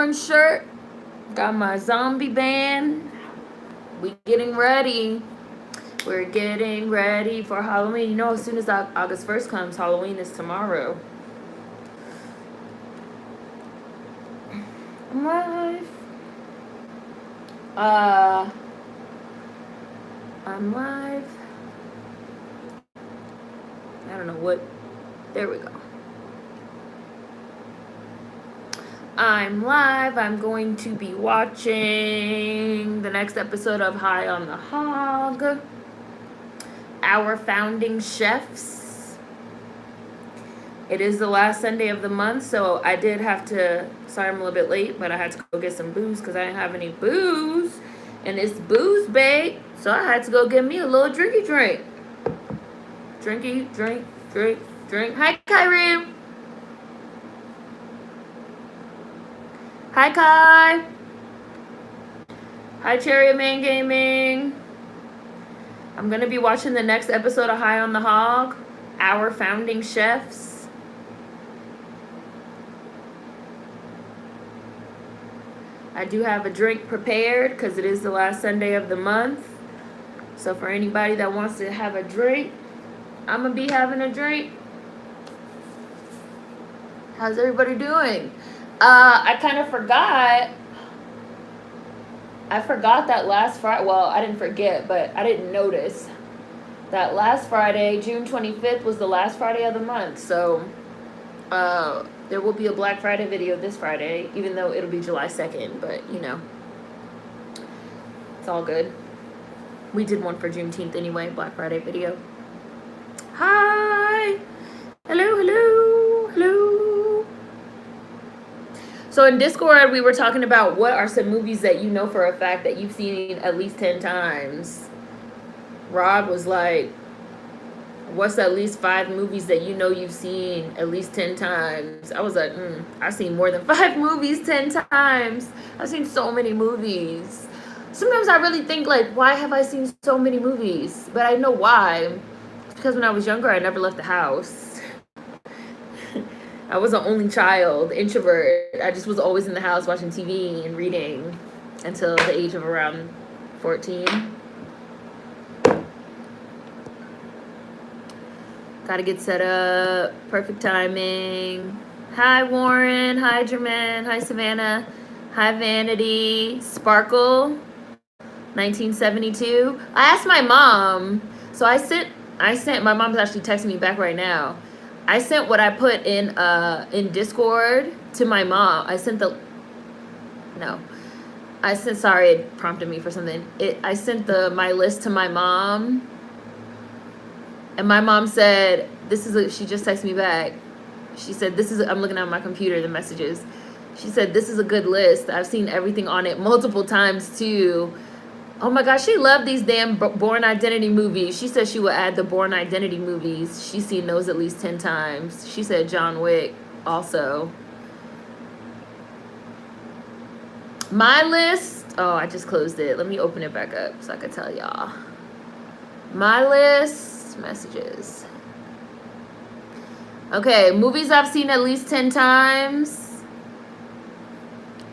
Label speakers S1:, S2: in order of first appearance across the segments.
S1: orange shirt. Got my zombie band. We getting ready. We're getting ready for Halloween. You know, as soon as August 1st comes, Halloween is tomorrow. I'm live. I'm live. I don't know what. There we go. I'm live. I'm going to be watching the next episode of High on the Hog. Our founding chefs. It is the last Sunday of the month, so I did have to. Sorry, I'm a little bit late, but I had to go get some booze because I didn't have any booze. And it's booze bait, so I had to go get me a little drinky drink. Drinky, drink. Hi, Kyrie. Hi, Kai. Hi, Cherry Man Gaming. I'm going to be watching the next episode of High on the Hog. Our founding chefs. I do have a drink prepared because it is the last Sunday of the month. So for anybody that wants to have a drink, I'm going to be having a drink. How's everybody doing? I kind of forgot. I forgot that last Friday. Well, I didn't forget, but I didn't notice that last Friday, June 25th, was the last Friday of the month. So there will be a Black Friday video this Friday, even though it'll be July 2nd. But, you know, it's all good. We did one for Juneteenth anyway, Black Friday video. Hi. Hello. So in Discord, we were talking about what are some movies that you know for a fact that you've seen at least 10 times. Rod was like, what's at least 5 movies that you know you've seen at least 10 times? I was like, I've seen more than 5 movies 10 times. I've seen so many movies. Sometimes I really think, like, why have I seen so many movies? But I know why. It's because when I was younger, I never left the house. I was an only child, introvert. I just was always in the house watching TV and reading until the age of around 14. Gotta get set up. Perfect timing. Hi, Warren. Hi, Jermaine. Hi, Savannah. Hi, Vanity. Sparkle. 1972. I asked my mom. So I sent. My mom's actually texting me back right now. I sent what I put in Discord to my mom. Sorry, it prompted me for something. I sent my list to my mom. And my mom said, she just texted me back. She said, I'm looking at my computer, the messages. She said, this is a good list. I've seen everything on it multiple times too. Oh my gosh, she loved these damn Born Identity movies. She said she would add the Born Identity movies. She's seen those at least 10 times. She said John Wick also. My list, I just closed it. Let me open it back up so I can tell y'all. My list, messages. Okay, movies I've seen at least 10 times.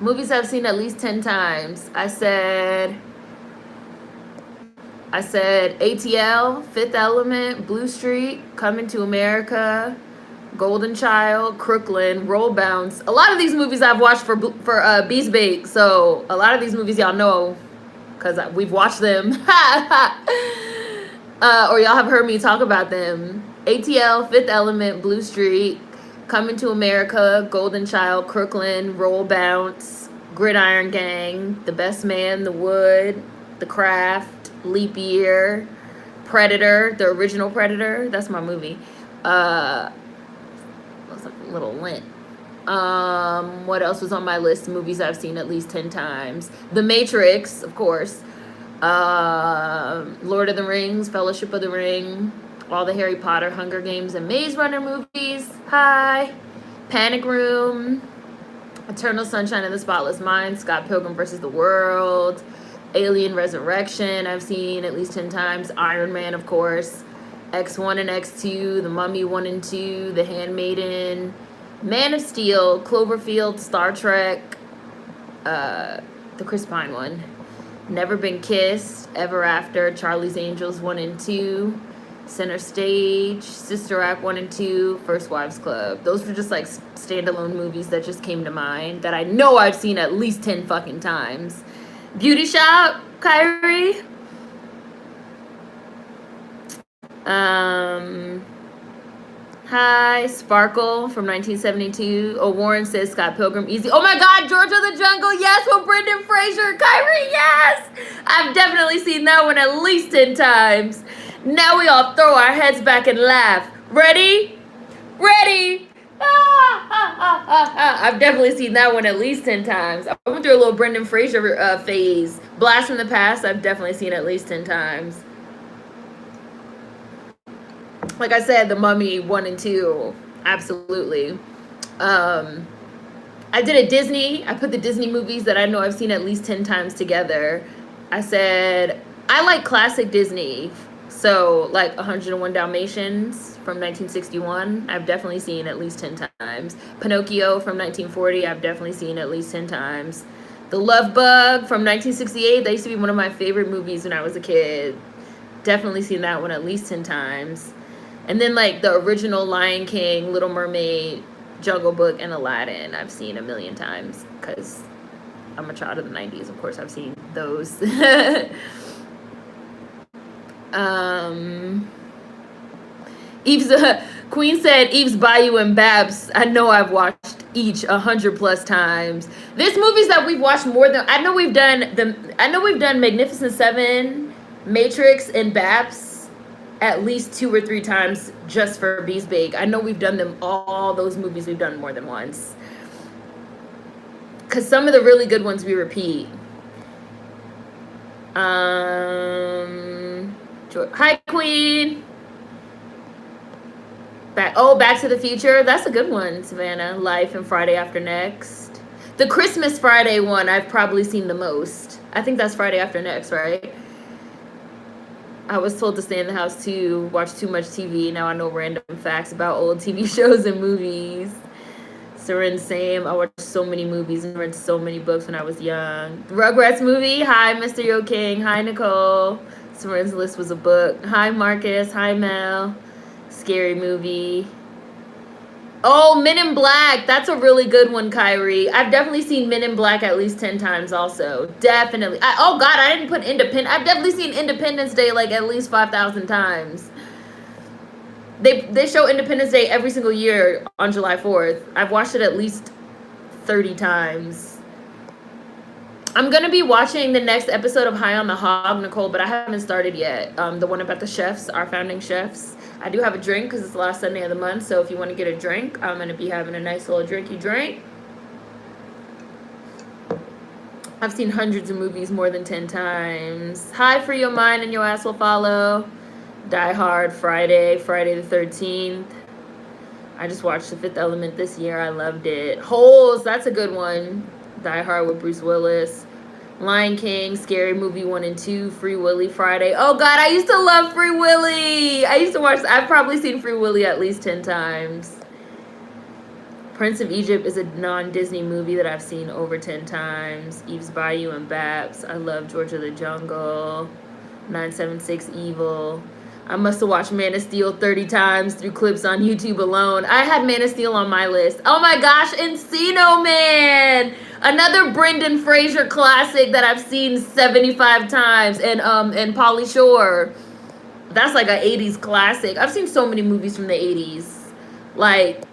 S1: Movies I've seen at least 10 times. I said ATL, Fifth Element, Blue Street, Coming to America, Golden Child, Crooklyn, Roll Bounce. A lot of these movies I've watched for Beast Bake, so a lot of these movies y'all know because we've watched them. Or y'all have heard me talk about them. ATL, Fifth Element, Blue Street, Coming to America, Golden Child, Crooklyn, Roll Bounce, Gridiron Gang, The Best Man, The Wood, The Craft, Leap Year, Predator, the original Predator. That's my movie. Looks like a little lint. What else was on my list? Movies I've seen at least 10 times. The Matrix, of course. Lord of the Rings, Fellowship of the Ring, all the Harry Potter, Hunger Games, and Maze Runner movies. Hi. Panic Room, Eternal Sunshine of the Spotless Mind, Scott Pilgrim vs. the World, Alien Resurrection, I've seen at least 10 times. Iron Man, of course. X1 and X2, The Mummy 1 and 2, The Handmaiden, Man of Steel, Cloverfield, Star Trek, The Chris Pine one. Never Been Kissed, Ever After, Charlie's Angels 1 and 2, Center Stage, Sister Act 1 and 2, First Wives Club. Those were just like standalone movies that just came to mind that I know I've seen at least 10 fucking times. Beauty Shop, Kyrie. Hi, Sparkle from 1972. Oh, Warren says Scott Pilgrim, easy. Oh my God, Georgia the Jungle, yes, with Brendan Fraser. Kyrie, yes. I've definitely seen that one at least 10 times. Now we all throw our heads back and laugh. Ready? Ready? I've definitely seen that one at least 10 times. I went through a little Brendan Fraser phase. Blast from the Past, I've definitely seen at least 10 times. Like I said, The Mummy 1 and 2, absolutely. I did a Disney. I put the Disney movies that I know I've seen at least 10 times together. I said, I like classic Disney. So, like 101 Dalmatians from 1961, I've definitely seen at least 10 times. Pinocchio from 1940, I've definitely seen at least 10 times. The Love Bug from 1968, that used to be one of my favorite movies when I was a kid. Definitely seen that one at least 10 times. And then, like, the original Lion King, Little Mermaid, Jungle Book, and Aladdin, I've seen a million times because I'm a child of the 90s. Of course, I've seen those. Eve's Queen said Eve's Bayou and Babs. I know I've watched each 100+ times. There's movies that we've watched more than I know we've done Magnificent Seven, Matrix, and Babs at least 2 or 3 times just for Bees Bake. I know we've done them, all those movies we've done more than once. Because some of the really good ones we repeat. Hi, Queen. Back to the Future. That's a good one, Savannah. Life and Friday After Next. The Christmas Friday one I've probably seen the most. I think that's Friday After Next, right? I was told to stay in the house to watch too much TV. Now I know random facts about old TV shows and movies. Seren, same. I watched so many movies and read so many books when I was young. Rugrats movie. Hi, Mr. Yo King. Hi, Nicole. Seren's List was a book. Hi, Marcus. Hi, Mel. Scary movie. Oh, Men in Black. That's a really good one, Kyrie. I've definitely seen Men in Black at least 10 times also. Definitely. Oh, God, I didn't put Independence. I've definitely seen Independence Day like at least 5,000 times. They show Independence Day every single year on July 4th. I've watched it at least 30 times. I'm going to be watching the next episode of High on the Hog, Nicole, but I haven't started yet. The one about the chefs, our founding chefs. I do have a drink because it's the last Sunday of the month, so if you want to get a drink, I'm going to be having a nice little drinky drink. I've seen hundreds of movies more than 10 times. Hi, Free Your Mind and Your Ass Will Follow. Die Hard, Friday the 13th. I just watched The Fifth Element this year. I loved it. Holes, that's a good one. Die Hard with Bruce Willis. Lion King, Scary Movie 1 and 2, Free Willy, Friday. Oh, God, I used to love Free Willy. I've probably seen Free Willy at least 10 times. Prince of Egypt is a non-Disney movie that I've seen over 10 times. Eve's Bayou and Babs. I love Georgia the Jungle. 976 Evil. I must have watched Man of Steel 30 times through clips on YouTube alone. I had Man of Steel on my list. Oh my gosh, Encino Man! Another Brendan Fraser classic that I've seen 75 times. And Pauly Shore. That's like an 80s classic. I've seen so many movies from the 80s. Like,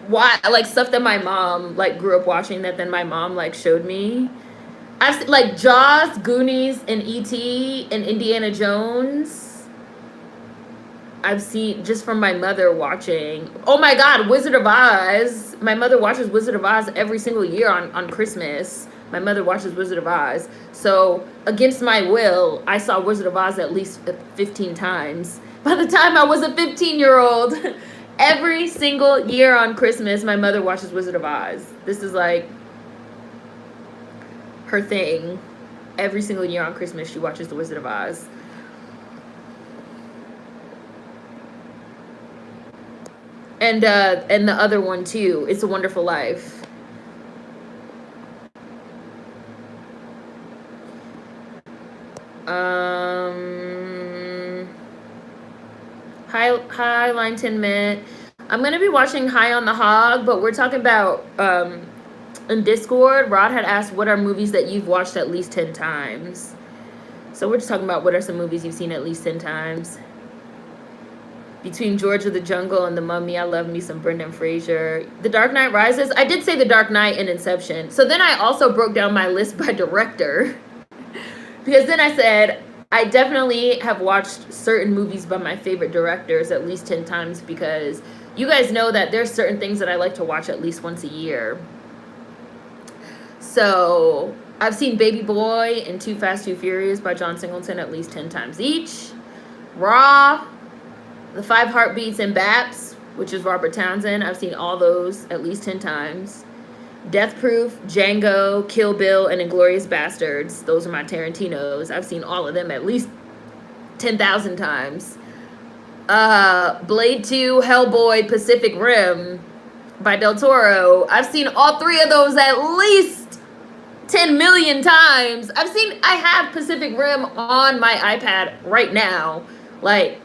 S1: why? Like stuff that my mom like grew up watching that then my mom like showed me. I've seen, like Jaws, Goonies, and E.T. and Indiana Jones. I've seen just from my mother watching. Oh my God, Wizard of Oz. My mother watches Wizard of Oz every single year on Christmas. My mother watches Wizard of Oz. So against my will, I saw Wizard of Oz at least 15 times. By the time I was a 15-year-old, every single year on Christmas, my mother watches Wizard of Oz. This is like her thing. Every single year on Christmas, she watches The Wizard of Oz. And the other one too, It's a Wonderful Life. Hi, Line 10 Minute. I'm gonna be watching High on the Hog, but we're talking about in Discord. Rod had asked, "What are movies that you've watched at least 10 times?" So we're just talking about what are some movies you've seen at least 10 times. Between George of the Jungle and The Mummy, I love me some Brendan Fraser. The Dark Knight Rises. I did say The Dark Knight and Inception. So then I also broke down my list by director. Because then I said, I definitely have watched certain movies by my favorite directors at least 10 times, because you guys know that there's certain things that I like to watch at least once a year. So I've seen Baby Boy and Too Fast, Too Furious by John Singleton at least 10 times each. Raw, The Five Heartbeats and Baps, which is Robert Townsend. I've seen all those at least 10 times. Death Proof, Django, Kill Bill, and Inglourious Bastards. Those are my Tarantinos. I've seen all of them at least 10,000 times. Blade 2, Hellboy, Pacific Rim by Del Toro. I've seen all three of those at least 10 million times. I have Pacific Rim on my iPad right now. Like,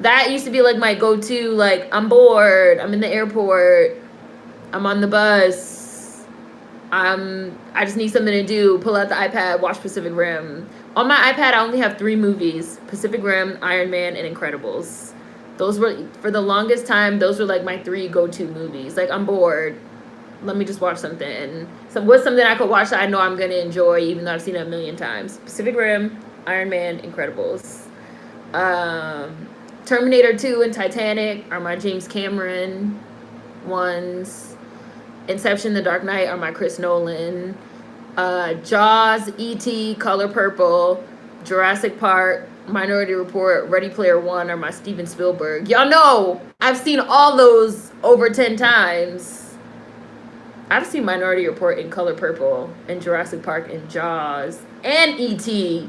S1: that used to be like my go-to. Like, I'm bored, I'm in the airport, I'm on the bus, I just need something to do. Pull out the iPad, watch Pacific Rim. On my iPad, I only have 3 movies: Pacific Rim, Iron Man, and Incredibles. Those were, for the longest time, those were like my 3 go-to movies. Like, I'm bored, let me just watch something. So what's something I could watch that I know I'm gonna enjoy, even though I've seen it a million times? Pacific Rim, Iron Man, Incredibles. Terminator 2 and Titanic are my James Cameron ones. Inception, The Dark Knight are my Chris Nolan. Jaws, E.T., Color Purple, Jurassic Park, Minority Report, Ready Player One are my Steven Spielberg. Y'all know I've seen all those over 10 times. I've seen Minority Report in Color Purple, and Jurassic Park, and Jaws, and E.T.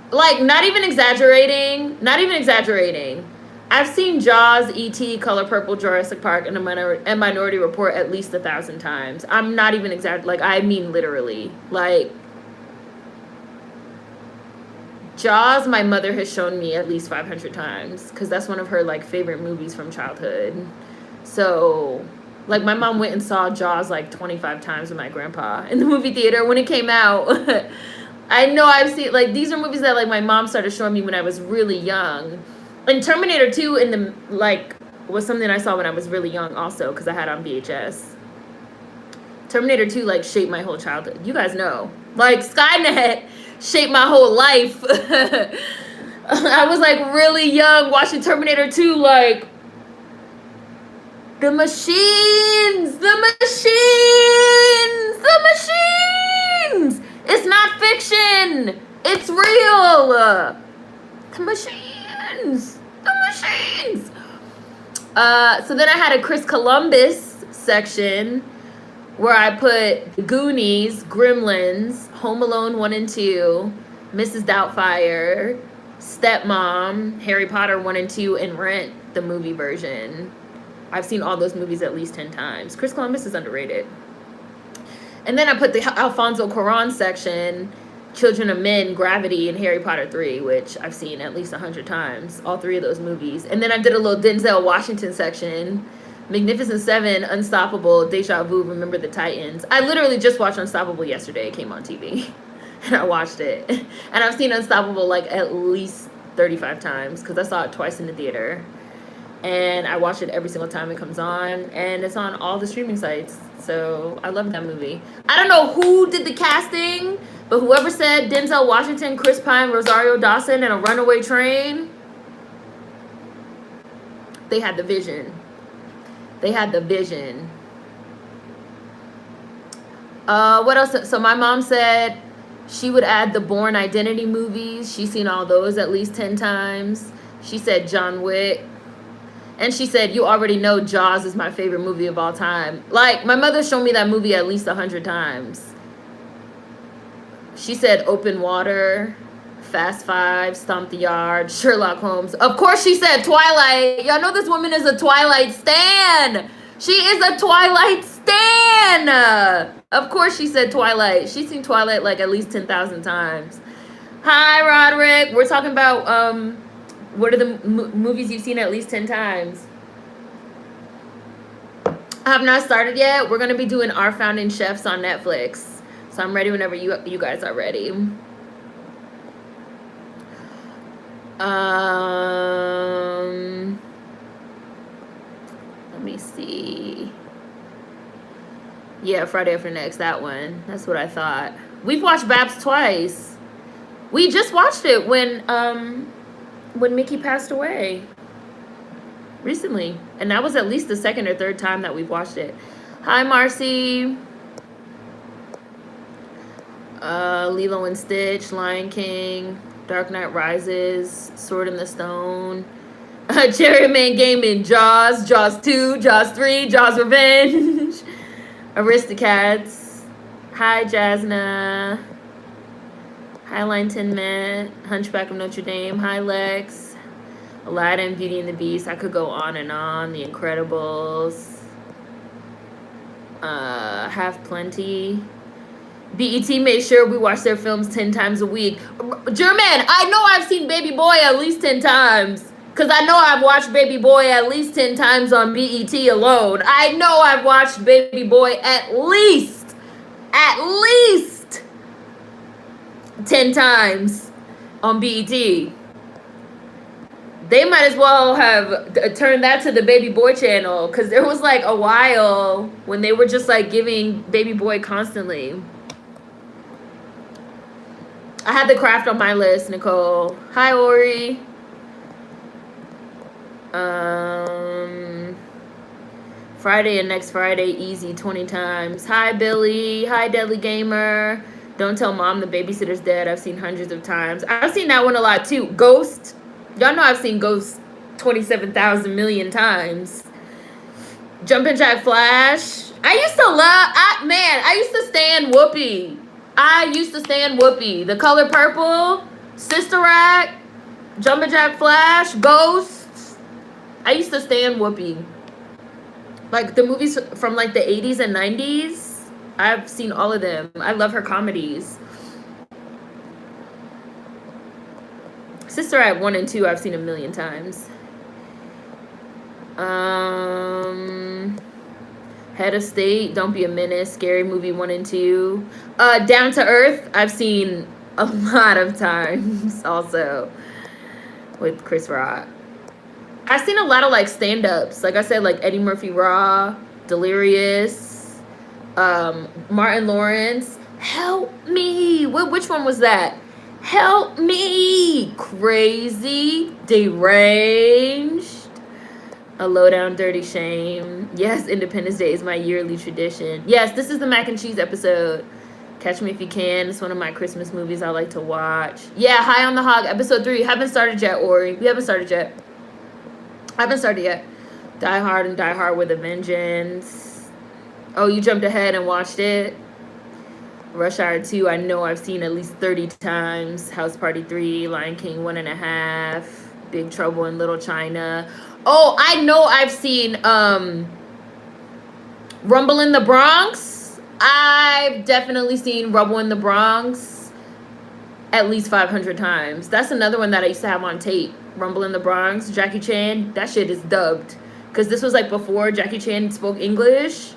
S1: Like, not even exaggerating. I've seen Jaws, E.T., Color Purple, Jurassic Park, and Minority Report at least 1,000 times. I'm not even exaggerating. Like, I mean literally. Like, Jaws, my mother has shown me at least 500 times, because that's one of her, like, favorite movies from childhood. So, like, my mom went and saw Jaws, like, 25 times with my grandpa in the movie theater when it came out. I know I've seen, like, these are movies that, like, my mom started showing me when I was really young. And Terminator 2 was something I saw when I was really young also, because I had it on VHS. Terminator 2, like, shaped my whole childhood. You guys know. Like, Skynet shaped my whole life. I was, like, really young watching Terminator 2, like, the machines! It's not fiction! It's real! The machines! So then I had a Chris Columbus section where I put Goonies, Gremlins, Home Alone 1 and 2, Mrs. Doubtfire, Stepmom, Harry Potter 1 and 2, and Rent, the movie version. I've seen all those movies at least 10 times. Chris Columbus is underrated. And then I put the Alfonso Cuarón section, Children of Men, Gravity, and Harry Potter 3, which I've seen at least 100 times, all 3 of those movies. And then I did a little Denzel Washington section, Magnificent Seven, Unstoppable, Deja Vu, Remember the Titans. I literally just watched Unstoppable yesterday. It came on TV, and I watched it. And I've seen Unstoppable like at least 35 times, because I saw it twice in the theater. And I watch it every single time it comes on, and it's on all the streaming sites. So I love that movie. I don't know who did the casting, but whoever said Denzel Washington, Chris Pine, Rosario Dawson, and a runaway train, they had the vision. What else? So my mom said she would add the Bourne Identity movies. She's seen all those at least 10 times. She said John Wick. And she said, you already know Jaws is my favorite movie of all time. Like, my mother showed me that movie at least 100 times. She said Open Water, Fast Five, Stomp the Yard, Sherlock Holmes. Of course she said Twilight. Y'all know this woman is a Twilight stan. She is a Twilight stan. Seren! Of course she said Twilight. She's seen Twilight like at least 10,000 times. Hi, Roderick. We're talking about what are the movies you've seen at least 10 times. I have not started yet. We're going to be doing Our Founding Chefs on Netflix. So I'm ready whenever you guys are ready. Let me see. Yeah, Friday After Next, that one. That's what I thought. We've watched Babs twice. We just watched it when Mickey passed away recently, and that was at least the second or third time that we've watched it. Hi, Marcy. Lilo and Stitch, Lion King, Dark Knight Rises, Sword in the Stone, Cherryman Gaming, Jaws, Jaws 2, Jaws 3, Jaws Revenge, Aristocats. Hi, Jasna. Hi, Line 10 Met, Hunchback of Notre Dame. Hi, Lex. Aladdin, Beauty and the Beast. I could go on and on. The Incredibles. Have Plenty. BET made sure we watch their films 10 times a week. German, I know I've seen Baby Boy at least 10 times. Because I know I've watched Baby Boy at least 10 times on BET alone. I know I've watched Baby Boy at least 10 times on BET. They might as well have turned that to the Baby Boy channel, because there was like a while when they were just like giving Baby Boy constantly. I had The Craft on my list, Nicole. Hi, Ori. Friday and Next Friday, easy 20 times. Hi, Billy. Hi, Deadly Gamer. Don't Tell Mom the Babysitter's Dead. I've seen hundreds of times. I've seen that one a lot too. Ghost. Y'all know I've seen Ghost 27,000 million times. Jumpin' Jack Flash. I used to stand Whoopi. The Color Purple, Sister Act, Jumpin' Jack Flash, Ghosts. I used to stand Whoopi. Like the movies from like the 80s and 90s. I've seen all of them. I love her comedies. Sister Act 1 and 2 I've seen a million times. Head of State, Don't Be a Menace, Scary Movie 1 and 2. Down to Earth, I've seen a lot of times also with Chris Rock. I've seen a lot of like stand-ups. Like I said, like Eddie Murphy Raw, Delirious, Martin Lawrence. Help me. Which one was that? Help me. Crazy, Deranged. A Lowdown Dirty Shame. Yes, Independence Day is my yearly tradition. Yes, this is the mac and cheese episode. Catch Me If You Can. It's one of my Christmas movies I like to watch. Yeah, High on the Hog, episode 3. Haven't started yet, Ori. We haven't started yet. Die Hard and Die Hard with a Vengeance. Oh, you jumped ahead and watched it? Rush Hour 2, I know I've seen at least 30 times. House Party 3, Lion King 1.5, Big Trouble in Little China. Oh, I know I've seen Rumble in the Bronx. I've definitely seen Rumble in the Bronx at least 500 times. That's another one that I used to have on tape. Rumble in the Bronx, Jackie Chan. That shit is dubbed. Because this was like before Jackie Chan spoke English.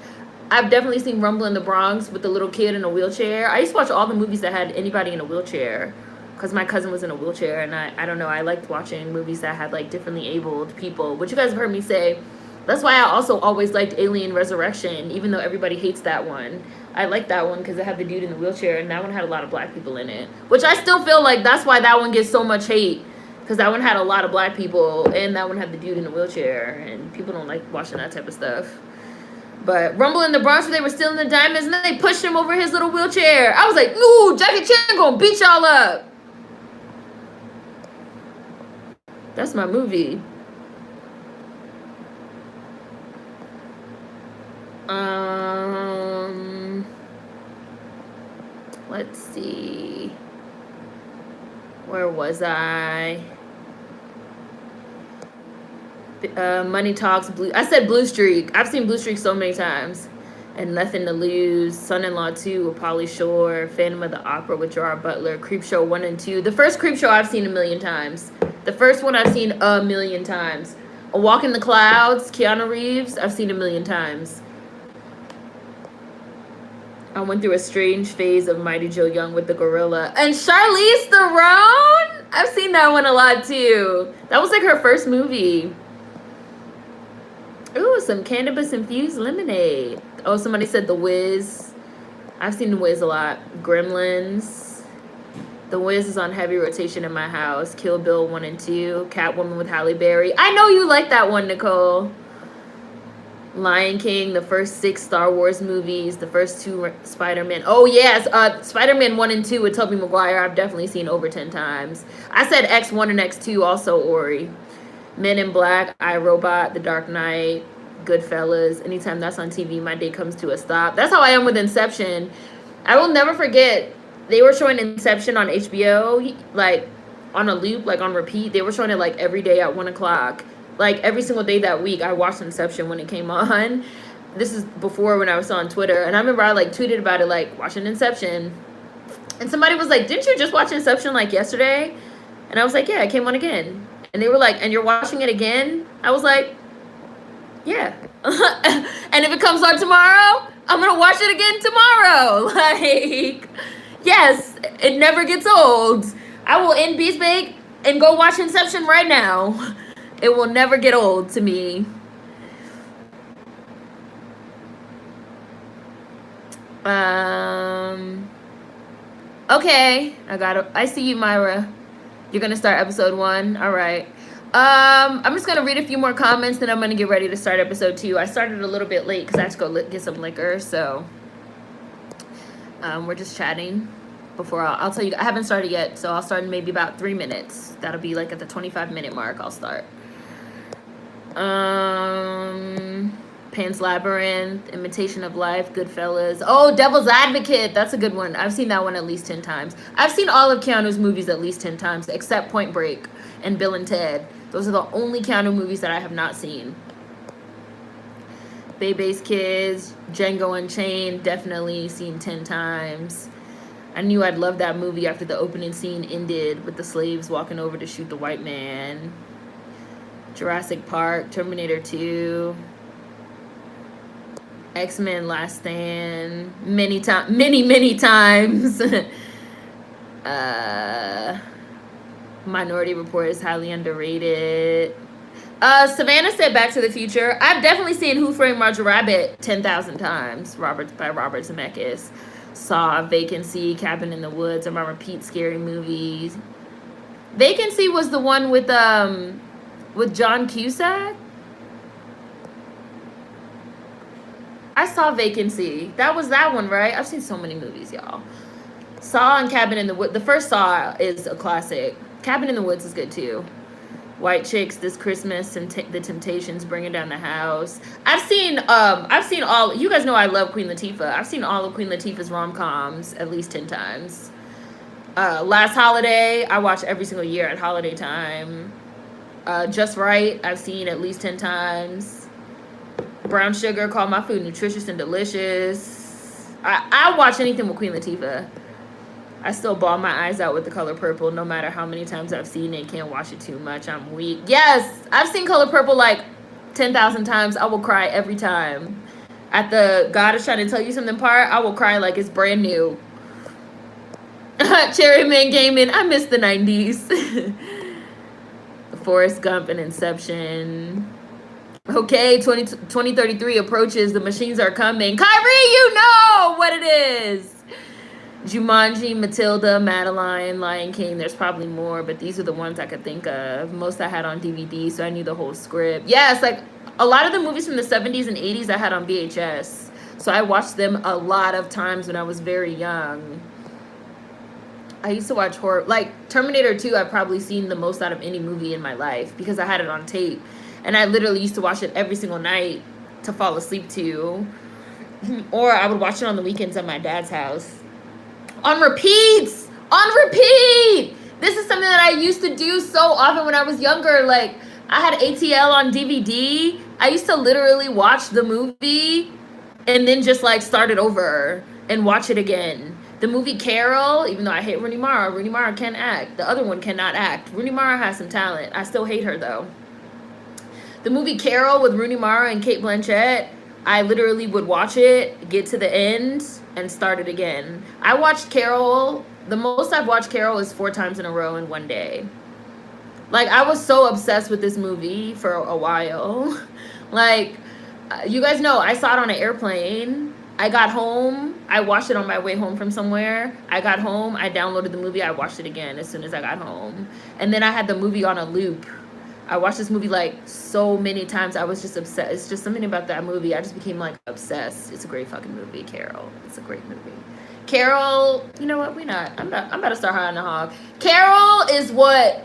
S1: I've definitely seen Rumble in the Bronx with the little kid in a wheelchair. I used to watch all the movies that had anybody in a wheelchair. Because my cousin was in a wheelchair, and I don't know, I liked watching movies that had like differently abled people, which you guys have heard me say. That's why I also always liked Alien Resurrection, even though everybody hates that one. I liked that one because it had the dude in the wheelchair, and that one had a lot of black people in it. Which I still feel like that's why that one gets so much hate. Because that one had a lot of black people, and that one had the dude in the wheelchair, and people don't like watching that type of stuff. But Rumble in the Bronx, they were stealing the diamonds, and then they pushed him over his little wheelchair. I was like, ooh, Jackie Chan gonna beat y'all up. That's my movie. Let's see. Where was I? Money Talks, Blue. I said Blue Streak. I've seen Blue Streak so many times. and Nothing to Lose, Son-in-Law 2 with Pauly Shore, Phantom of the Opera with Gerard Butler, Creepshow 1 and 2. The first Creepshow I've seen a million times. The first one I've seen a million times. A Walk in the Clouds, Keanu Reeves, I've seen a million times. I went through a strange phase of Mighty Joe Young with the Gorilla. And Charlize Theron? I've seen that one a lot too. That was like her first movie. Ooh, some cannabis-infused lemonade. Oh, somebody said The Wiz. I've seen The Wiz a lot. Gremlins. The Wiz is on heavy rotation in my house. Kill Bill 1 and 2. Catwoman with Halle Berry. I know you like that one, Nicole. Lion King, the first 6 Star Wars movies, the first 2 Spider-Man. Oh, yes, Spider-Man 1 and 2 with Tobey Maguire, I've definitely seen over 10 times. I said X1 and X2, also Ori. Men in Black, iRobot, The Dark Knight, Goodfellas. Anytime that's on TV, my day comes to a stop. That's how I am with Inception. I will never forget, they were showing Inception on HBO, like, on a loop, like, on repeat. They were showing it, like, every day at 1 o'clock. Like, every single day that week, I watched Inception when it came on. This is before when I was on Twitter. And I remember I, like, tweeted about it, like, watching Inception. And somebody was like, didn't you just watch Inception, like, yesterday? And I was like, yeah, it came on again. And they were like, and you're watching it again? I was like, yeah. And if it comes on tomorrow, I'm going to watch it again tomorrow. Like, yes, it never gets old. I will end Beast Bake and go watch Inception right now. It will never get old to me. Okay. I see you, Myra. You're going to start episode 1. All right. I'm just going to read a few more comments, then I'm going to get ready to start episode 2. I started a little bit late because I had to go get some liquor. So we're just chatting before I'll tell you. I haven't started yet, so I'll start in maybe about 3 minutes. That'll be like at the 25-minute mark I'll start. Pan's Labyrinth, Imitation of Life, Goodfellas. Oh, Devil's Advocate. That's a good one. I've seen that one at least 10 times. I've seen all of Keanu's movies at least 10 times, except Point Break and Bill and Ted. Those are the only Keanu movies that I have not seen. Bebe's Kids, Django Unchained, definitely seen 10 times. I knew I'd love that movie after the opening scene ended with the slaves walking over to shoot the white man. Jurassic Park, Terminator 2, X-Men Last Stand, many times. Minority Report is highly underrated. Savannah said Back to the Future. I've definitely seen Who Framed Roger Rabbit 10,000 times. By Robert Zemeckis. Saw, Vacancy, Cabin in the Woods are my repeat scary movies. Vacancy was the one with John Cusack. I saw Vacancy. That was that one, right? I've seen so many movies, y'all. Saw and Cabin in the Woods. The first Saw is a classic. Cabin in the Woods is good too. White Chicks, This Christmas, and The Temptations, Bringing Down the House. I've seen all. You guys know I love Queen Latifah. I've seen all of Queen Latifah's rom-coms at least 10 times. Last Holiday, I watch every single year at holiday time. Just Right, I've seen at least 10 times. Brown Sugar, Call My Food Nutritious and Delicious. I watch anything with Queen Latifah. I still bawl my eyes out with The Color Purple, no matter how many times I've seen it. Can't watch it too much. I'm weak. Yes, I've seen Color Purple like 10,000 times. I will cry every time. At the God is Trying to Tell You Something part, I will cry like it's brand new. Cherry Man Gaming, I miss the 90s. Forrest Gump and Inception. Okay, 2033 approaches. The machines are coming. Kyrie, you know what it is. Jumanji, Matilda, Madeline, Lion King. There's probably more, but these are the ones I could think of. Most I had on DVD, so I knew the whole script. Yes, like a lot of the movies from the 70s and 80s I had on VHS. So I watched them a lot of times when I was very young. I used to watch horror. Like Terminator 2, I've probably seen the most out of any movie in my life because I had it on tape. And I literally used to watch it every single night to fall asleep to. Or I would watch it on the weekends at my dad's house. On repeats! On repeat! This is something that I used to do so often when I was younger. Like, I had ATL on DVD. I used to literally watch the movie and then just like start it over and watch it again. The movie Carol, even though I hate Rooney Mara can act. The other one cannot act. Rooney Mara has some talent. I still hate her though. The movie Carol with Rooney Mara and Cate Blanchett, I literally would watch it, get to the end, and start it again. I watched Carol, the most I've watched Carol is 4 times in a row in one day. Like, I was so obsessed with this movie for a while. Like, you guys know, I saw it on an airplane. I got home. I watched it on my way home from somewhere. I got home. I downloaded the movie. I watched it again as soon as I got home. And then I had the movie on a loop. I watched this movie like so many times. I was just obsessed. It's just something about that movie. I just became like obsessed. It's a great fucking movie, Carol. It's a great movie. Carol, you know what? I'm about to start High on the Hog. Carol is what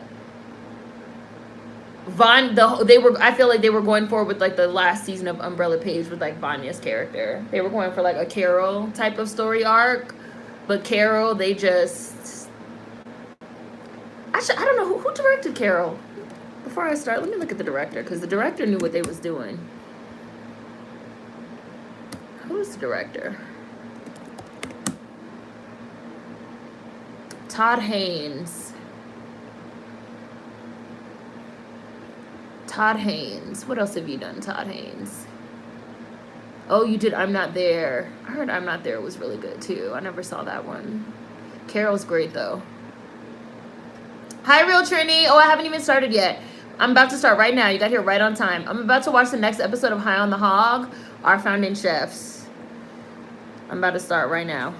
S1: I feel like they were going for with like the last season of Umbrella Page with like Vanya's character. They were going for like a Carol type of story arc, but Carol, they just I don't know who directed Carol. Before I start, let me look at the director, because the director knew what they was doing. Who's the director? Todd Haynes. Todd Haynes. What else have you done, Todd Haynes? Oh, you did I'm Not There. I heard I'm Not There was really good, too. I never saw that one. Carol's great, though. Hi, Real Trini. Oh, I haven't even started yet. I'm about to start right now. You got here right on time. I'm about to watch the next episode of High on the Hog, Our Founding Chefs. I'm about to start right now.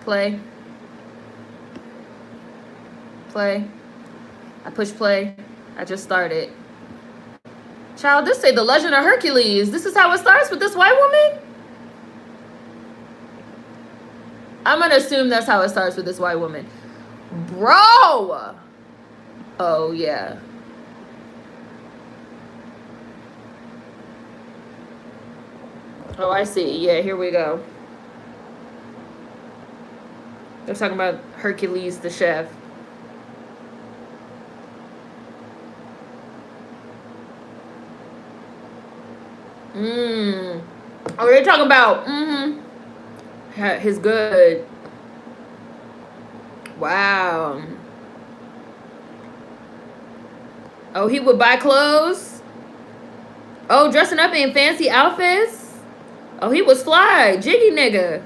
S1: Play. Play. I push play. I just started. Child, this say The Legend of Hercules. This is how it starts with this white woman? I'm going to assume that's how it starts with this white woman. Bro! Oh, yeah. Oh, I see. Yeah, here we go. They're talking about Hercules the chef. Oh, they're talking about his good. Wow. Oh, he would buy clothes? Oh, dressing up in fancy outfits? Oh, he was fly. Jiggy nigga.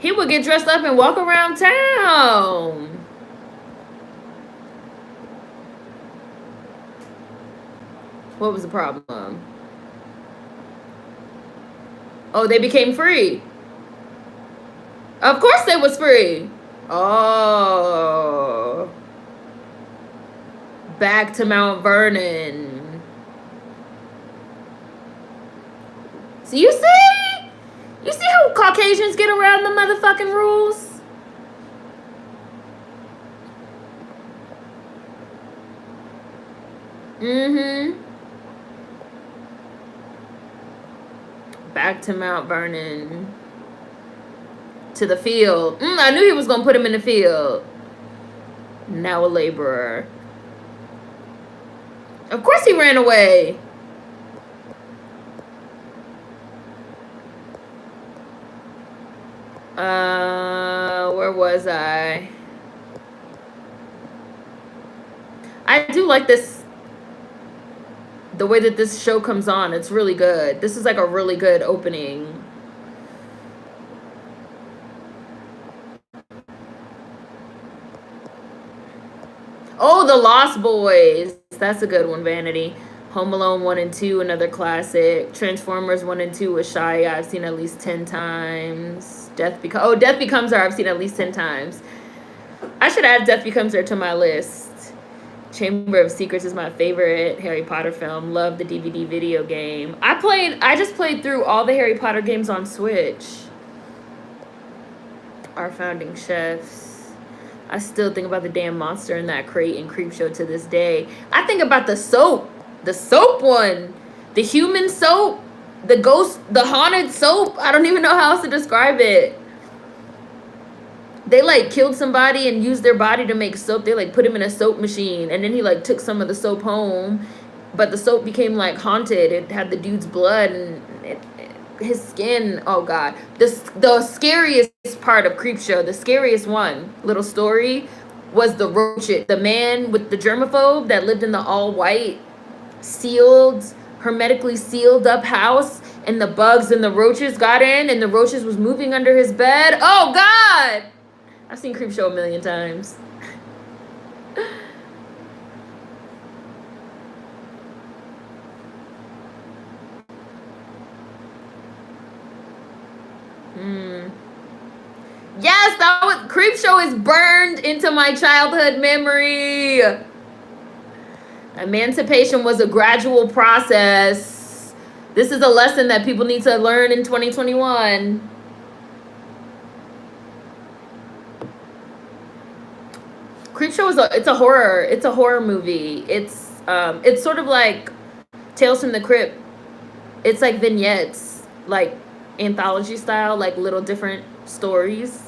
S1: He would get dressed up and walk around town. What was the problem? Oh, they became free. Of course they was free. Oh. Back to Mount Vernon. So you see? You see how Caucasians get around the motherfucking rules? Back to Mount Vernon. To the field. I knew he was going to put him in the field. Now a laborer. Of course he ran away. Where was I? I do like this. The way that this show comes on, it's really good. This is like a really good opening. Oh, The Lost Boys. That's a good one, Vanity. Home Alone 1 and 2, another classic. Transformers 1 and 2 with Shia, I've seen at least 10 times. Death Becomes Her, I've seen at least 10 times. I should add Death Becomes Her to my list. Chamber of Secrets is my favorite Harry Potter film. Love the DVD video game. I just played through all the Harry Potter games on Switch. Our Founding Chefs. I still think about the damn monster in that crate in Creepshow to this day. I think about the soap. The soap one. The human soap. The ghost, the haunted soap. I don't even know how else to describe it. They like killed somebody and used their body to make soap. They like put him in a soap machine, and then he like took some of the soap home but the soap became like haunted. It had the dude's blood and his skin. Oh god, the scariest part of Creepshow, the scariest one little story, was the roach. The man with the germaphobe that lived in the all white, sealed, hermetically sealed up house, and the bugs and the roaches got in, and the roaches was moving under his bed. Oh god, I've seen Creepshow a million times. Yes, that was Creepshow is burned into my childhood memory. Emancipation was a gradual process. This is a lesson that people need to learn in 2021. Creepshow is it's a horror. It's a horror movie. It's sort of like Tales from the Crypt. It's like vignettes, like anthology style, like little different stories.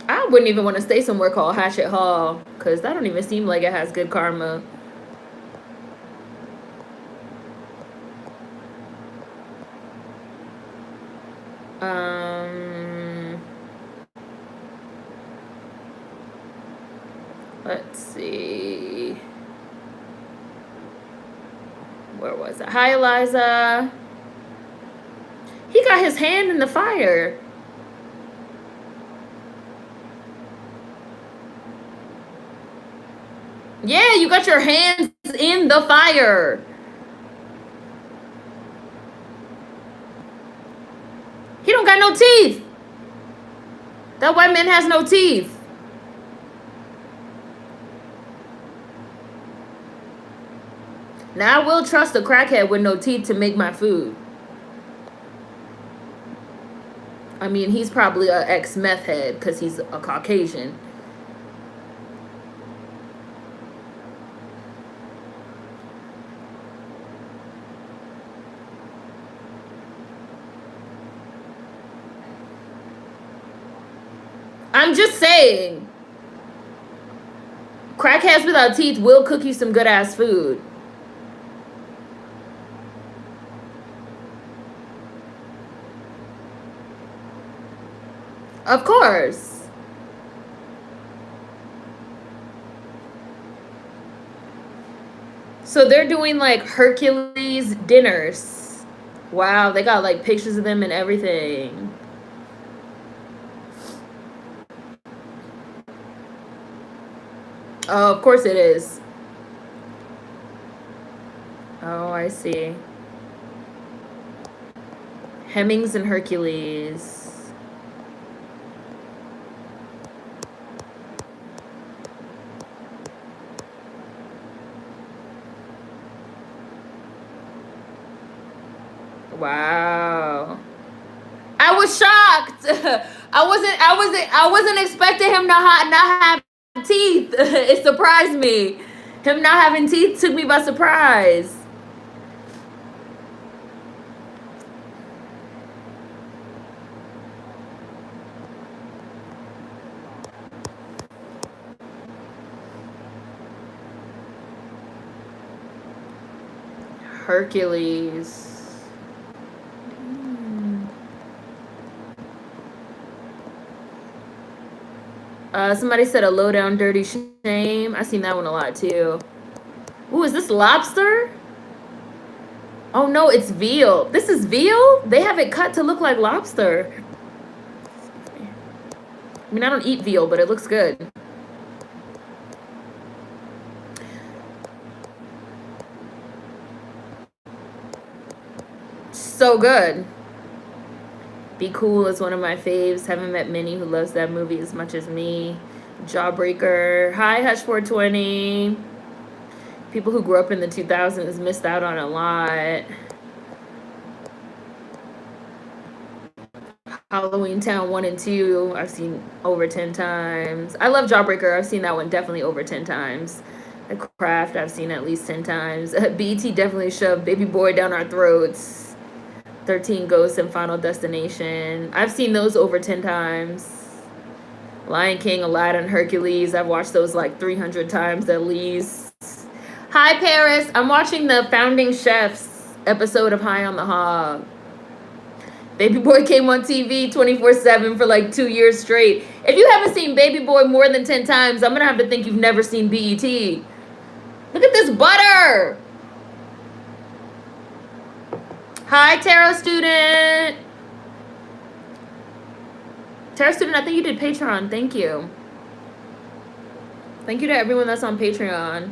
S1: I wouldn't even want to stay somewhere called Hatchet Hall, because that don't even seem like it has good karma. Let's see. Where was it? Hi, Eliza. He got his hand in the fire. Yeah, you got your hands in the fire. He don't got no teeth. That white man has no teeth. Now I will trust a crackhead with no teeth to make my food. I mean, he's probably an ex-meth head because he's a Caucasian. I'm just saying, crackheads without teeth will cook you some good-ass food. Of course. So they're doing like Hercules dinners. Wow, they got like pictures of them and everything. Oh, of course it is. Oh, I see. Hemmings and Hercules. Wow. I was shocked. I wasn't expecting him not have teeth. It surprised me. Him not having teeth took me by surprise. Hercules. Somebody said a low down dirty shame. I've seen that one a lot too. Ooh, is this lobster? Oh no, it's veal. This is veal? They have it cut to look like lobster. I mean, I don't eat veal, but it looks good. So good. Be Cool is one of my faves. Haven't met many who loves that movie as much as me. Jawbreaker. Hi, Hush 420. People who grew up in the 2000s missed out on a lot. Halloween Town 1 and 2, I've seen over 10 times. I love Jawbreaker. I've seen that one definitely over 10 times. The Craft, I've seen at least 10 times. BET definitely shoved Baby Boy down our throats. 13 Ghosts and Final Destination. I've seen those over 10 times. Lion King, Aladdin, Hercules. I've watched those like 300 times at least. Hi, Paris. I'm watching the Founding Chefs episode of High on the Hog. Baby Boy came on TV 24/7 for like 2 years straight. If you haven't seen Baby Boy more than 10 times, I'm going to have to think you've never seen BET. Look at this butter. Hi, Tarot student. Tarot student, I think you did Patreon. Thank you. Thank you to everyone that's on Patreon.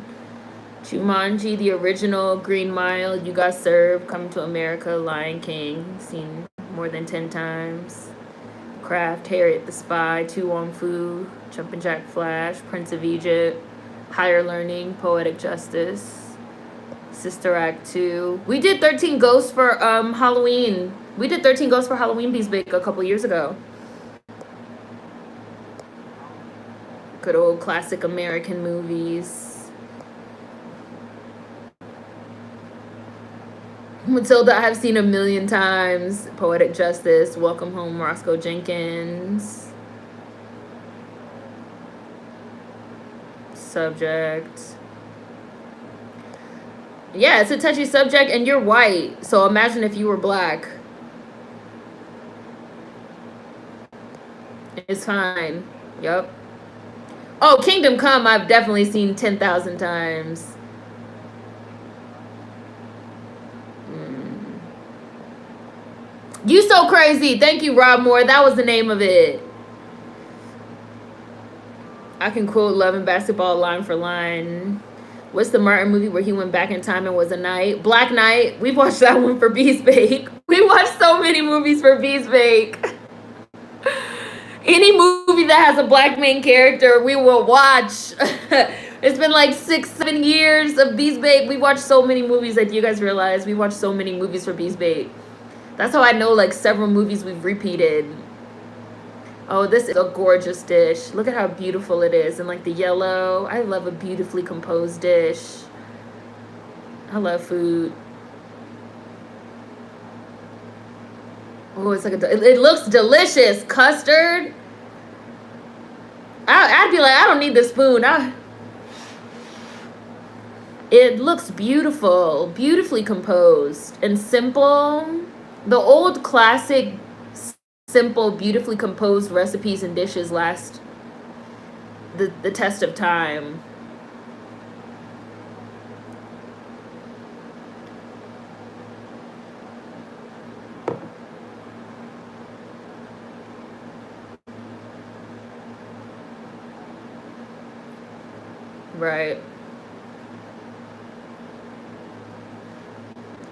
S1: Jumanji, the original, Green Mile, You Got Served, Coming to America, Lion King, seen more than 10 times. Craft, Harriet the Spy, Tu Wong Fu, Jumpin' Jack Flash, Prince of Egypt, Higher Learning, Poetic Justice, Sister Act 2. We did 13 Ghosts for Halloween. We did 13 Ghosts for Halloween Bees Bake a couple years ago. Good old classic American movies. Matilda, I have seen a million times. Poetic Justice, Welcome Home, Roscoe Jenkins. Subject. Yeah, it's a touchy subject, and you're white, so imagine if you were black. It's fine. Yup. Oh, Kingdom Come, I've definitely seen 10,000 times. You So Crazy. Thank you, Rob Moore. That was the name of it. I can quote Love and Basketball line for line. What's the Martin movie where he went back in time and was a knight? Black Knight. We've watched that one for Bees Bake. We watched so many movies for Bees Bake. Any movie that has a black main character, we will watch. It's been like 6-7 years of Bees Bake. We watched so many movies that you guys realize. We watched so many movies for Bees Bake. That's how I know like several movies we've repeated. Oh, this is a gorgeous dish. Look at how beautiful it is. And like the yellow. I love a beautifully composed dish. I love food. Oh, it's like it looks delicious. Custard. I'd be like, I don't need the spoon. It looks beautiful. Beautifully composed and simple. The old classic, simple, beautifully composed recipes and dishes last the test of time. Right.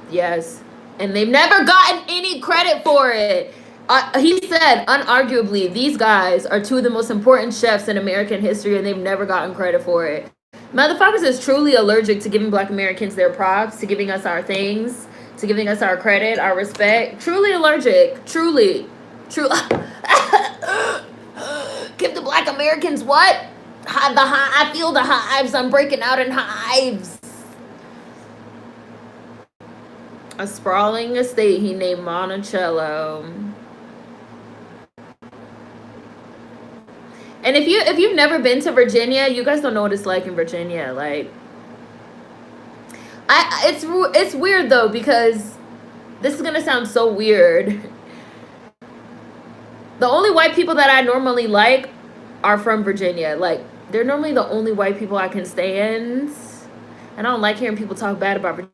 S1: Yes. And they've never gotten any credit for it. He said, unarguably, these guys are two of the most important chefs in American history, and they've never gotten credit for it. Motherfuckers is truly allergic to giving Black Americans their props, to giving us our things, to giving us our credit, our respect. Truly allergic. Truly. True. Give the Black Americans what? I feel the hives. I'm breaking out in hives. A sprawling estate he named Monticello. And if you've never been to Virginia, you guys don't know what it's like in Virginia. Like, it's weird though, because this is gonna sound so weird. The only white people that I normally like are from Virginia. Like, they're normally the only white people I can stand. And I don't like hearing people talk bad about Virginians.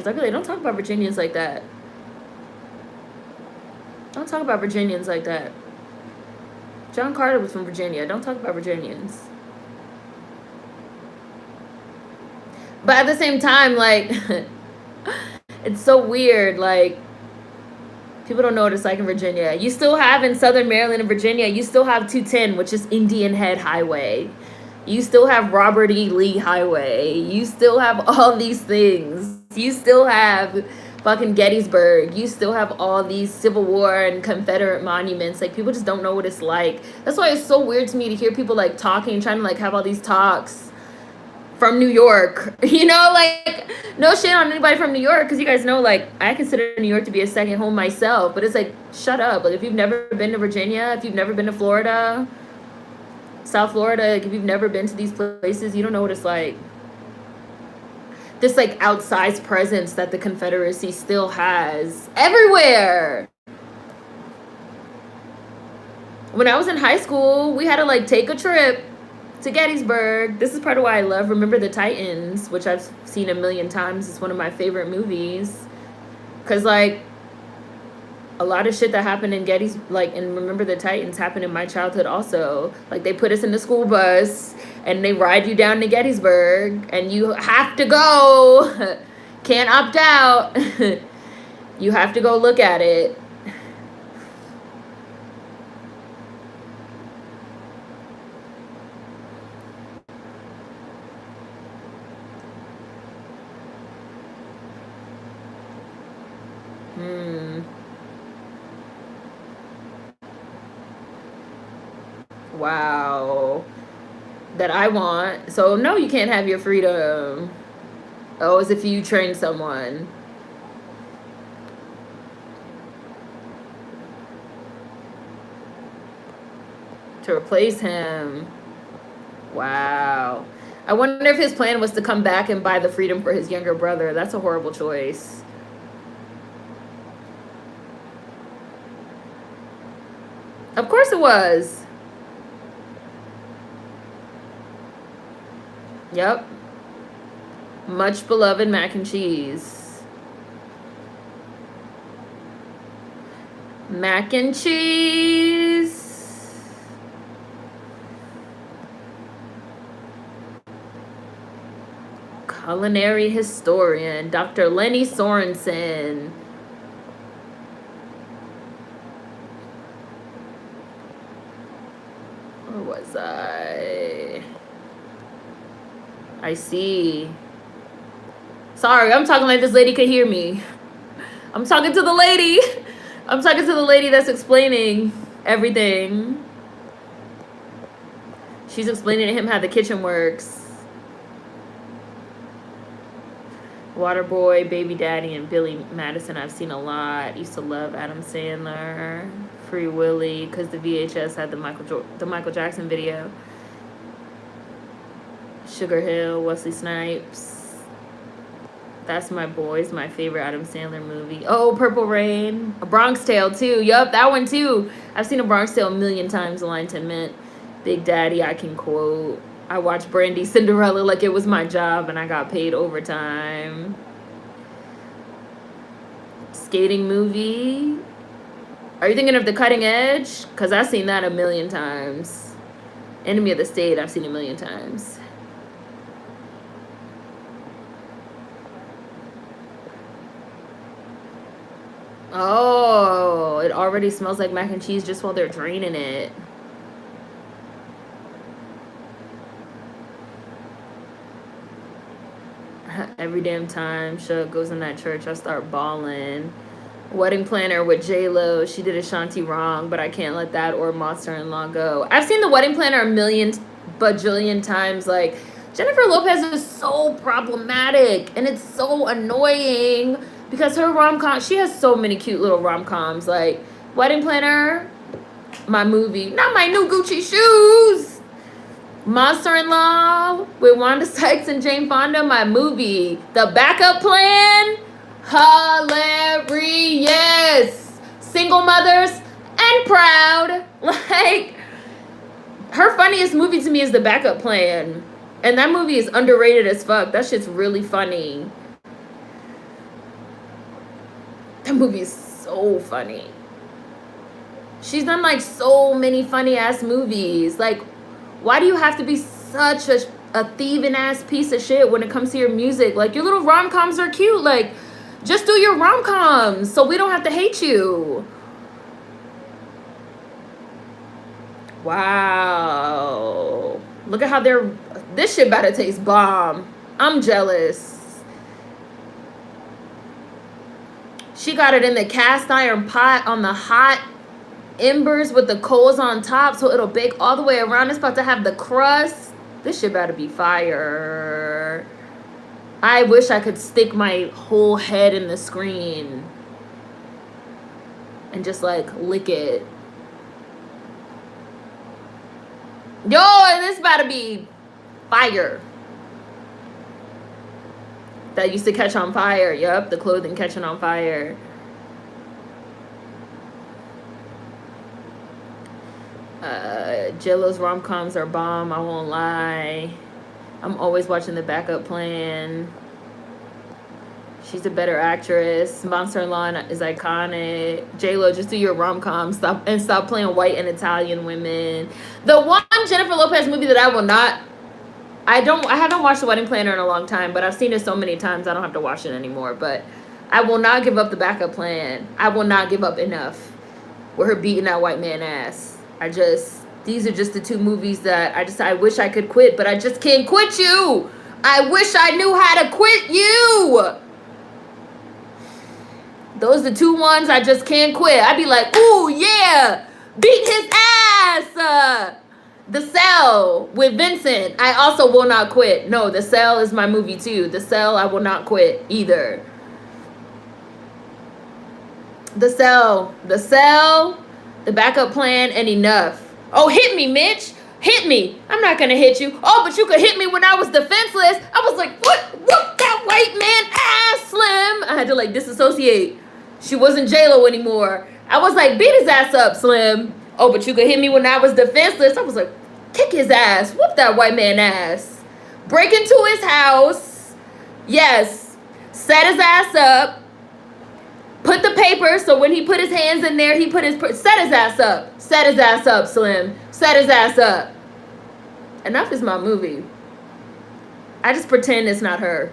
S1: I really don't talk about Virginians like that. Don't talk about Virginians like that. John Carter was from Virginia. Don't talk about Virginians. But at the same time, like, it's so weird. Like, people don't know what it's like in Virginia. You still have in Southern Maryland and Virginia, you still have 210, which is Indian Head Highway. You still have Robert E. Lee Highway. You still have all these things. You still have fucking Gettysburg. You still have all these Civil War and Confederate monuments. Like, people just don't know what it's like. That's why it's so weird to me to hear people like talking, trying to like have all these talks from New York. You know, like, no shit on anybody from New York, because you guys know, like, I consider New York to be a second home myself. But it's like, shut up. Like, if you've never been to Virginia, if you've never been to Florida, South Florida, like, if you've never been to these places, you don't know what it's like. this like outsized presence that the Confederacy still has everywhere. When I was in high school, we had to like take a trip to Gettysburg. This is part of why I love Remember the Titans, which I've seen a million times. It's one of my favorite movies. Cause like a lot of shit that happened in Remember the Titans happened in my childhood also. Like they put us in the school bus and they ride you down to Gettysburg and you have to go. Can't opt out. You have to go look at it. Wow. That I want. So no, you can't have your freedom. Oh, as if you train someone. To replace him. Wow. I wonder if his plan was to come back and buy the freedom for his younger brother. That's a horrible choice. Of course it was. Yep. Much beloved mac and cheese. Mac and cheese. Culinary historian, Dr. Lenny Sorensen. Where was I see. Sorry, I'm talking like this lady could hear me. I'm talking to the lady. I'm talking to the lady that's explaining everything. She's explaining to him how the kitchen works. Waterboy, Baby Daddy, and Billy Madison I've seen a lot. Used to love Adam Sandler. Free Willy, because the VHS had the Michael Jackson video. Sugar Hill, Wesley Snipes. That's My Boys, my favorite Adam Sandler movie. Oh, Purple Rain. A Bronx Tale, too. Yup, that one, too. I've seen A Bronx Tale a million times. A Line 10 Mint. Big Daddy, I can quote. I watched Brandy Cinderella like it was my job and I got paid overtime. Skating movie. Are you thinking of The Cutting Edge? Because I've seen that a million times. Enemy of the State, I've seen a million times. Oh, it already smells like mac and cheese just while they're draining it. Every damn time Shug goes in that church, I start bawling. Wedding Planner with J-Lo. She did Ashanti wrong, but I can't let that or Monster-in-Law go. I've seen The Wedding Planner a million bajillion times. Like, Jennifer Lopez is so problematic, and it's so annoying because her rom-com, she has so many cute little rom-coms. Like, Wedding Planner, my movie. Not my new Gucci shoes. Monster-in-Law with Wanda Sykes and Jane Fonda, my movie. The Backup Plan, hilarious. Single Mothers and Proud. Like, her funniest movie to me is The Backup Plan. And that movie is underrated as fuck. That shit's really funny. That movie is so funny. She's done like so many funny ass movies. Like, why do you have to be such a thieving ass piece of shit when it comes to your music? Like, your little rom-coms are cute. Like, just do your rom-coms so we don't have to hate you. Wow. Look at how this shit about to taste bomb. I'm jealous. She got it in the cast iron pot on the hot embers with the coals on top so it'll bake all the way around. It's about to have the crust. This shit about to be fire. I wish I could stick my whole head in the screen and just like lick it. Yo, this about to be fire. that used to catch on fire. Yup, the clothing catching on fire. JLo's rom-coms are bomb, I won't lie. I'm always watching The Backup Plan. She's a better actress. Monster-in-Law is iconic. JLo, just do your rom-com. Stop playing white and Italian women. The one Jennifer Lopez movie that I will not... I haven't watched The Wedding Planner in a long time, but I've seen it so many times I don't have to watch it anymore. But I will not give up The Backup Plan. I will not give up enough with her beating that white man ass. These are just the two movies that I wish I could quit, but I just can't quit you. I wish I knew how to quit you. Those are the two ones I just can't quit. I'd be like, ooh, yeah, beat his ass. The Cell with Vincent. I also will not quit. No, The Cell is my movie too. The Cell, I will not quit either. The Cell, The Backup Plan, and Enough. Oh, hit me, Mitch. Hit me. I'm not going to hit you. Oh, but you could hit me when I was defenseless. I was like, what? Whoop that white man ass, Slim. I had to like disassociate. She wasn't JLo anymore. I was like, beat his ass up, Slim. Oh, but you could hit me when I was defenseless. I was like, kick his ass. Whoop that white man ass. Break into his house. Yes. Set his ass up. Put the paper, so when he put his hands in there, set his ass up. Set his ass up, Slim. Set his ass up. Enough is my movie. I just pretend it's not her.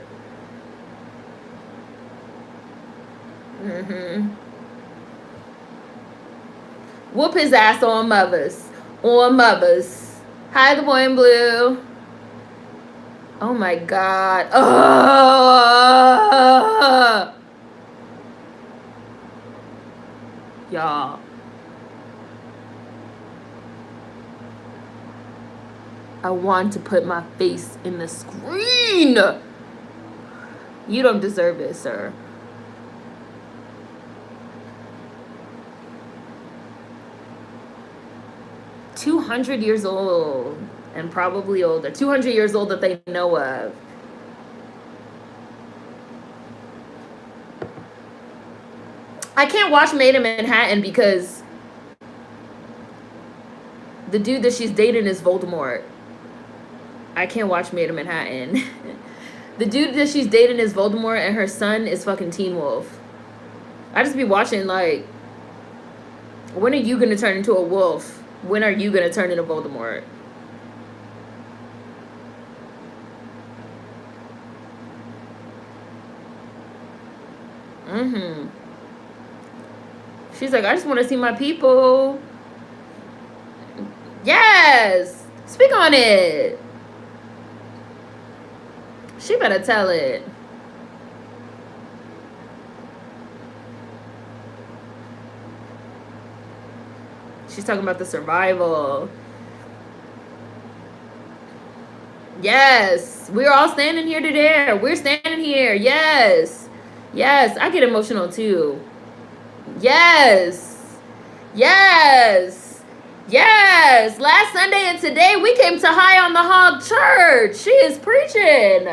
S1: Whoop his ass on mothers. On mothers. Hi, the boy in blue. Oh my God. Y'all. I want to put my face in the screen. You don't deserve it, sir. $200 years old and probably older. 200 years old that they know of. I can't watch Made in Manhattan because the dude that she's dating is Voldemort. I can't watch Made in Manhattan. The dude that she's dating is Voldemort and her son is fucking Teen Wolf. I just be watching like, when are you gonna turn into a wolf? When are you gonna turn into Voldemort? She's like, I just want to see my people. Yes. Speak on it. She better tell it. She's talking about the survival. Yes. We're all standing here today. We're standing here. Yes. Yes. I get emotional too. Yes. Yes. Yes. Last Sunday and today we came to High on the Hog Church. She is preaching.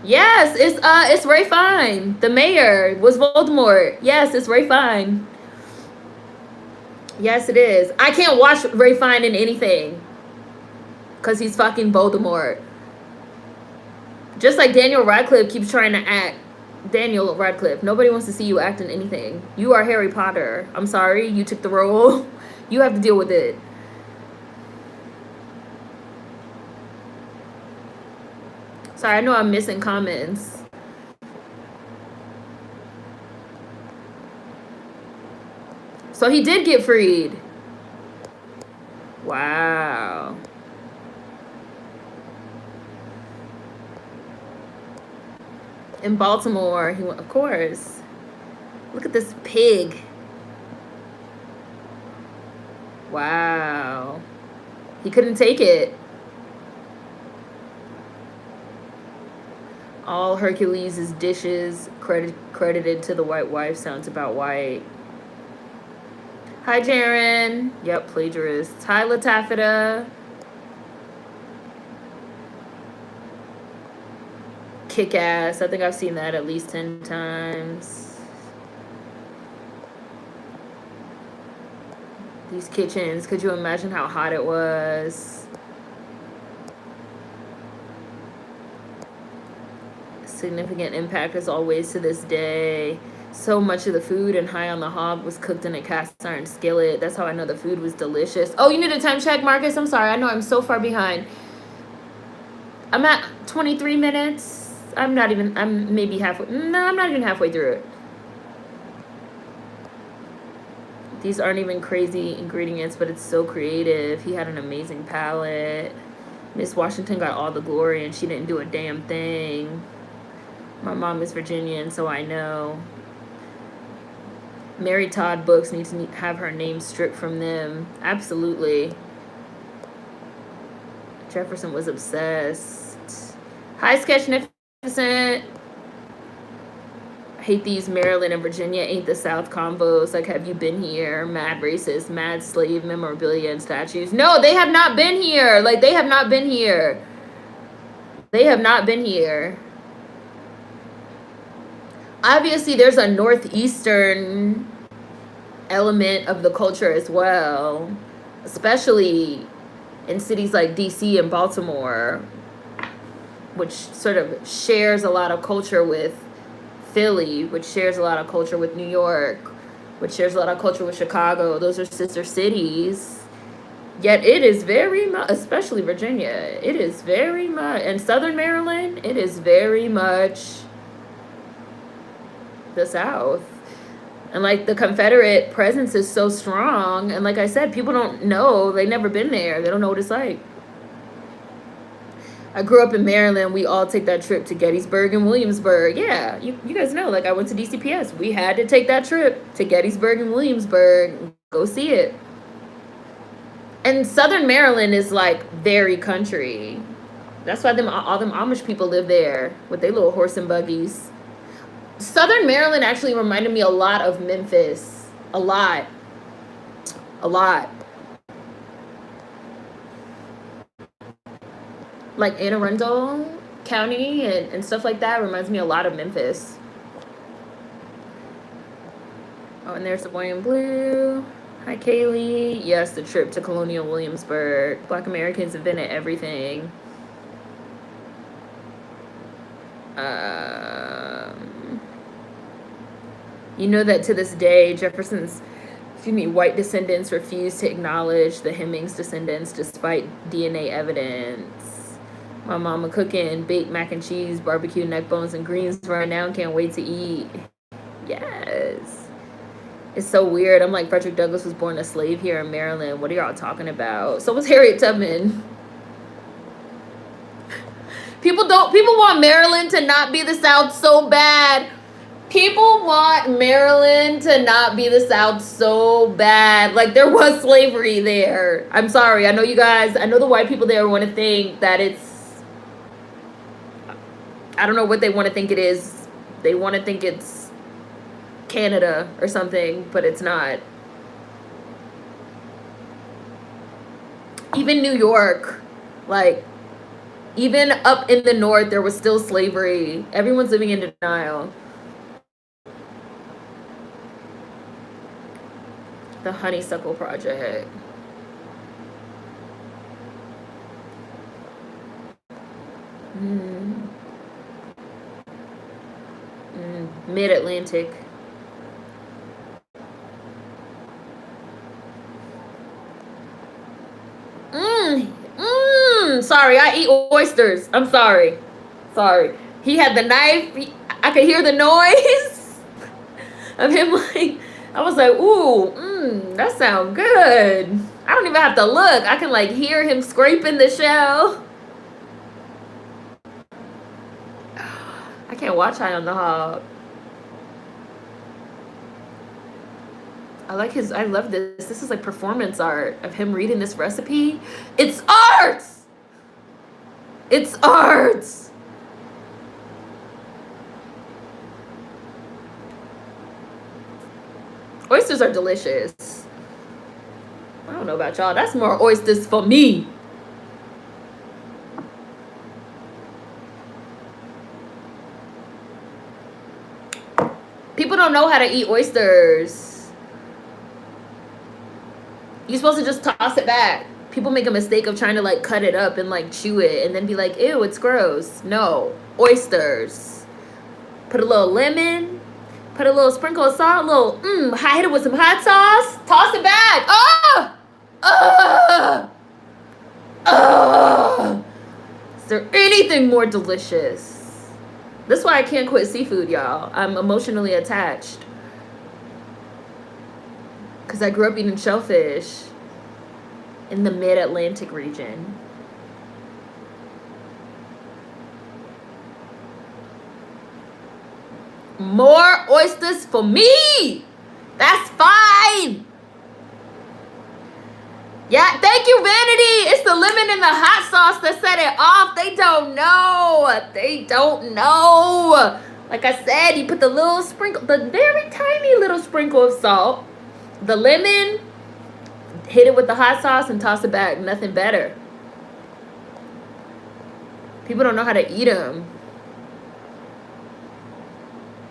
S1: Yes, it's Ray Fine. The mayor was Voldemort. Yes, it's Ray Fine. Yes, it is. I can't watch Ray Fine in anything. Because he's fucking Voldemort. Just like Daniel Radcliffe keeps trying to act. Daniel Radcliffe, nobody wants to see you act in anything. You are Harry Potter. I'm sorry, you took the role. You have to deal with it. Sorry, I know I'm missing comments. So he did get freed. Wow. In Baltimore, he went, of course. Look at this pig. Wow. He couldn't take it. All Hercules' dishes credited to the white wife sounds about white. Hi, Jaren. Yep, plagiarist. Hi, Latafita. Kick ass. I think I've seen that at least 10 times. These kitchens. Could you imagine how hot it was? Significant impact as always to this day. So much of the food in High on the Hog was cooked in a cast iron skillet. That's how I know the food was delicious. Oh, you need a time check, Marcus? I'm sorry. I know I'm so far behind. I'm at 23 minutes. I'm maybe halfway. No, I'm not even halfway through it. These aren't even crazy ingredients, but it's so creative. He had an amazing palate. Miss Washington got all the glory, and she didn't do a damn thing. My mom is Virginian, so I know. Mary Todd books need to have her name stripped from them. Absolutely. Jefferson was obsessed. Hi, Sketchnificent. I hate these Maryland and Virginia ain't the South combos. Like, have you been here? Mad racist, mad slave memorabilia and statues. No, they have not been here. Like, they have not been here. They have not been here. Obviously, there's a northeastern element of the culture as well, especially in cities like DC and Baltimore, which sort of shares a lot of culture with Philly, which shares a lot of culture with New York, which shares a lot of culture with Chicago. Those are sister cities. Yet it is very much, especially Virginia, it is very much, and Southern Maryland, it is very much the South. And like the Confederate presence is so strong. And like I said, people don't know. They've never been there. They don't know what it's like. I grew up in Maryland. We all take that trip to Gettysburg and Williamsburg. Yeah, you guys know. Like I went to DCPS. We had to take that trip to Gettysburg and Williamsburg. Go see it. And Southern Maryland is like very country. That's why all them Amish people live there with their little horse and buggies. Southern Maryland actually reminded me a lot of Memphis. A lot. Like Anne Arundel County and stuff like that reminds me a lot of Memphis. Oh, and there's the boy in blue. Hi, Kaylee. Yes, the trip to Colonial Williamsburg. Black Americans invented everything. You know that to this day, white descendants refuse to acknowledge the Hemmings descendants despite DNA evidence. My mama cooking baked mac and cheese, barbecue neck bones, and greens right now. Can't wait to eat. Yes. It's so weird. I'm like, Frederick Douglass was born a slave here in Maryland. What are y'all talking about? So was Harriet Tubman. People want Maryland to not be the South so bad. People want Maryland to not be the South so bad. Like, there was slavery there. I'm sorry. I know the white people there want to think that it's, I don't know what they want to think it is. They want to think it's Canada or something, but it's not. Even New York, like, even up in the north, there was still slavery. Everyone's living in denial. The Honeysuckle Project. Mid-Atlantic. Sorry, I eat oysters. I'm sorry. He had the knife. I could hear the noise of him like, I was like, ooh, that sounds good. I don't even have to look. I can like hear him scraping the shell. I can't watch High on the Hog. I love this. This is like performance art of him reading this recipe. It's art! It's art! Oysters are delicious. I don't know about y'all. That's more oysters for me. People don't know how to eat oysters. You're supposed to just toss it back. People make a mistake of trying to like cut it up and like chew it and then be like, ew, it's gross. No. Oysters. Put a little lemon. Put a little sprinkle of salt. A little, hit it with some hot sauce. Toss it back. Is there anything more delicious? That's why I can't quit seafood, y'all. I'm emotionally attached. Because I grew up eating shellfish in the mid-Atlantic region. More oysters for me. That's fine. Yeah, thank you, Vanity. It's the lemon and the hot sauce that set it off. They don't know. They don't know. Like I said, you put the little sprinkle, the very tiny little sprinkle of salt, the lemon, hit it with the hot sauce and toss it back. Nothing better. People don't know how to eat them.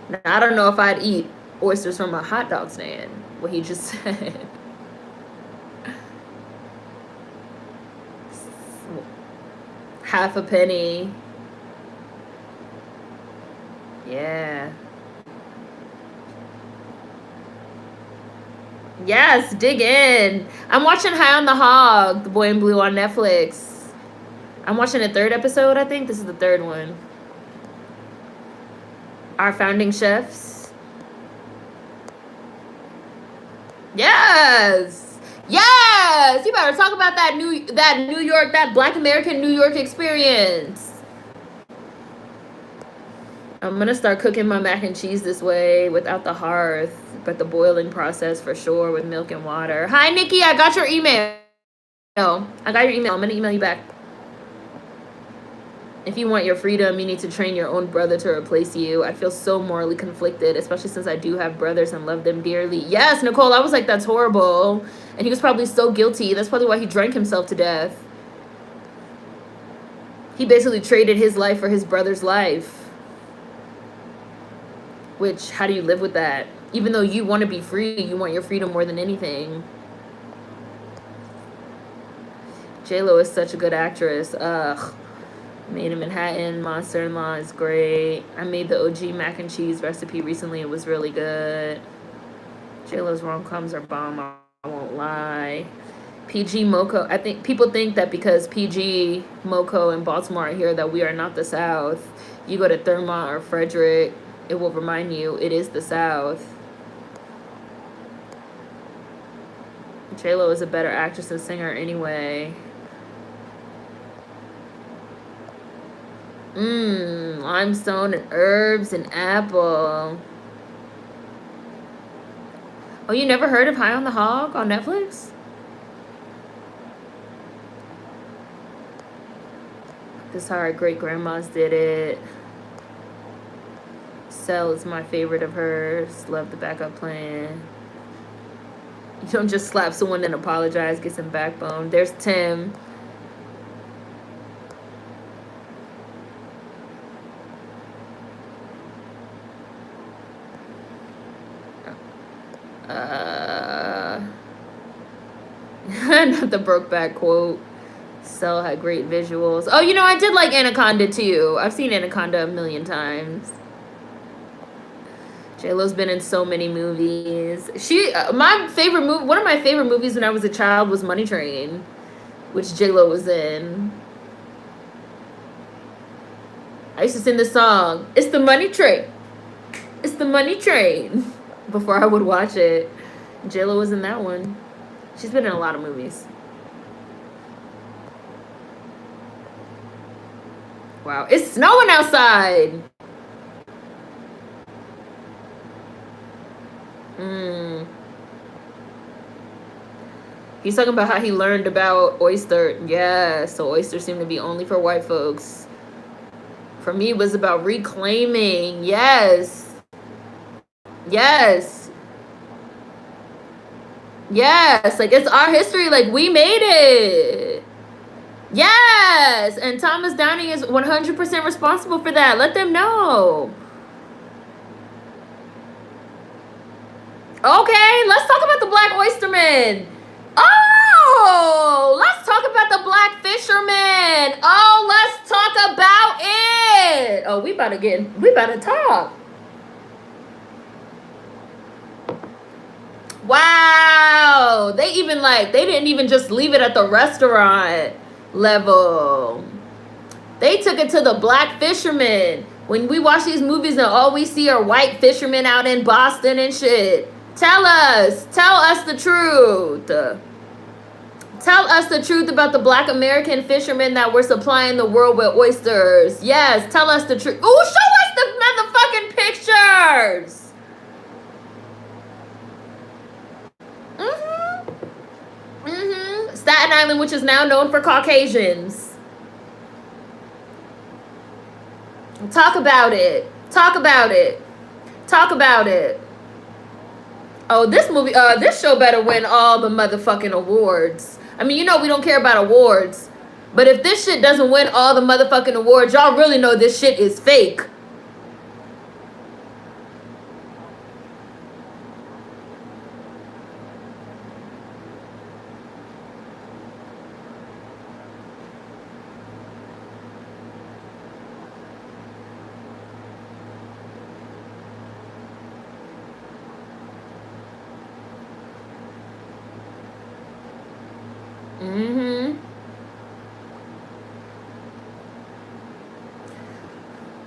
S1: Now, I don't know if I'd eat oysters from a hot dog stand, what he just said. Half a penny. Yeah. Yes, dig in. I'm watching High on the Hog, The Boy in Blue on Netflix. I'm watching the 3rd episode, I think. This is the 3rd one. Our founding chefs. Yes. Yes, you better talk about that New York, that Black American New York experience. I'm gonna start cooking my mac and cheese this way without the hearth, but the boiling process for sure with milk and water. Hi, Nikki, I got your email. I got your email. I'm gonna email you back. If you want your freedom, you need to train your own brother to replace you. I feel so morally conflicted, especially since I do have brothers and love them dearly. Yes, Nicole, I was like, that's horrible. And he was probably so guilty. That's probably why he drank himself to death. He basically traded his life for his brother's life. Which, how do you live with that? Even though you want to be free, you want your freedom more than anything. J-Lo is such a good actress. Ugh. Made in Manhattan, Monster-in-Law is great. I made the OG mac and cheese recipe recently. It was really good. J-Lo's rom-coms are bomb, I won't lie. PG Moco. I think people think that because PG Moco and Baltimore are here that we are not the South. You go to Thurmont or Frederick, it will remind you it is the South. J-Lo is a better actress and singer anyway. Limestone and herbs and apple. Oh, you never heard of High on the Hog on Netflix? This is how our great-grandmas did it. Cell is my favorite of hers. Love the backup plan. You don't just slap someone and apologize, get some backbone. There's Tim. Not the Brokeback quote. Cell had great visuals. Oh, you know, I did like Anaconda too. I've seen Anaconda a million times. J-Lo's been in so many movies. My favorite movie, one of my favorite movies when I was a child was Money Train, which J-Lo was in. I used to sing this song, "It's the Money Train. It's the Money Train," before I would watch it. J-Lo was in that one. She's been in a lot of movies. Wow, it's snowing outside. He's talking about how he learned about Oyster. Yeah, so Oyster seemed to be only for white folks. For me, it was about reclaiming. Yes. Yes. Yes, like it's our history. Like we made it. Yes, and Thomas Downing is 100% responsible for that. Let them know. Okay, let's talk about the black oystermen. Oh, let's talk about the black fishermen. Oh, let's talk about it. Oh, we about to talk. Wow, they didn't even just leave it at the restaurant level. They took it to the black fishermen. When we watch these movies and all we see are white fishermen out in Boston and shit. Tell us the truth. Tell us the truth about the black American fishermen that were supplying the world with oysters. Yes, tell us the truth. Ooh, show us the motherfucking pictures. Staten Island, which is now known for Caucasians. Talk about it. Talk about it. Talk about it. Oh, this show better win all the motherfucking awards. I mean, you know we don't care about awards. But if this shit doesn't win all the motherfucking awards, y'all really know this shit is fake.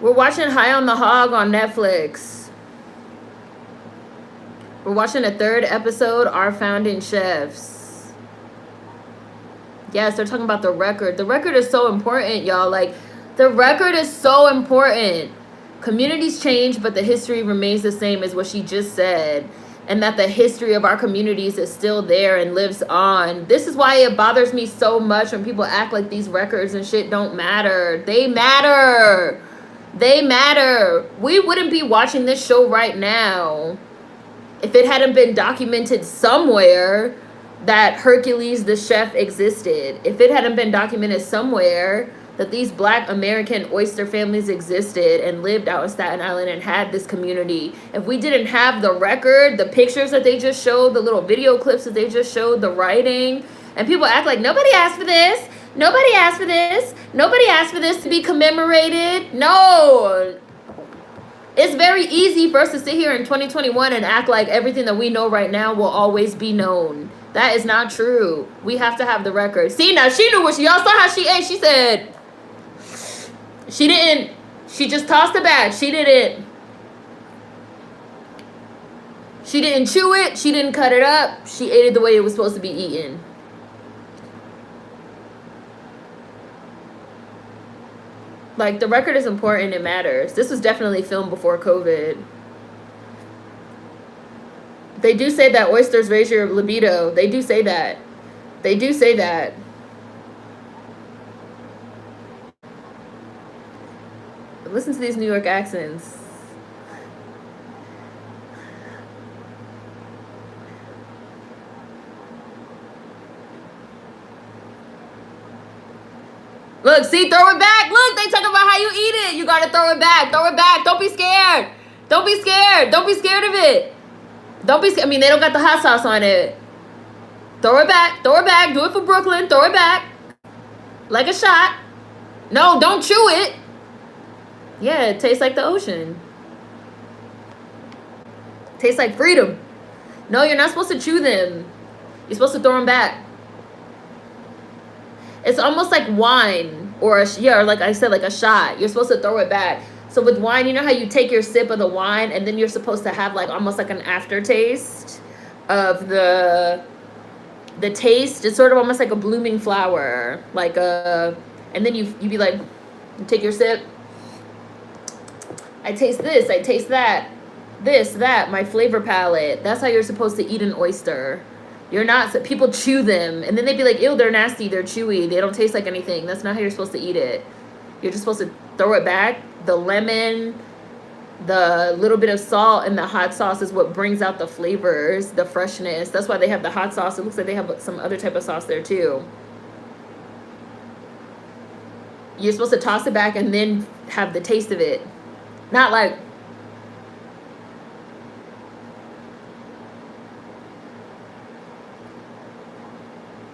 S1: We're watching High on the Hog on Netflix. We're watching the 3rd episode, Our Founding Chefs. Yes, they're talking about the record. The record is so important, y'all. Like, the record is so important. Communities change, but the history remains the same as what she just said. And that the history of our communities is still there and lives on. This is why it bothers me so much when people act like these records and shit don't matter. They matter. They matter. We wouldn't be watching this show right now if it hadn't been documented somewhere that Hercules the chef existed. If it hadn't been documented somewhere that these black American oyster families existed and lived out in Staten Island and had this community. If we didn't have the record, the pictures that they just showed, the little video clips that they just showed, the writing, and people act like nobody asked for this. Nobody asked for this. Nobody asked for this to be commemorated. No. It's very easy for us to sit here in 2021 and act like everything that we know right now will always be known. That is not true. We have to have the record. See, now she knew what y'all saw how she ate. She said she didn't. She just tossed it back. She didn't chew it. She didn't cut it up. She ate it the way it was supposed to be eaten. Like, the record is important. It matters. This was definitely filmed before COVID. They do say that oysters raise your libido. They do say that. They do say that. Listen to these New York accents. Look, see, throw it back. Look, they talk about how you eat it. You gotta throw it back. Throw it back. Don't be scared. Don't be scared. Don't be scared of it. Don't be scared. I mean, they don't got the hot sauce on it. Throw it back. Throw it back. Do it for Brooklyn. Throw it back. Like a shot. No, don't chew it. Yeah, it tastes like the ocean. Tastes like freedom. No, you're not supposed to chew them. You're supposed to throw them back. It's almost like wine or like I said, like a shot. You're supposed to throw it back. So with wine, you know how you take your sip of the wine and then you're supposed to have like almost like an aftertaste of the taste. It's sort of almost like a blooming flower, like and then you be like, you take your sip. I taste this. I taste that. This, that, my flavor palette. That's how you're supposed to eat an oyster. You're not, people chew them, and then they'd be like, ew, they're nasty, they're chewy, they don't taste like anything. That's not how you're supposed to eat it. You're just supposed to throw it back. The lemon, The little bit of salt and the hot sauce is what brings out the flavors, the freshness. That's why they have the hot sauce. It looks like they have some other type of sauce there too. You're supposed to toss it back and then have the taste of it. Not like...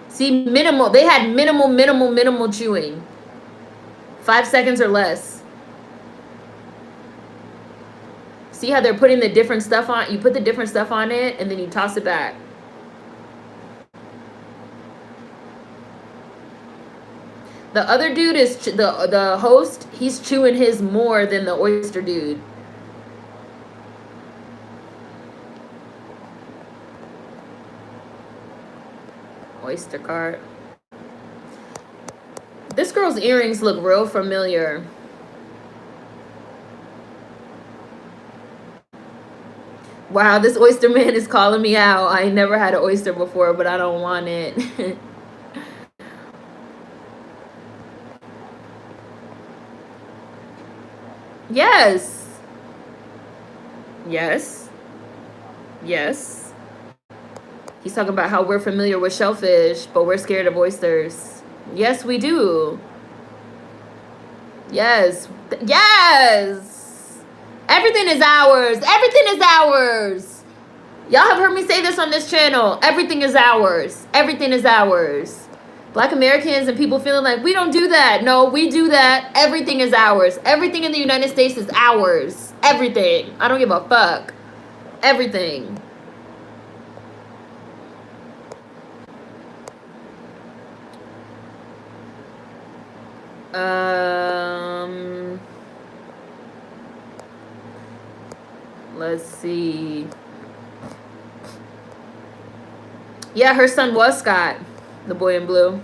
S1: See, minimal. They had minimal chewing. 5 seconds or less. See how they're putting the different stuff on? You put the different stuff on it, and then you toss it back. The other dude is, the host, he's chewing his more than the oyster dude. Oyster cart. This girl's earrings look real familiar. Wow, this oyster man is calling me out. I ain't never had an oyster before, but I don't want it. Yes. Yes. Yes. He's talking about how we're familiar with shellfish, but we're scared of oysters. Yes, we do. Yes. Yes. Everything is ours. Everything is ours. Y'all have heard me say this on this channel. Everything is ours. Everything is ours. Black Americans and people feeling like we don't do that. No, we do that. Everything is ours. Everything in the United States is ours. Everything. I don't give a fuck. Everything. Let's see. Yeah, her son was Scott, the boy in blue.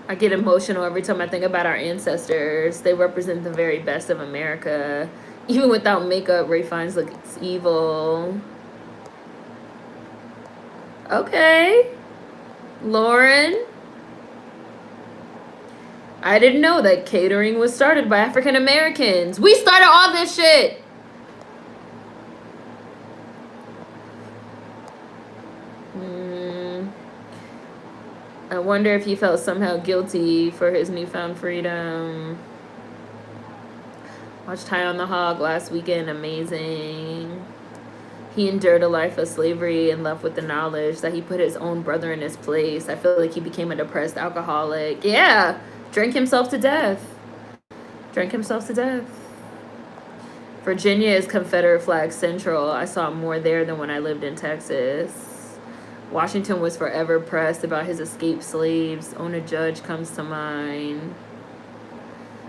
S1: I get emotional every time I think about our ancestors. They represent the very best of America. Even without makeup, Ray Fiennes looks evil. Okay. Lauren. I didn't know that catering was started by African Americans. We started all this shit. I wonder if he felt somehow guilty for his newfound freedom. Watched High on the Hog last weekend. Amazing. He endured a life of slavery and left with the knowledge that he put his own brother in his place. I feel like he became a depressed alcoholic. Yeah. Drank himself to death. Drank himself to death. Virginia is Confederate flag central. I saw more there than when I lived in Texas. Washington was forever pressed about his escaped slaves. Ona Judge comes to mind.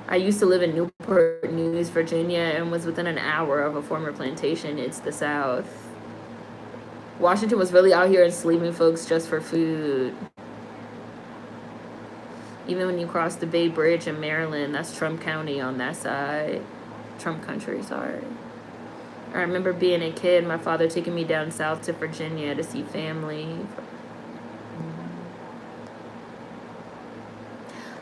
S1: I used to live in Newport News, Virginia, and was within an hour of a former plantation. It's the South. Washington was really out here enslaving folks just for food. Even when you cross the Bay Bridge in Maryland, that's Trump County on that side. Trump country, sorry. I remember being a kid, my father taking me down south to Virginia to see family.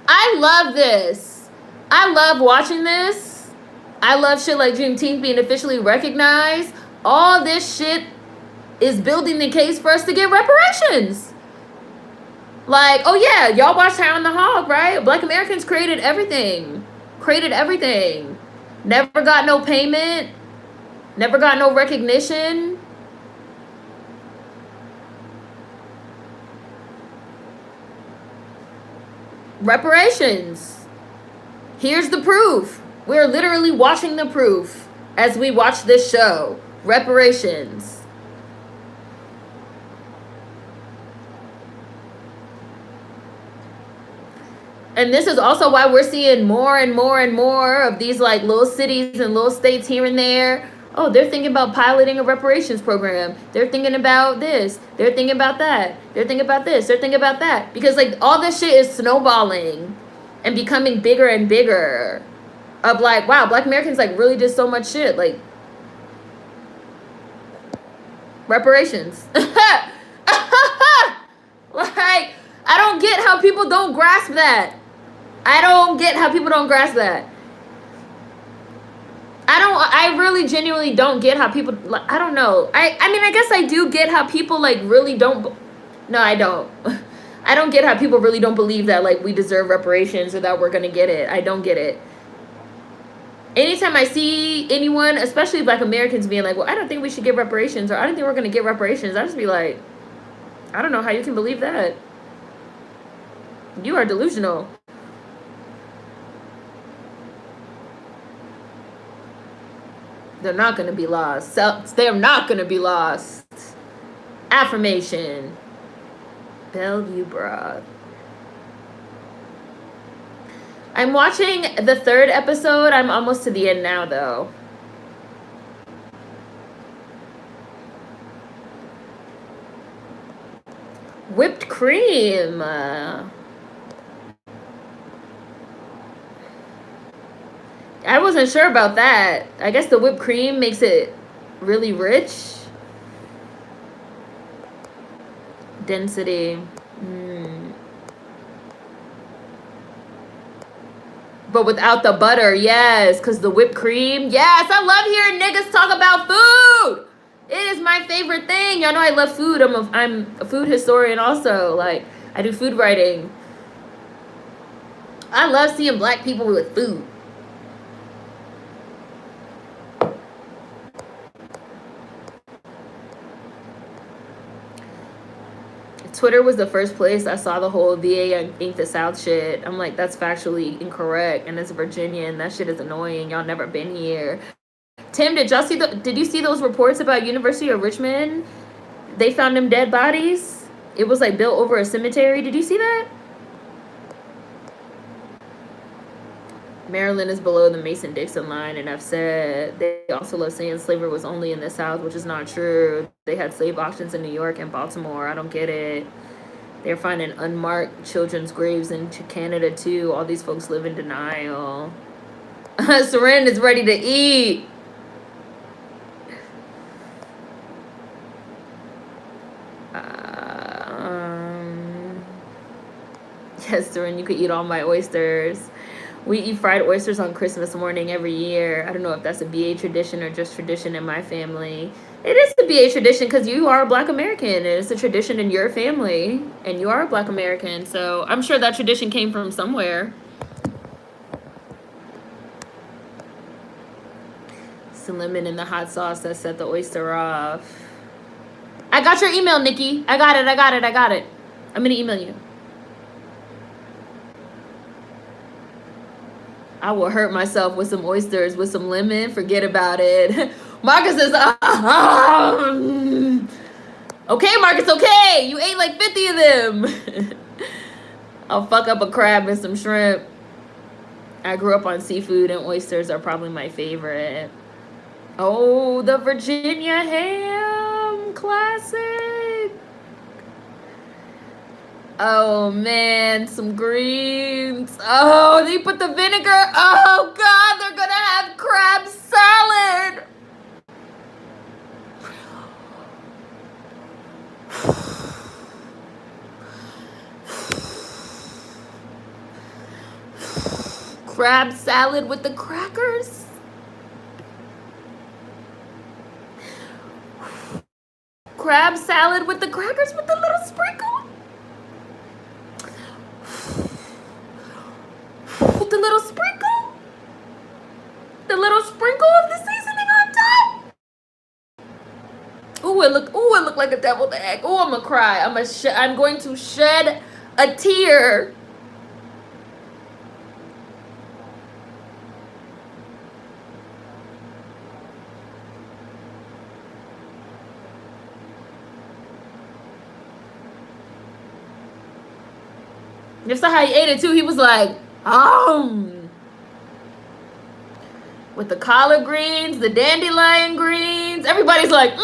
S1: I love this. I love watching this. I love shit like Juneteenth being officially recognized. All this shit is building the case for us to get reparations. Like, oh yeah, y'all watched High on the Hog, right? Black Americans created everything. Created everything. Never got no payment. Never got no recognition. Reparations. Here's the proof. We're literally watching the proof as we watch this show. Reparations. And this is also why we're seeing more and more and more of these like little cities and little states here and there. Oh, they're thinking about piloting a reparations program. They're thinking about this. They're thinking about that. They're thinking about this. They're thinking about that. Because like all this shit is snowballing and becoming bigger and bigger. Of like, wow, Black Americans like really did so much shit. Like reparations. Like, I don't get how people don't grasp that. I don't get how people don't grasp that. I really genuinely don't get how people, I don't know. I mean, I guess I do get how people, like, really don't, no, I don't. I don't get how people really don't believe that, like, we deserve reparations or that we're gonna get it. I don't get it. Anytime I see anyone, especially Black Americans, being like, well, I don't think we should get reparations, or I don't think we're gonna get reparations, I just be like, I don't know how you can believe that. You are delusional. They're not going to be lost. They're not going to be lost. Affirmation. Bellevue broth. I'm watching the 3rd episode. I'm almost to the end now, though. Whipped cream. I wasn't sure about that. I guess the whipped cream makes it really rich. Density. But without the butter, yes. Because the whipped cream, yes. I love hearing niggas talk about food. It is my favorite thing. Y'all know I love food. I'm a food historian also. Like, I do food writing. I love seeing Black people with food. Twitter was the first place I saw the whole VA ain't the South shit. I'm like, that's factually incorrect, and it's Virginia, and that shit is annoying. Y'all never been here. Tim, did you see those reports about University of Richmond? They found them dead bodies. It was like built over a cemetery. Did you see that? Maryland is below the Mason-Dixon line, and I've said they also love saying slavery was only in the South, which is not true. They had slave auctions in New York and Baltimore. I don't get it. They're finding unmarked children's graves in Canada, too. All these folks live in denial. Seren is ready to eat. Yes, Seren, you could eat all my oysters. We eat fried oysters on Christmas morning every year. I don't know if that's a BA tradition or just tradition in my family. It is a BA tradition because you are a Black American. It's a tradition in your family, and you are a Black American. So I'm sure that tradition came from somewhere. Some lemon in the hot sauce that set the oyster off. I got your email, Nikki. I got it. I'm going to email you. I will hurt myself with some oysters with some lemon. Forget about it. Marcus says, okay, Marcus, okay. You ate like 50 of them. I'll fuck up a crab and some shrimp. I grew up on seafood, and oysters are probably my favorite. Oh, the Virginia ham classic. Oh, man, some greens. Oh, they put the vinegar. Oh, God, they're going to have crab salad. Crab salad with the crackers. Crab salad with the crackers with the little sprinkle. The little sprinkle. The little sprinkle of the seasoning on top. Ooh, it looked like a deviled egg. Ooh, I'm gonna cry. I'm going to shed a tear. You saw how he ate it too. He was like, with the collard greens, the dandelion greens. Everybody's like,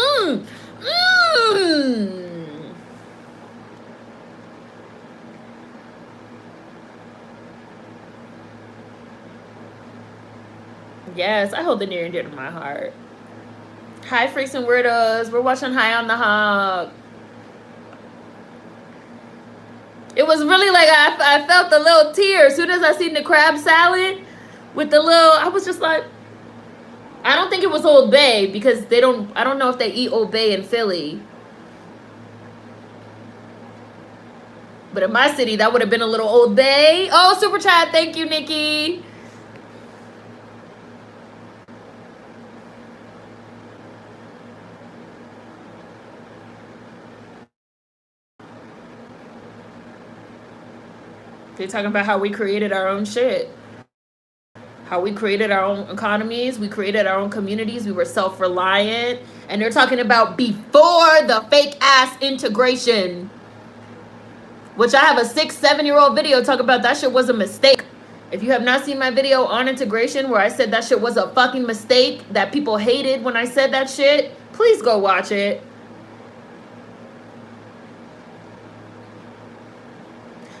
S1: Yes, I hold it near and dear to my heart. Hi, freaks and weirdos. We're watching High on the Hog. It was really like I felt the little tears. As soon as I seen the crab salad with the little, I was just like, I don't think it was Old Bay because I don't know if they eat Old Bay in Philly. But in my city, that would have been a little Old Bay. Oh, super chat. Thank you, Nikki. They're talking about how we created our own shit. How we created our own economies. We created our own communities. We were self-reliant. And they're talking about before the fake-ass integration. Which I have a 6-7-year-old video talking about that shit was a mistake. If you have not seen my video on integration where I said that shit was a fucking mistake, that people hated when I said that shit, please go watch it.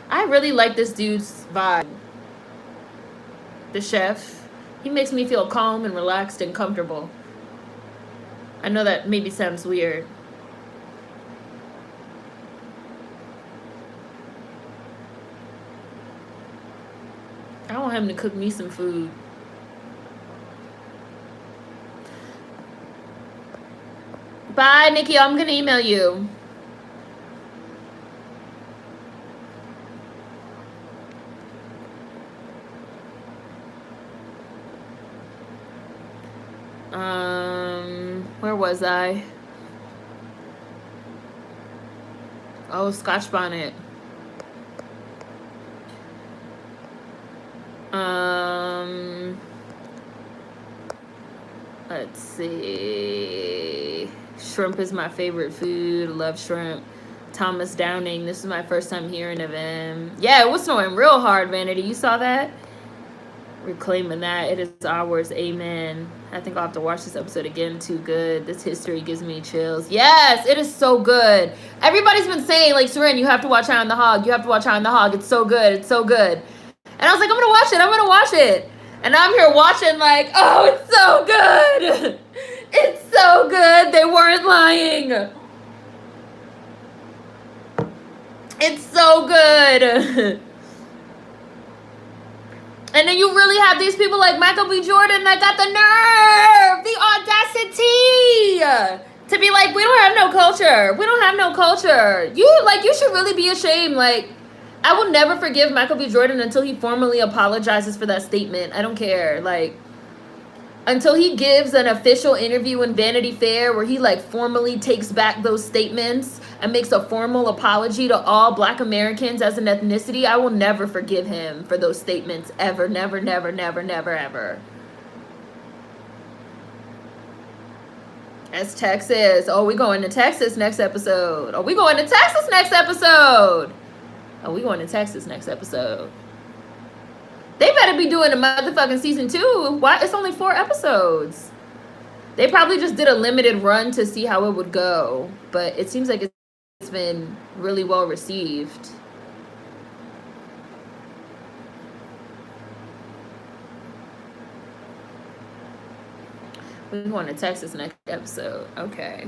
S1: I really like this dude's vibe. The chef. He makes me feel calm and relaxed and comfortable. I know that maybe sounds weird. I want him to cook me some food. Bye, Nikki. I'm going to email you. Where was I? Oh, Scotch bonnet. Let's see. Shrimp is my favorite food. Love shrimp. Thomas Downing. This is my first time hearing of him. Yeah, it was snowing real hard, Vanity. You saw that? We're claiming that. It is ours. Amen. I think I'll have to watch this episode again. Too good. This history gives me chills. Yes, it is so good. Everybody's been saying, like, Seren, you have to watch High on the Hog. You have to watch High on the Hog. It's so good. It's so good. And I was like, I'm going to watch it. I'm going to watch it. And I'm here watching like, oh, it's so good. It's so good. They weren't lying. It's so good. And then you really have these people like Michael B. Jordan that got the nerve, the audacity to be like, we don't have no culture. We don't have no culture. You should really be ashamed. Like, I will never forgive Michael B. Jordan until he formally apologizes for that statement. I don't care. Like, until he gives an official interview in Vanity Fair where he, like, formally takes back those statements and makes a formal apology to all Black Americans as an ethnicity, I will never forgive him for those statements. Ever, never, never, never, never, ever. That's Texas. Oh, we going to Texas next episode. Oh, we going to Texas next episode. Oh, we going to Texas next episode. They better be doing a motherfucking season 2. Why? It's only 4 episodes. They probably just did a limited run to see how it would go. But it seems like it's been really well received. We're going to Texas next episode. Okay.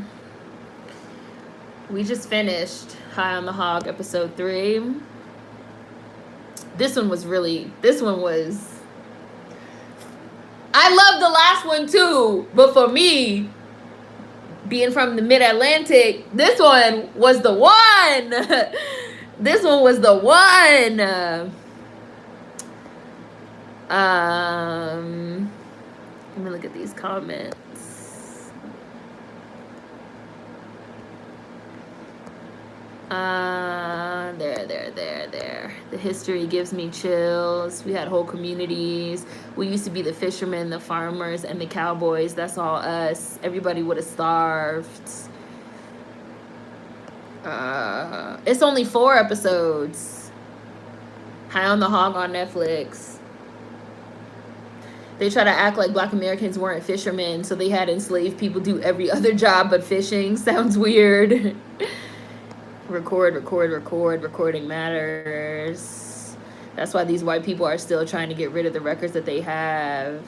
S1: We just finished High on the Hog episode 3. This one was, I love the last one too, but for me, being from the mid-Atlantic, this one was the one. This one was the one. Let me look at these comments. There. The history gives me chills. We had whole communities. We used to be the fishermen, the farmers, and the cowboys. That's all us. Everybody would have starved. It's only 4 episodes. High on the Hog on Netflix. They try to act like Black Americans weren't fishermen, so they had enslaved people do every other job but fishing. Sounds weird. Recording matters. That's why these white people are still trying to get rid of the records that they have.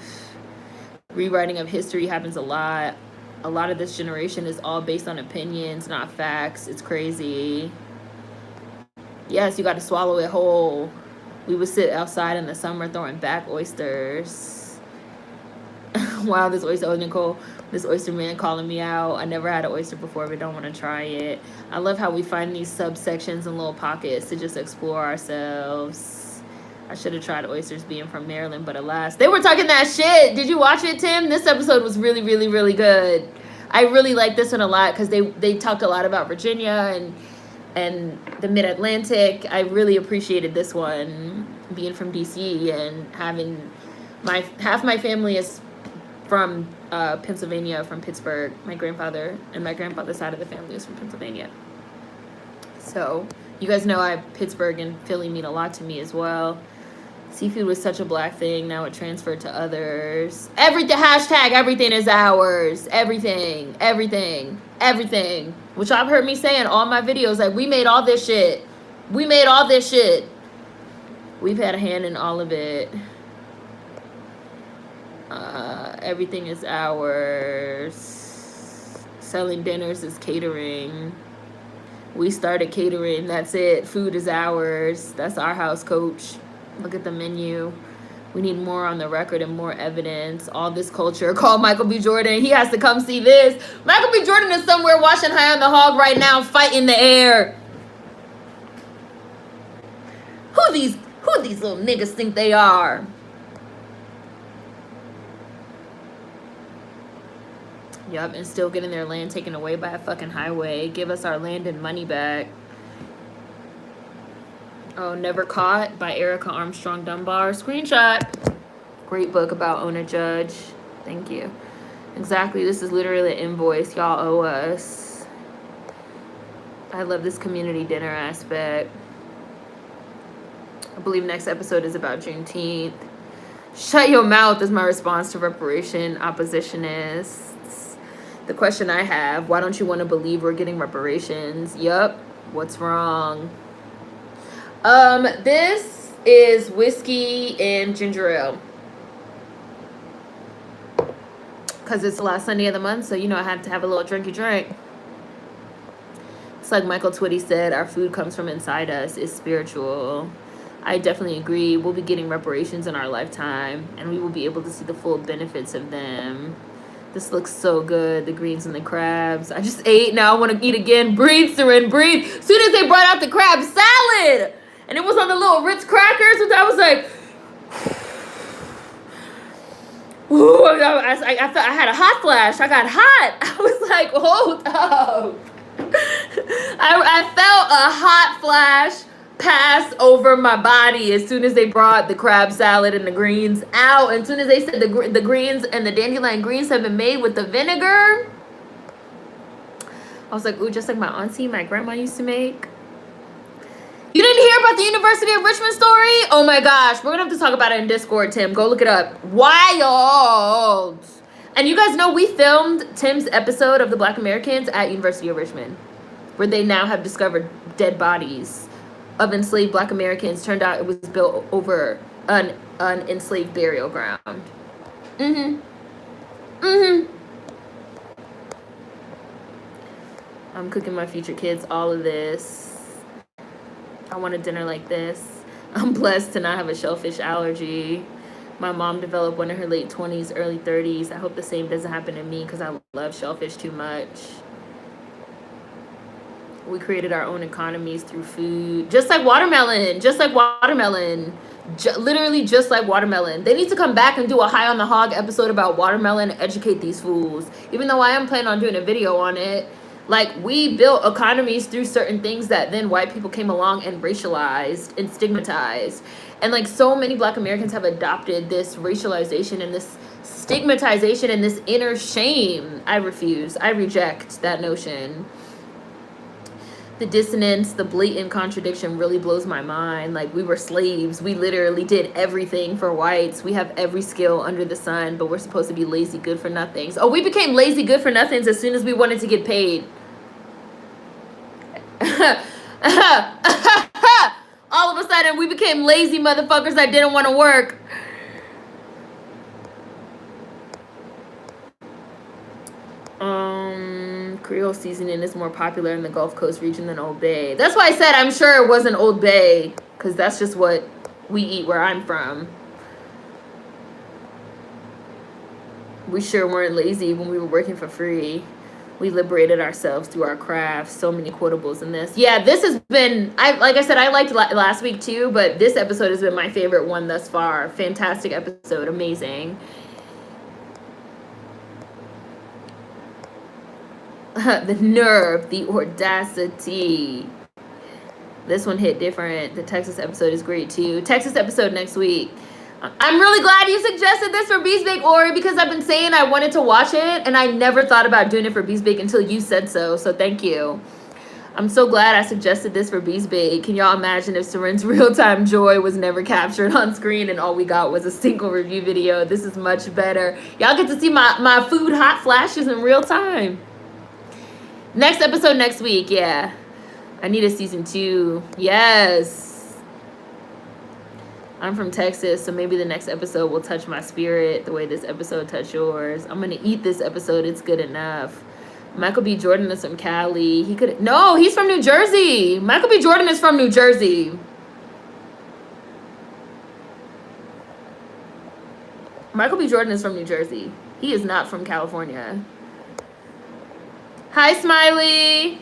S1: Rewriting of history happens a lot. A lot of this generation is all based on opinions, not facts. It's crazy. Yes, you got to swallow it whole. We would sit outside in the summer throwing back oysters. Wow, this oyster, oh, Nicole, this oyster man calling me out. I never had an oyster before, but don't want to try it. I love how we find these subsections and little pockets to just explore ourselves. I should have tried oysters being from Maryland, but alas. They were talking that shit. Did you watch it, Tim? This episode was really, really, really good. I really like this one a lot because they talked a lot about Virginia and the Mid-Atlantic. I really appreciated this one, being from DC and having half my family is from Pennsylvania, from Pittsburgh. My grandfather and my grandfather's side of the family is from Pennsylvania. So you guys know Pittsburgh and Philly mean a lot to me as well. Seafood was such a black thing. Now it transferred to others. Everything, hashtag everything is ours. Everything. Which I've heard me say in all my videos. Like, we made all this shit. We've had a hand in all of it. Everything is ours. Selling dinners is catering. We started catering. That's it. Food is ours. That's our house, coach. Look at the menu. We need more on the record and more evidence. All this culture. Call Michael B. Jordan. He has to come see this. Michael B. Jordan is somewhere watching High on the Hog right now, fighting the air. Who these little niggas think they are? Yup, and still getting their land taken away by a fucking highway. Give us our land and money back. Oh, Never Caught by Erica Armstrong Dunbar. Screenshot. Great book about Ona Judge. Thank you. Exactly. This is literally an invoice y'all owe us. I love this community dinner aspect. I believe next episode is about Juneteenth. Shut your mouth is my response to reparation oppositionists. The question I have, why don't you want to believe we're getting reparations? Yup. What's wrong? This is whiskey and ginger ale. Because it's the last Sunday of the month, so you know I have to have a little drinky drink. It's like Michael Twitty said, our food comes from inside us. It's spiritual. I definitely agree. We'll be getting reparations in our lifetime, and we will be able to see the full benefits of them. This looks so good. The greens and the crabs. I just ate. Now I want to eat again. Breathe, Seren, breathe. As soon as they brought out the crab salad, and it was on the little Ritz crackers, I was like, ooh, I felt I had a hot flash. I got hot. I was like, hold up. I felt a hot flash pass over my body as soon as they brought the crab salad and the greens out. And as soon as they said the greens and the dandelion greens have been made with the vinegar, I was like, ooh, just like my auntie, my grandma used to make. You didn't hear about the University of Richmond story? Oh my gosh, we're gonna have to talk about it in Discord, Tim. Go look it up. Wild. And you guys know we filmed Tim's episode of the Black Americans at University of Richmond, where they now have discovered dead bodies of enslaved Black Americans. Turned out it was built over an enslaved burial ground. I'm cooking my future kids all of this. I want a dinner like this. I'm blessed to not have a shellfish allergy. My mom developed one in her late 20s, early 30s. I hope the same doesn't happen to me because I love shellfish too much. We created our own economies through food. Just like watermelon. Literally just like watermelon. They need to come back and do a High on the Hog episode about watermelon and educate these fools. Even though I am planning on doing a video on it. Like, we built economies through certain things that then white people came along and racialized and stigmatized. And, like, so many Black Americans have adopted this racialization and this stigmatization and this inner shame. I refuse. I reject that notion. The dissonance, the blatant contradiction really blows my mind. Like, we were slaves. We literally did everything for whites. We have every skill under the sun, but we're supposed to be lazy good for nothings. Oh, we became lazy good for nothings as soon as we wanted to get paid. All of a sudden, we became lazy motherfuckers that didn't want to work. Creole seasoning is more popular in the Gulf Coast region than Old Bay. That's why I said I'm sure it wasn't Old Bay, because that's just what we eat where I'm from. We sure weren't lazy when we were working for free. We liberated ourselves through our crafts. So many quotables in this. Yeah, this has been, like I said, I liked last week too, but this episode has been my favorite one thus far. Fantastic episode. Amazing. The nerve, the audacity. This one hit different. The Texas episode is great too. Texas episode next week. I'm really glad you suggested this for Beast Bake, Ori, because I've been saying I wanted to watch it, and I never thought about doing it for Beast Bake until you said so, so thank you. I'm so glad I suggested this for Beast Bake. Can y'all imagine if Seren's real-time joy was never captured on screen and all we got was a single review video? This is much better. Y'all get to see my food hot flashes in real time. Next episode next week, yeah. I need a season 2. Yes. I'm from Texas, so maybe the next episode will touch my spirit the way this episode touched yours. I'm gonna eat this episode. It's good enough. Michael B. Jordan is from Cali. No, he's from New Jersey. Michael B. Jordan is from New Jersey. Michael B. Jordan is from New Jersey. He is not from California. Hi, Smiley.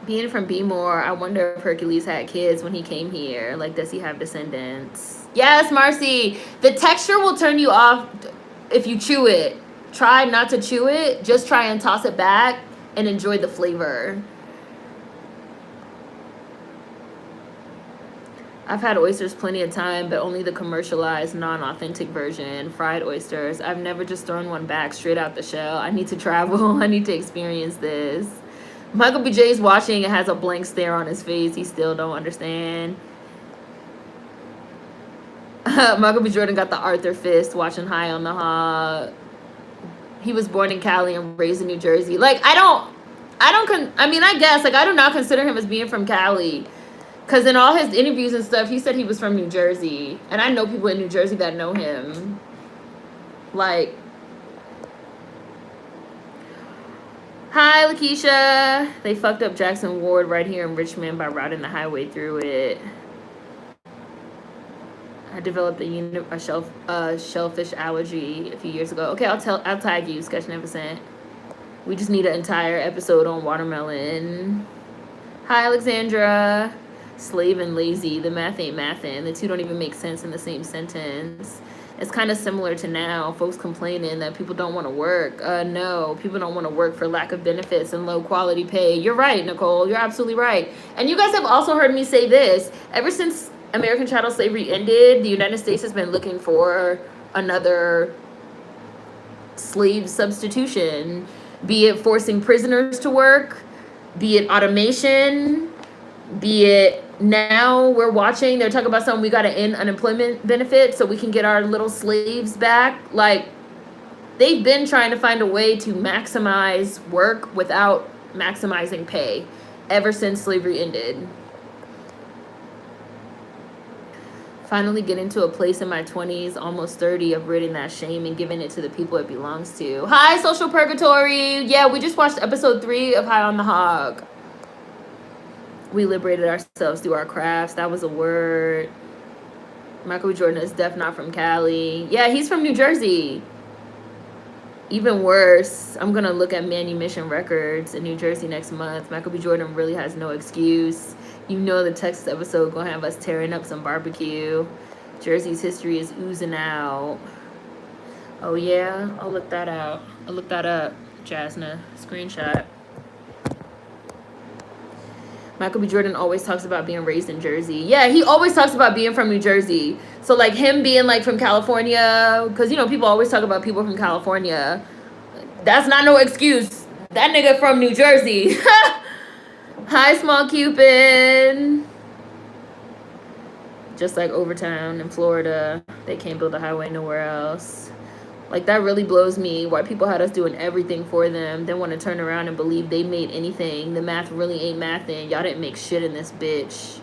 S1: Being from B-More, I wonder if Hercules had kids when he came here. Like, does he have descendants? Yes, Marcy. The texture will turn you off if you chew it. Try not to chew it. Just try and toss it back and enjoy the flavor. I've had oysters plenty of time, but only the commercialized, non-authentic version. Fried oysters. I've never just thrown one back straight out the shell. I need to travel. I need to experience this. Michael B. J's watching and has a blank stare on his face. He still don't understand. Michael B. Jordan got the Arthur fist watching High on the Hog. He was born in Cali and raised in New Jersey. Like, I guess, like, I do not consider him as being from Cali. Because in all his interviews and stuff, he said he was from New Jersey. And I know people in New Jersey that know him. Like, hi, Lakeisha. They fucked up Jackson Ward right here in Richmond by routing the highway through it. I developed a shellfish allergy a few years ago. Okay, I'll tag you, Sketchnificent. We just need an entire episode on watermelon. Hi, Alexandra. Slave and lazy. The math ain't mathin'. The two don't even make sense in the same sentence. It's kind of similar to now, folks complaining that people don't want to work. No, people don't want to work for lack of benefits and low quality pay. You're right, Nicole. You're absolutely right. And you guys have also heard me say this. Ever since American chattel slavery ended, the United States has been looking for another slave substitution, be it forcing prisoners to work, be it automation, be it now we're watching, they're talking about something, we got to end unemployment benefits so we can get our little slaves back. Like, they've been trying to find a way to maximize work without maximizing pay ever since slavery ended. Finally get into a place in my 20s, almost 30, of ridding that shame and giving it to the people it belongs to. Hi, Social Purgatory. Yeah, we just watched episode 3 of High on the Hog. We liberated ourselves through our crafts. That was a word. Michael B. Jordan is definitely not from Cali. Yeah, he's from New Jersey. Even worse, I'm going to look at Manumission Records in New Jersey next month. Michael B. Jordan really has no excuse. You know the Texas episode going to have us tearing up some barbecue. Jersey's history is oozing out. Oh, yeah? I'll look that out. I'll look that up, Jasna. Screenshot. Michael B. Jordan always talks about being raised in Jersey. Yeah, he always talks about being from New Jersey. So, like, him being, like, from California, because, you know, people always talk about people from California. That's not no excuse. That nigga from New Jersey. Hi, Small Cupid. Just like Overtown in Florida, they can't build a highway nowhere else. Like, that really blows me. White people had us doing everything for them, then want to turn around and believe they made anything. The math really ain't mathin'. Y'all didn't make shit in this bitch.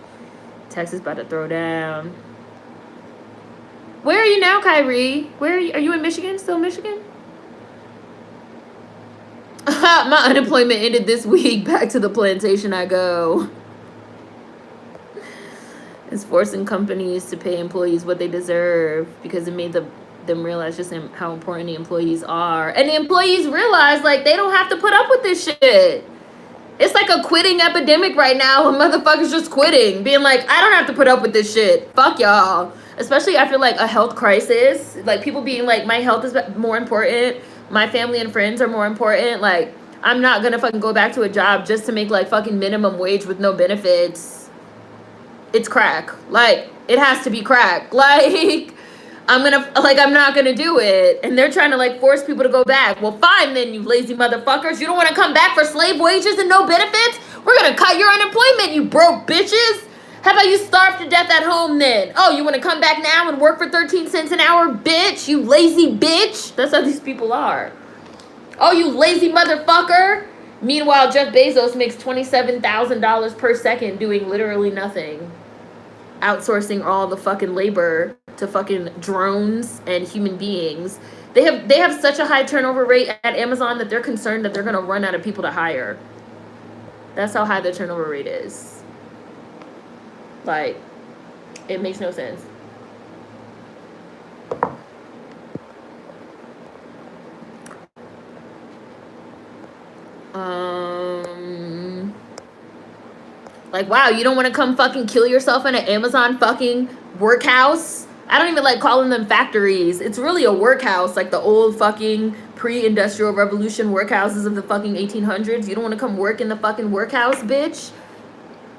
S1: Texas about to throw down. Where are you now, Kyrie? Where are you in Michigan? Still in Michigan? My unemployment ended this week. Back to the plantation I go. It's forcing companies to pay employees what they deserve because it made them realize just how important the employees are. And the employees realize, like, they don't have to put up with this shit. It's like a quitting epidemic right now. Motherfuckers just quitting. Being like, I don't have to put up with this shit. Fuck y'all. Especially after, like, a health crisis. Like, people being like, my health is more important. My family and friends are more important. Like, I'm not gonna fucking go back to a job just to make, like, fucking minimum wage with no benefits. It's crack. Like, it has to be crack. Like, I'm not gonna do it. And they're trying to, like, force people to go back. Well, fine then, you lazy motherfuckers. You don't want to come back for slave wages and no benefits? We're gonna cut your unemployment, you broke bitches. How about you starve to death at home then? Oh, you want to come back now and work for 13 cents an hour, bitch? You lazy bitch. That's how these people are. Oh, you lazy motherfucker. Meanwhile, Jeff Bezos makes $27,000 per second doing literally nothing. Outsourcing all the fucking labor to fucking drones and human beings. They have such a high turnover rate at Amazon that they're concerned that they're going to run out of people to hire. That's how high the turnover rate is. Like, it makes no sense. Like, wow, you don't want to come fucking kill yourself in an Amazon fucking workhouse? I don't even like calling them factories. It's really a workhouse, like the old fucking pre-industrial revolution workhouses of the fucking 1800s. You don't want to come work in the fucking workhouse, bitch?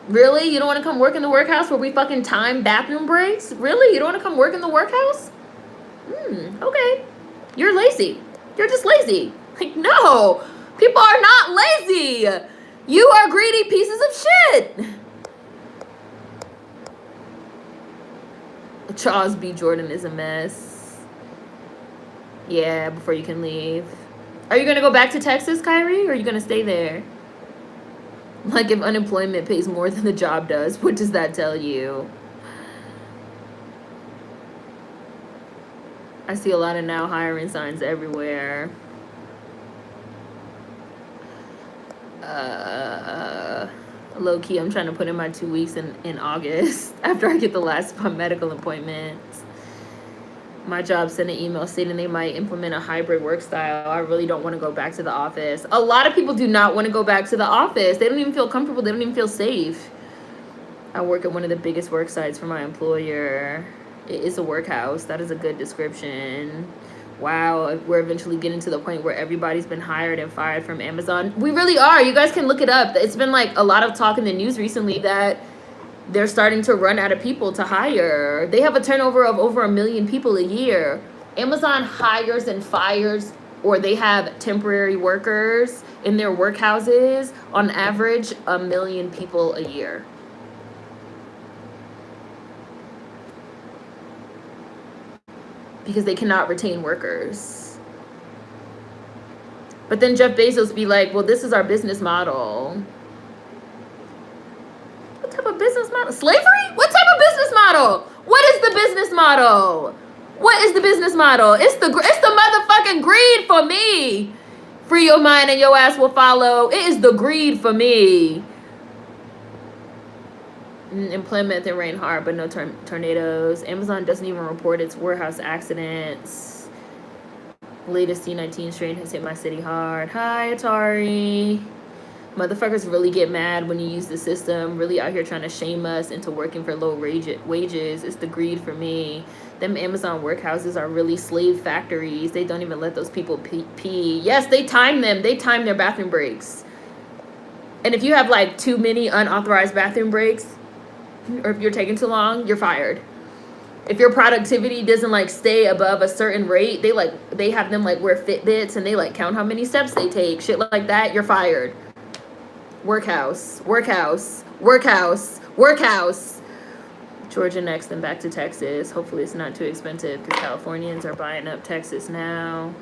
S1: Really? You don't want to come work in the workhouse where we fucking time bathroom breaks? Really? You don't want to come work in the workhouse? Okay. You're lazy. You're just lazy. Like, no. People are not lazy. You are greedy pieces of shit. Charles B. Jordan is a mess. Yeah, before you can leave. Are you going to go back to Texas, Kyrie, or are you going to stay there? Like, if unemployment pays more than the job does, what does that tell you? I see a lot of now hiring signs everywhere. Low-key, I'm trying to put in my 2 weeks in August after I get the last of my medical appointments. My job sent an email stating they might implement a hybrid work style. I really don't want to go back to the office. A lot of people do not want to go back to the office. They don't even feel comfortable. They don't even feel safe. I work at one of the biggest work sites for my employer. It is a workhouse. That is a good description. Wow, we're eventually getting to the point where everybody's been hired and fired from Amazon. We really are. You guys can look it up. It's been like a lot of talk in the news recently that they're starting to run out of people to hire. They have a turnover of over 1 million people a year. Amazon hires and fires, or they have temporary workers in their workhouses, on average, 1 million people a year. Because they cannot retain workers. But then Jeff Bezos be like, well, this is our business model. What type of business model? Slavery? What type of business model? What is the business model? What is the business model? It's the motherfucking greed for me. Free your mind and your ass will follow. It is the greed for me. Employment that rain hard, but no tornadoes. Amazon doesn't even report its warehouse accidents. Latest C19 strain has hit my city hard. Hi, Atari. Motherfuckers really get mad when you use the system. Really out here trying to shame us into working for low wages. It's the greed for me. Them Amazon workhouses are really slave factories. They don't even let those people pee. Yes, they time them. They time their bathroom breaks. And if you have like too many unauthorized bathroom breaks, or if you're taking too long, you're fired. If your productivity doesn't like stay above a certain rate, they have them like wear Fitbits and they like count how many steps they take. Shit like that, you're fired. Workhouse, workhouse, workhouse, workhouse. Georgia next, then back to Texas. Hopefully it's not too expensive because Californians are buying up Texas now.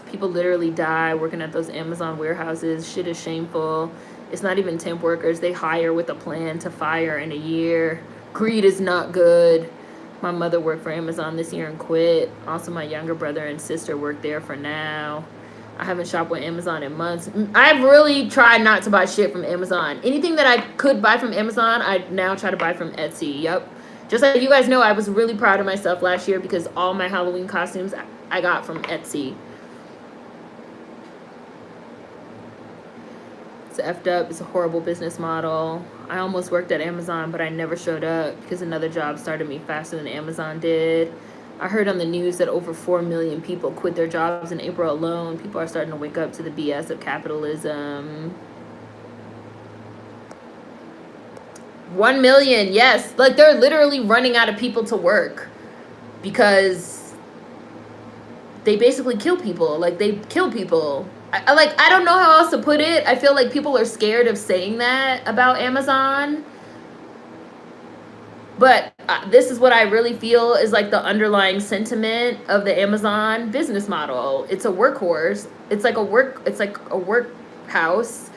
S1: People literally die working at those Amazon warehouses. Shit is shameful. It's not even temp workers. They hire with a plan to fire in a year. Greed is not good. My mother worked for Amazon this year and quit. Also, my younger brother and sister work there for now. I haven't shopped with Amazon in months. I've really tried not to buy shit from Amazon. Anything that I could buy from Amazon, I now try to buy from Etsy. Yep. Just like you guys know, I was really proud of myself last year because all my Halloween costumes I got from Etsy. It's effed up. It's a horrible business model. I almost worked at Amazon, but I never showed up because another job started me faster than Amazon did. I heard on the news that over 4 million people quit their jobs in April alone. People are starting to wake up to the BS of capitalism. 1 million, yes. Like, they're literally running out of people to work because they basically kill people. Like, they kill people. I don't know how else to put it. I feel like people are scared of saying that about Amazon. But this is what I really feel is like the underlying sentiment of the Amazon business model. It's a workhorse. It's like a workhouse.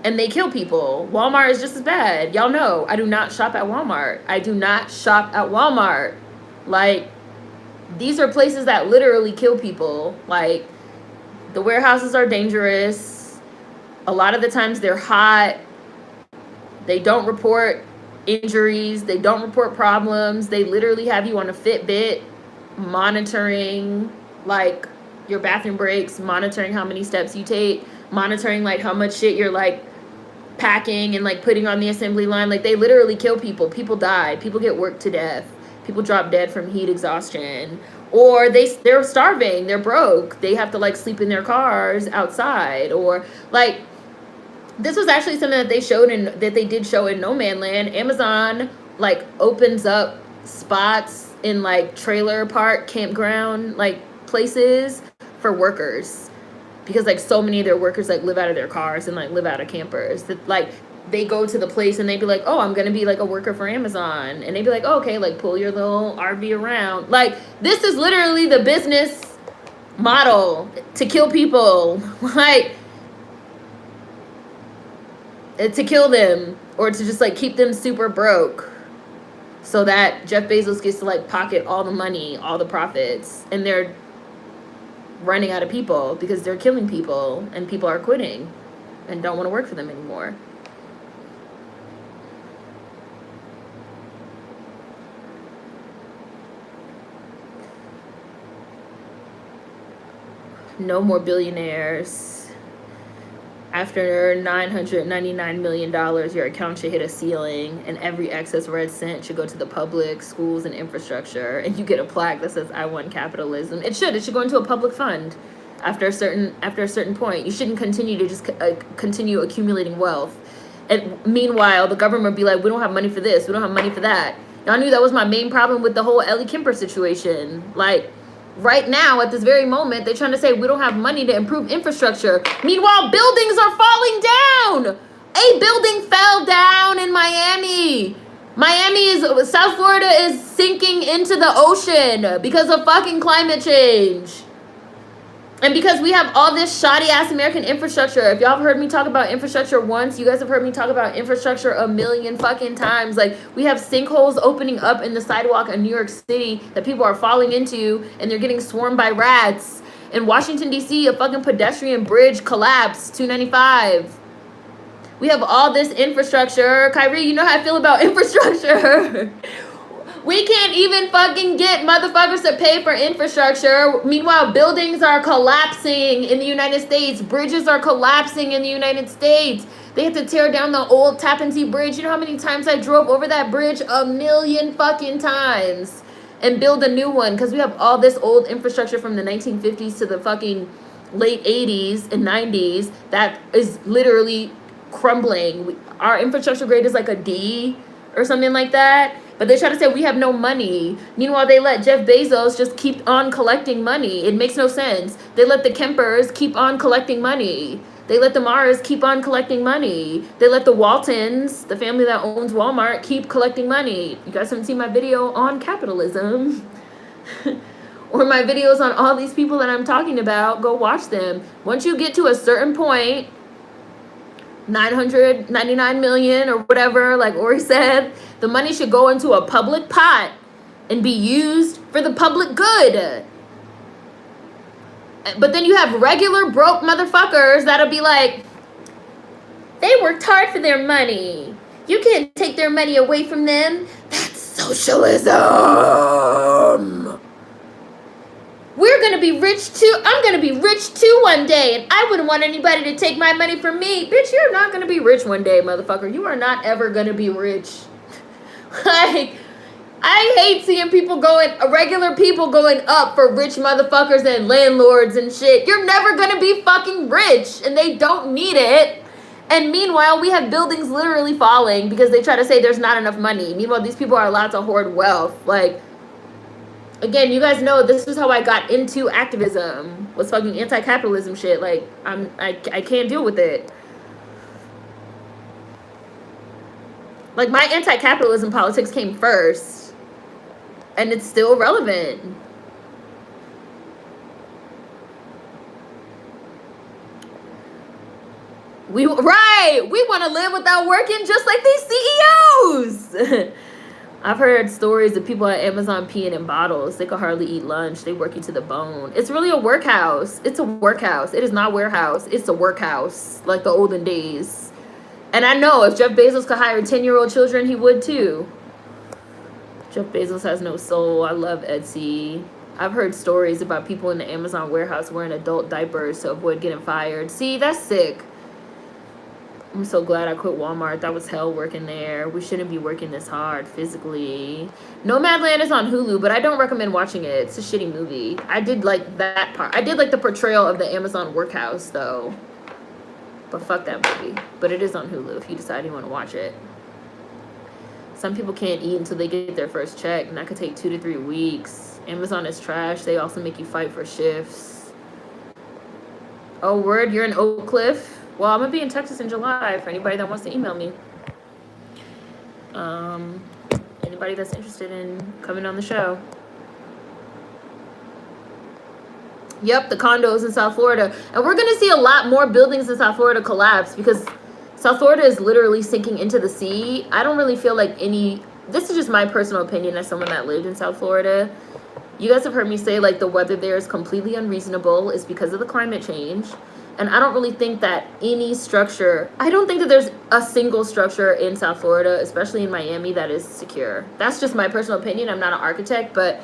S1: And they kill people. Walmart is just as bad. Y'all know, I do not shop at Walmart. I do not shop at Walmart. Like, these are places that literally kill people. Like, the warehouses are dangerous. A lot of the times they're hot. They don't report injuries. They don't report problems. They literally have you on a Fitbit monitoring, like, your bathroom breaks, monitoring how many steps you take, monitoring, like, how much shit you're, like, packing and, like, putting on the assembly line. Like, they literally kill people. People die. People get worked to death. People drop dead from heat exhaustion. Or they're starving. They're broke. They have to, like, sleep in their cars outside. Or, like, this was actually something that they did show in No Man Land. Amazon, like, opens up spots in, like, trailer park, campground, like, places for workers. Because, like, so many of their workers, like, live out of their cars and, like, live out of campers. That, like, they go to the place and they'd be like, oh, I'm going to be, like, a worker for Amazon. And they'd be like, oh, okay, like, pull your little RV around. Like, this is literally the business model to kill people. Like, to kill them or to just, like, keep them super broke so that Jeff Bezos gets to, like, pocket all the money, all the profits. And they're running out of people because they're killing people and people are quitting and don't want to work for them anymore. No more billionaires. After $999 million, your account should hit a ceiling, and every excess red cent should go to the public, schools, and infrastructure. And you get a plaque that says, "I won capitalism." It should go into a public fund. After a certain point, you shouldn't continue to just continue accumulating wealth. And meanwhile, the government be like, "We don't have money for this. We don't have money for that." Y'all knew that was my main problem with the whole Ellie Kemper situation. Like, right now, at this very moment, they're trying to say we don't have money to improve infrastructure. Meanwhile, buildings are falling down. A building fell down in Miami. South Florida is sinking into the ocean because of fucking climate change. And because we have all this shoddy ass American infrastructure. If y'all have heard me talk about infrastructure once, you guys have heard me talk about infrastructure a million fucking times. Like, we have sinkholes opening up in the sidewalk in New York City that people are falling into and they're getting swarmed by rats. In Washington, D.C., a fucking pedestrian bridge collapsed, 295. We have all this infrastructure. Kyrie, you know how I feel about infrastructure. We can't even fucking get motherfuckers to pay for infrastructure. Meanwhile, buildings are collapsing in the United States. Bridges are collapsing in the United States. They had to tear down the old Tappan Zee Bridge. You know how many times I drove over that bridge? 1,000,000 fucking times. And build a new one. Because we have all this old infrastructure from the 1950s to the fucking late 80s and 90s that is literally crumbling. Our infrastructure grade is like a D or something like that. But they try to say we have no money. Meanwhile, they let Jeff Bezos just keep on collecting money. It makes no sense. They let the Kempers keep on collecting money. They let the Mars keep on collecting money. They let the Waltons, the family that owns Walmart, keep collecting money. You guys haven't seen my video on capitalism. Or my videos on all these people that I'm talking about. Go watch them. Once you get to a certain point, 999 million or whatever, like Ori said, the money should go into a public pot and be used for the public good. But then you have regular broke motherfuckers that'll be like, they worked hard for their money. You can't take their money away from them. That's socialism. We're going to be rich too. I'm going to be rich too one day. And I wouldn't want anybody to take my money from me. Bitch, you're not going to be rich one day, motherfucker. You are not ever going to be rich. Like, I hate seeing regular people going up for rich motherfuckers and landlords and shit. You're never going to be fucking rich. And they don't need it. And meanwhile, we have buildings literally falling because they try to say there's not enough money. Meanwhile, these people are allowed to hoard wealth. Like, again, you guys know this is how I got into activism. Was fucking anti-capitalism shit. Like, I can't deal with it. Like, my anti-capitalism politics came first. And it's still relevant. We want to live without working just like these CEOs. I've heard stories of people at Amazon peeing in bottles. They could hardly eat lunch. They work you to the bone. It's really a workhouse. It's a workhouse. It is not warehouse. It's a workhouse, like the olden days. And I know if Jeff Bezos could hire 10-year-old children, he would too. Jeff Bezos has no soul. I love Etsy. I've heard stories about people in the Amazon warehouse wearing adult diapers to avoid getting fired. See, that's sick. I'm so glad I quit Walmart. That was hell working there. We shouldn't be working this hard physically. Nomadland is on Hulu, but I don't recommend watching it. It's a shitty movie. I did like that part. I did like the portrayal of the Amazon workhouse, though. But fuck that movie. But it is on Hulu if you decide you want to watch it. Some people can't eat until they get their first check, and that could take 2 to 3 weeks. Amazon is trash. They also make you fight for shifts. Oh, word? You're in Oak Cliff? Well, I'm going to be in Texas in July for anybody that wants to email me. Anybody that's interested in coming on the show. Yep, the condos in South Florida. And we're going to see a lot more buildings in South Florida collapse because South Florida is literally sinking into the sea. I don't really feel like this is just my personal opinion as someone that lived in South Florida. You guys have heard me say, like, the weather there is completely unreasonable. It's because of the climate change. And I don't really think that I don't think that there's a single structure in South Florida, especially in Miami, that is secure. That's just my personal opinion. I'm not an architect, but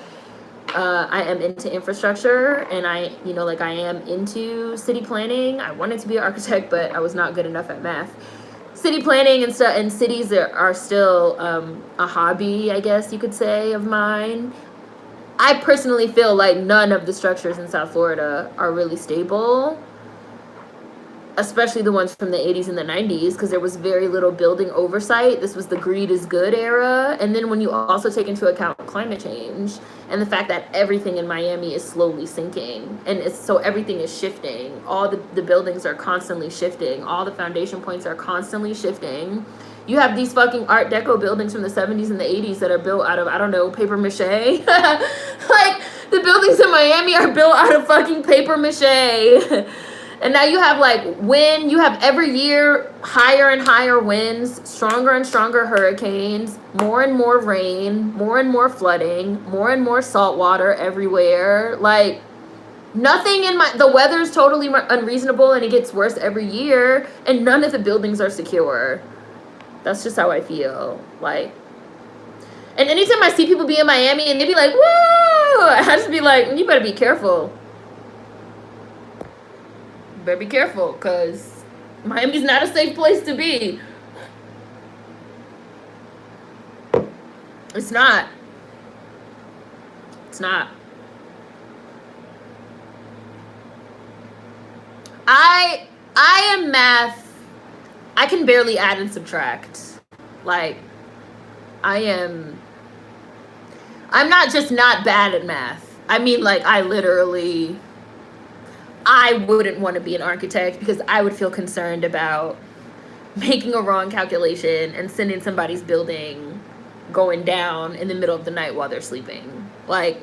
S1: I am into infrastructure, and I am into city planning. I wanted to be an architect, but I was not good enough at math. City planning and stuff, and cities are still a hobby, I guess you could say, of mine. I personally feel like none of the structures in South Florida are really stable, especially the ones from the 80s and the 90s, because there was very little building oversight. This was the greed is good era. And then when you also take into account climate change and the fact that everything in Miami is slowly sinking, and so everything is shifting. All the buildings are constantly shifting. All the foundation points are constantly shifting. You have these fucking Art Deco buildings from the 70s and the 80s that are built out of, I don't know, paper mache. Like, the buildings in Miami are built out of fucking paper mache. And now you have, like, wind. You have every year higher and higher winds, stronger and stronger hurricanes, more and more rain, more and more flooding, more and more salt water everywhere. Like, nothing the weather's totally unreasonable, and it gets worse every year, and none of the buildings are secure. That's just how I feel. Like, and anytime I see people be in Miami and they be like, whoa, I just be like, you better be careful. Better be careful, because Miami's not a safe place to be. It's not. It's not. I am math. I can barely add and subtract. Like, I'm not just not bad at math. I mean, like, I wouldn't want to be an architect because I would feel concerned about making a wrong calculation and sending somebody's building going down in the middle of the night while they're sleeping. Like,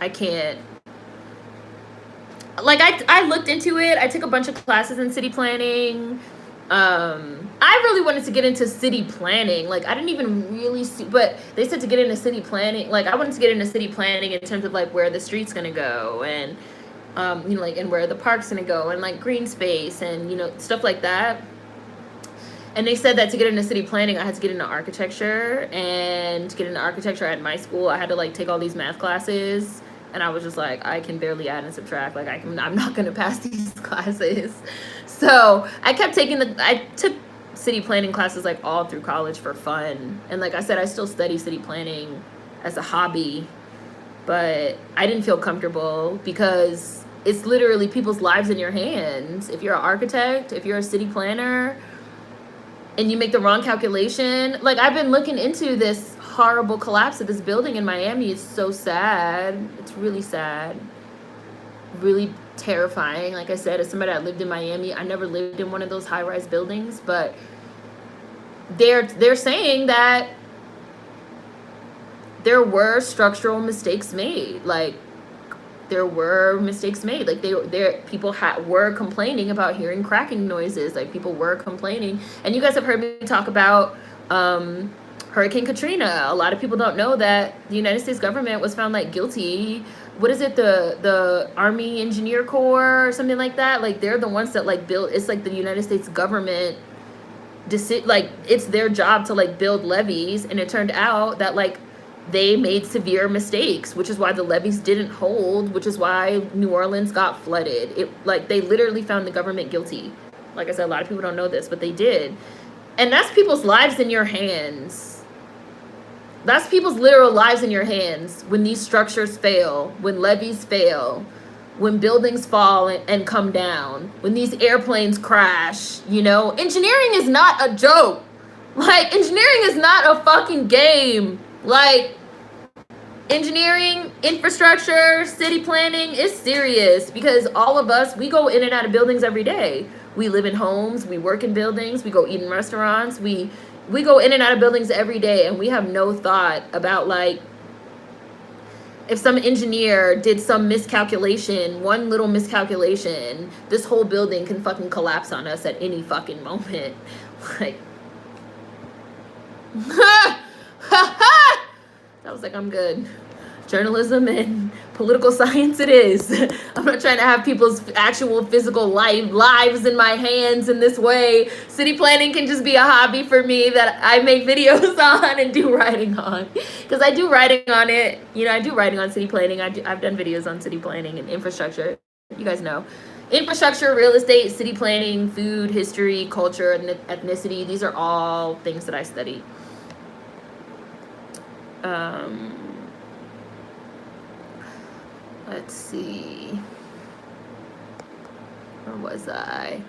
S1: I can't. Like, I looked into it. I took a bunch of classes in city planning. I really wanted to get into city planning. Like, I didn't even really see, but they said to get into city planning. Like, I wanted to get into city planning in terms of like where the street's gonna go, and you know, like, and where the park's gonna go, and like green space, and you know, stuff like that. And they said that to get into city planning, I had to get into architecture, and to get into architecture at my school, I had to like take all these math classes. And I was just like, I can barely add and subtract. Like, I'm not gonna pass these classes. So I took city planning classes like all through college for fun. And like I said, I still study city planning as a hobby, but I didn't feel comfortable because it's literally people's lives in your hands. If you're an architect, if you're a city planner, and you make the wrong calculation. Like, I've been looking into this horrible collapse of this building in Miami. It's so sad. It's really sad. Really terrifying. Like I said, as somebody that lived in Miami, I never lived in one of those high-rise buildings, but they're saying that there were structural mistakes made. Like, there were mistakes made. Like, people were complaining about hearing cracking noises. Like, people were complaining. And you guys have heard me talk about Hurricane Katrina. A lot of people don't know that the United States government was found like guilty. What is it, the Army Engineer Corps or something like that? Like, they're the ones that like built. It's like the United States government. Like, it's their job to like build levees, and it turned out that like they made severe mistakes, which is why the levees didn't hold, which is why New Orleans got flooded. Like, they literally found the government guilty. Like I said, a lot of people don't know this, but they did. And that's people's lives in your hands. That's people's literal lives in your hands when these structures fail, when levees fail, when buildings fall and come down, when these airplanes crash. You know, engineering is not a joke. Like, engineering is not a fucking game. Like, engineering, infrastructure, city planning is serious, because all of us, we go in and out of buildings every day. We live in homes, we work in buildings, we go eat in restaurants, we go in and out of buildings every day, and we have no thought about, like, if some engineer did some miscalculation, one little miscalculation, this whole building can fucking collapse on us at any fucking moment. Like, I was like, I'm good. Journalism and political science it is. I'm not trying to have people's actual physical lives in my hands in this way. City planning can just be a hobby for me that I make videos on and do writing on. Because I do writing on it. You know, I do writing on city planning. I've done videos on city planning and infrastructure. You guys know. Infrastructure, real estate, city planning, food, history, culture, and ethnicity. These are all things that I study. Let's see. Where was I?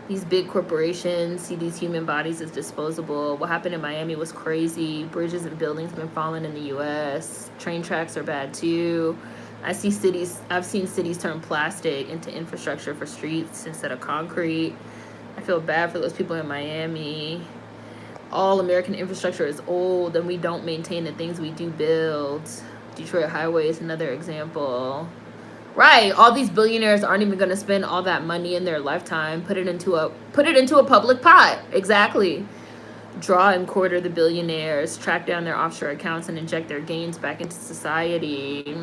S1: These big corporations see these human bodies as disposable. What happened in Miami was crazy. Bridges and buildings have been falling in the U.S. Train tracks are bad too. I've seen cities turn plastic into infrastructure for streets instead of concrete. I feel bad for those people in Miami. All American infrastructure is old, and we don't maintain the things we do build. Detroit Highway is another example. Right, all these billionaires aren't even going to spend all that money in their lifetime. Put it into a public pot. Exactly. Draw and quarter the billionaires, track down their offshore accounts, and inject their gains back into society.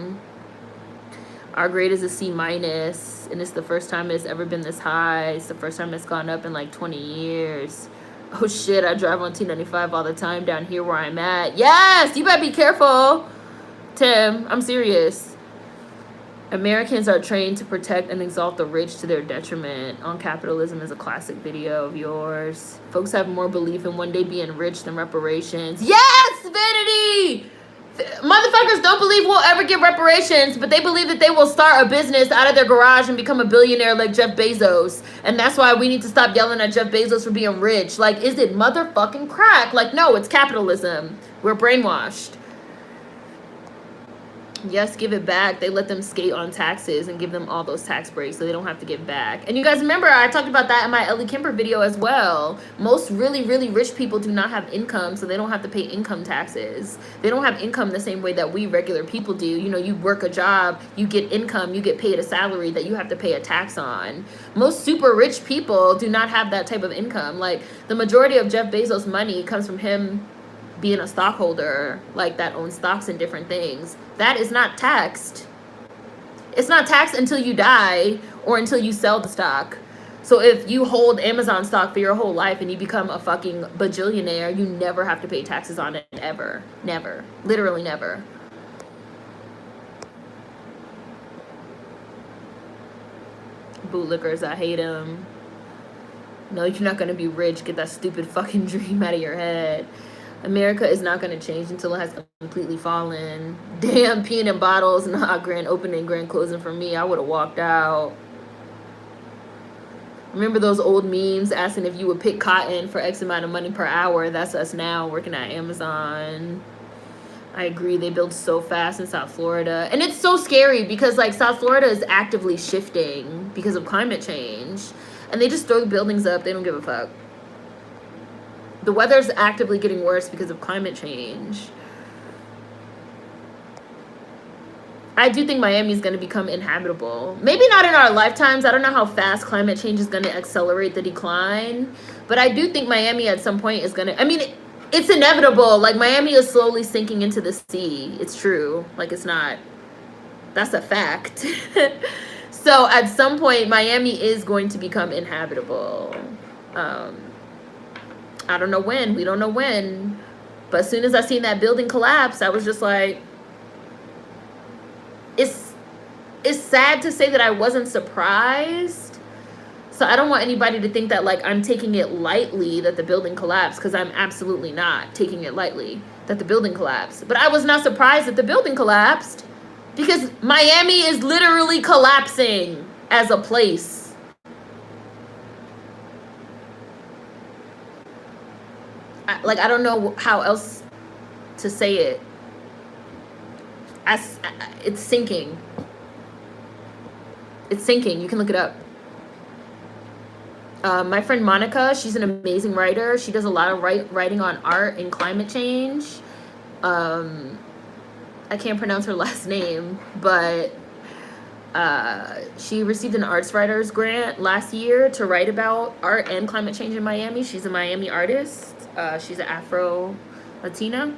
S1: Our grade is a C-, and it's the first time it's ever been this high. It's the first time it's gone up in like 20 years. Oh shit, I drive on T95 all the time down here where I'm at. Yes, you better be careful, Tim. I'm serious. Americans are trained to protect and exalt the rich to their detriment. On Capitalism is a classic video of yours. Folks have more belief in one day being rich than reparations. Yes, Vanity! Motherfuckers don't believe we'll ever get reparations, but they believe that they will start a business out of their garage and become a billionaire like Jeff Bezos. And that's why we need to stop yelling at Jeff Bezos for being rich. Like, is it motherfucking crack? Like, no, it's capitalism. We're brainwashed. Yes, give it back. They let them skate on taxes and give them all those tax breaks so they don't have to give back. And you guys remember I talked about that in my Ellie Kemper video as well. Most really, really rich people do not have income, so they don't have to pay income taxes. They don't have income the same way that we regular people do. You know, you work a job, you get income, you get paid a salary that you have to pay a tax on. Most super rich people do not have that type of income. Like, the majority of Jeff Bezos' money comes from him being a stockholder, like, that owns stocks and different things. That is not taxed. It's not taxed until you die or until you sell the stock. So if you hold Amazon stock for your whole life and you become a fucking bajillionaire, you never have to pay taxes on it, ever. Never. Literally never. Bootlickers, I hate them. No, you're not gonna be rich. Get that stupid fucking dream out of your head. America is not going to change until it has completely fallen. Damn, peeing in bottles. Nah, grand opening, grand closing for me. I would have walked out. Remember those old memes asking if you would pick cotton for X amount of money per hour? That's us now working at Amazon. I agree. They build so fast in South Florida. And it's so scary because, like, South Florida is actively shifting because of climate change. And they just throw the buildings up. They don't give a fuck. The weather's actively getting worse because of climate change. I do think Miami is going to become inhabitable. Maybe not in our lifetimes. I don't know how fast climate change is going to accelerate the decline. But I do think Miami at some point is going to... I mean, it's inevitable. Like, Miami is slowly sinking into the sea. It's true. Like, it's not... That's a fact. So, at some point, Miami is going to become inhabitable. I don't know when. We don't know when. But as soon as I seen that building collapse, I was just like... It's sad to say that I wasn't surprised. So I don't want anybody to think that, like, I'm taking it lightly that the building collapsed, because I'm absolutely not taking it lightly that the building collapsed. But I was not surprised that the building collapsed, because Miami is literally collapsing as a place. I don't know how else to say it. It's sinking. It's sinking. You can look it up. My friend Monica, she's an amazing writer. She does a lot of writing on art and climate change. I can't pronounce her last name, but she received an arts writers grant last year to write about art and climate change in Miami. She's a Miami artist. She's an Afro-Latina.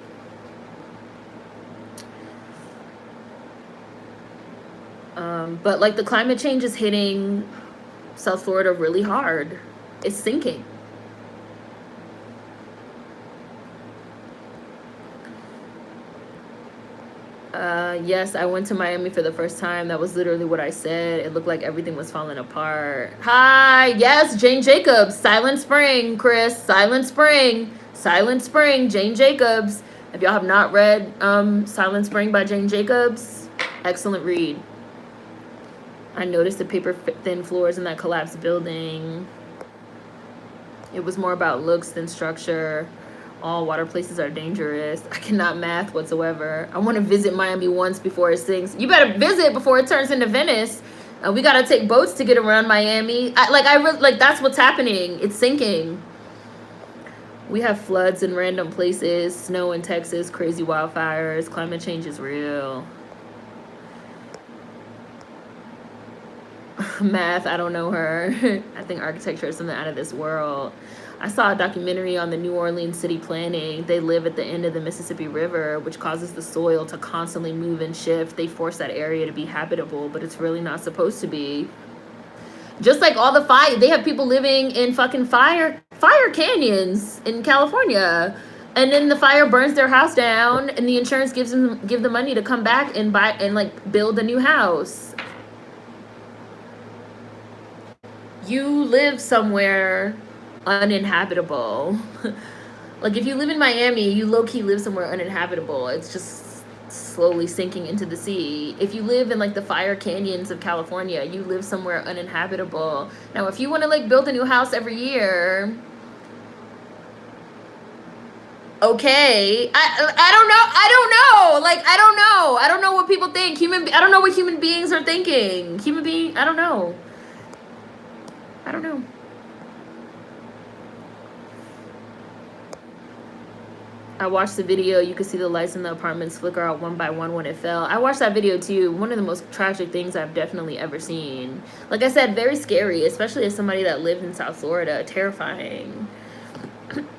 S1: But, like, the climate change is hitting South Florida really hard. It's sinking. Yes, I went to Miami for the first time. That was literally what I said. It looked like everything was falling apart. Hi, yes, Jane Jacobs. Silent Spring, Chris. Silent Spring. Silent Spring, Jane Jacobs. If y'all have not read Silent Spring by Jane Jacobs, excellent read. I noticed the paper-thin floors in that collapsed building. It was more about looks than structure. All water places are dangerous. I cannot math whatsoever. I want to visit Miami once before it sinks. You better visit before it turns into Venice. We got to take boats to get around Miami. That's what's happening. It's sinking. We have floods in random places. Snow in Texas. Crazy wildfires. Climate change is real. Math, I don't know her. I think architecture is something out of this world. I saw a documentary on the New Orleans city planning. They live at the end of the Mississippi River, which causes the soil to constantly move and shift. They force that area to be habitable, but it's really not supposed to be. Just like all the fire, they have people living in fucking fire canyons in California. And then the fire burns their house down, and the insurance give the money to come back and buy and, like, build a new house. You live somewhere uninhabitable. Like, if you live in Miami, you low-key live somewhere uninhabitable. It's just slowly sinking into the sea. If you live in, like, the fire canyons of California, you live somewhere uninhabitable. Now, if you want to, like, build a new house every year, okay. I don't know. Like, I don't know what people think. I don't know what human beings are thinking. I don't know. I watched the video. You could see the lights in the apartments flicker out one by one when it fell. I watched that video too. One of the most tragic things I've definitely ever seen. Like I said, very scary, especially as somebody that lived in South Florida. Terrifying.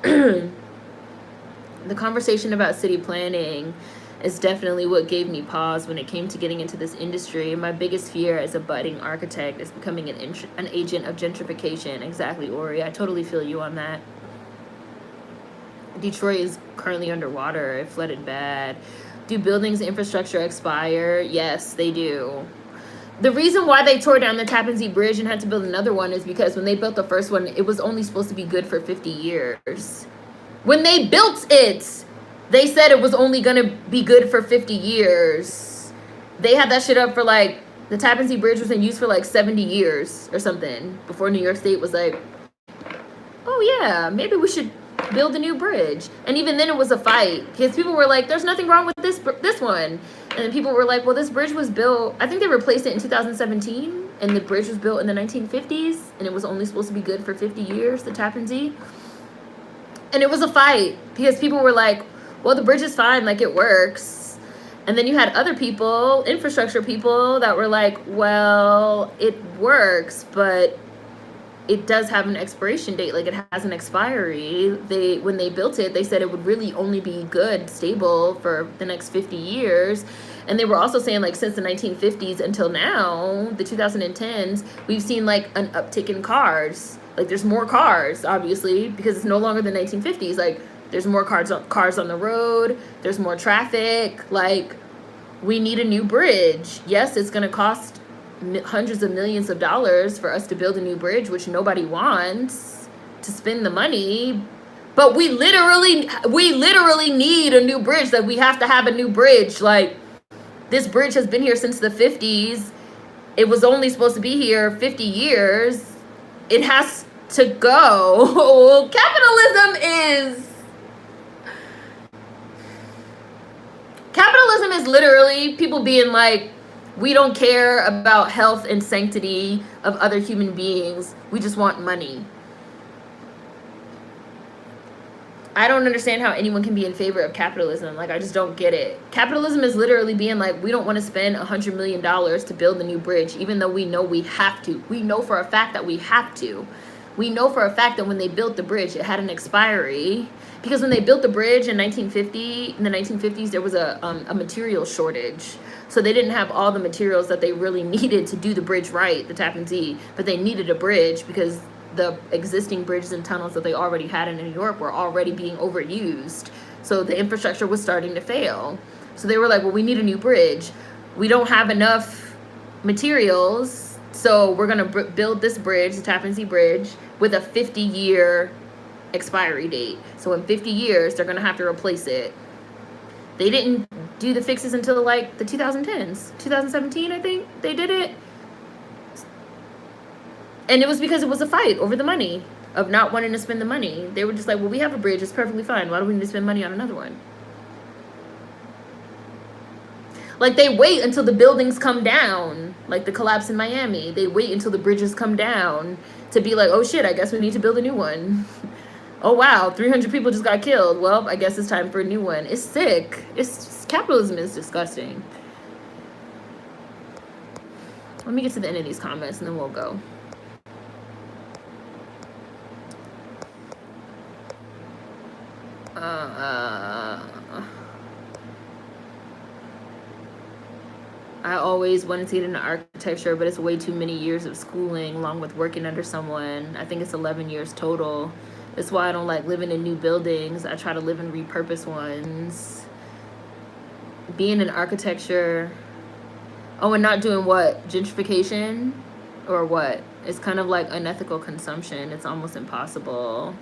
S1: The conversation about city planning is definitely what gave me pause when it came to getting into this industry. My biggest fear as a budding architect is becoming an agent of gentrification. Exactly, Ori. I totally feel you on that. Detroit is currently underwater. It flooded bad. Do buildings infrastructure expire? Yes, they do. The reason why they tore down the Tappan Zee Bridge and had to build another one is because when they built the first one, it was only supposed to be good for 50 years. When they built it, they said it was only going to be good for 50 years. They had that shit up for like, the Tappan Zee Bridge was in use for like 70 years or something before New York State was like, oh yeah, maybe we should build a new bridge. And even then it was a fight because people were like, there's nothing wrong with this one. And then people were like, well, this bridge was built, I think they replaced it in 2017, and the bridge was built in the 1950s, and it was only supposed to be good for 50 years, the Tappan Zee. And it was a fight because people were like, well, the bridge is fine, like it works. And then you had other people, infrastructure people, that were like, well, it works, but it does have an expiration date, like it has an expiry. When they built it, they said it would really only be good, stable for the next 50 years. And they were also saying like since the 1950s until now, the 2010s, we've seen like an uptick in cars. Like there's more cars, obviously, because it's no longer the 1950s. Like there's more cars on the road. There's more traffic. Like we need a new bridge. Yes, it's going to cost hundreds of millions of dollars for us to build a new bridge, which nobody wants to spend the money, but we literally need a new bridge. Like we have to have a new bridge. Like this bridge has been here since the 50s. It was only supposed to be here 50 years. It has to go. Capitalism is literally people being like, we don't care about health and sanctity of other human beings. We just want money. I don't understand how anyone can be in favor of capitalism. Like, I just don't get it. Capitalism is literally being like, we don't want to spend $100 million to build a new bridge, even though we know we have to. We know for a fact that we have to. We know for a fact that when they built the bridge, it had an expiry. Because when they built the bridge in the 1950s, there was a material shortage. So they didn't have all the materials that they really needed to do the bridge right, the Tappan Zee. But they needed a bridge because the existing bridges and tunnels that they already had in New York were already being overused. So the infrastructure was starting to fail. So they were like, well, we need a new bridge. We don't have enough materials. So we're going to build this bridge, the Tappan Zee Bridge, with a 50-year expiry date. So in 50 years, they're going to have to replace it. They didn't do the fixes until like the 2010s. 2017, I think they did it. And it was because it was a fight over the money, of not wanting to spend the money. They were just like, well, we have a bridge. It's perfectly fine. Why do we need to spend money on another one? Like, they wait until the buildings come down, like the collapse in Miami. They wait until the bridges come down to be like, oh, shit, I guess we need to build a new one. Oh, wow, 300 people just got killed. Well, I guess it's time for a new one. It's sick. Capitalism is disgusting. Let me get to the end of these comments, and then we'll go. I always wanted to get into architecture, but it's way too many years of schooling along with working under someone. I think it's 11 years total. That's why I don't like living in new buildings. I try to live in repurposed ones. Being in architecture. Oh, and not doing what? Gentrification? Or what? It's kind of like unethical consumption. It's almost impossible.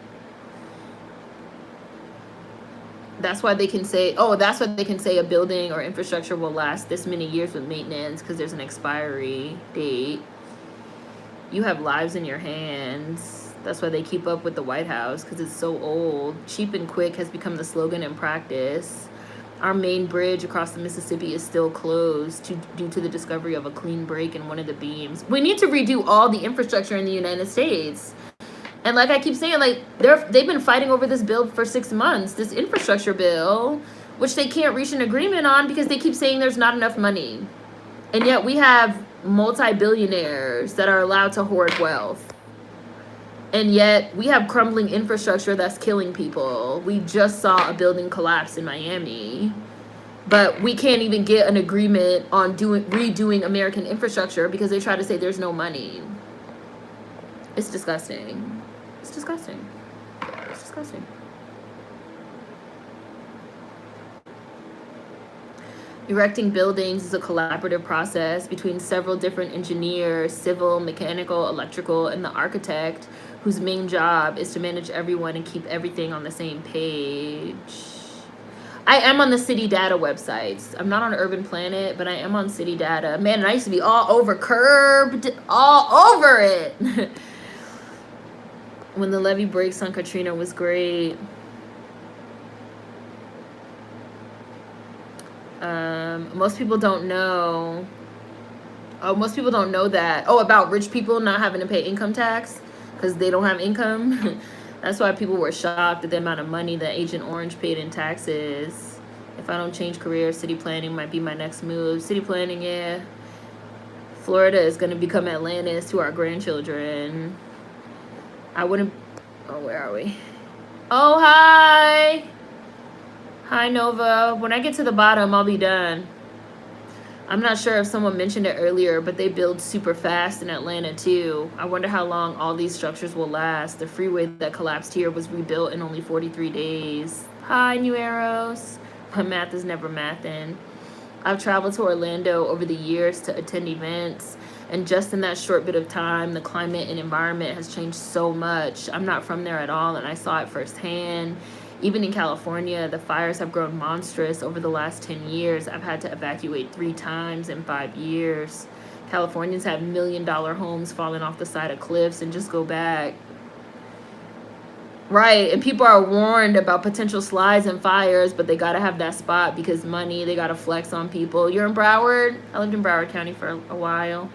S1: That's why they can say, a building or infrastructure will last this many years with maintenance because there's an expiry date. You have lives in your hands. That's why they keep up with the White House, because it's so old. Cheap and quick has become the slogan in practice. Our main bridge across the Mississippi is still closed due to the discovery of a clean break in one of the beams. We need to redo all the infrastructure in the United States. And like I keep saying, like they've been fighting over this bill for 6 months, this infrastructure bill, which they can't reach an agreement on because they keep saying there's not enough money. And yet we have multi-billionaires that are allowed to hoard wealth. And yet we have crumbling infrastructure that's killing people. We just saw a building collapse in Miami. But we can't even get an agreement on redoing American infrastructure because they try to say there's no money. It's disgusting. It's disgusting. It's disgusting. Erecting buildings is a collaborative process between several different engineers, civil, mechanical, electrical, and the architect, whose main job is to manage everyone and keep everything on the same page. I am on the City Data websites. I'm not on Urban Planet, but I am on City Data. Man, and I used to be all over Curbed, all over it. When the levee breaks on Katrina was great. Most people don't know. Oh, most people don't know that. Oh, about rich people not having to pay income tax because they don't have income. That's why people were shocked at the amount of money that Agent Orange paid in taxes. If I don't change careers, city planning might be my next move. City planning, yeah. Florida is going to become Atlantis to our grandchildren. I wouldn't... Oh, where are we? Oh, hi! Hi, Nova. When I get to the bottom, I'll be done. I'm not sure if someone mentioned it earlier, but they build super fast in Atlanta, too. I wonder how long all these structures will last. The freeway that collapsed here was rebuilt in only 43 days. Hi, New Arrows. My math is never mathin'. I've traveled to Orlando over the years to attend events, and just in that short bit of time, the climate and environment has changed so much. I'm not from there at all, and I saw it firsthand. Even in California, the fires have grown monstrous over the last 10 years. I've had to evacuate 3 times in 5 years. Californians have $1 million homes falling off the side of cliffs and just go back. Right, and people are warned about potential slides and fires, but they gotta have that spot because money, they gotta flex on people. You're in Broward? I lived in Broward County for a while.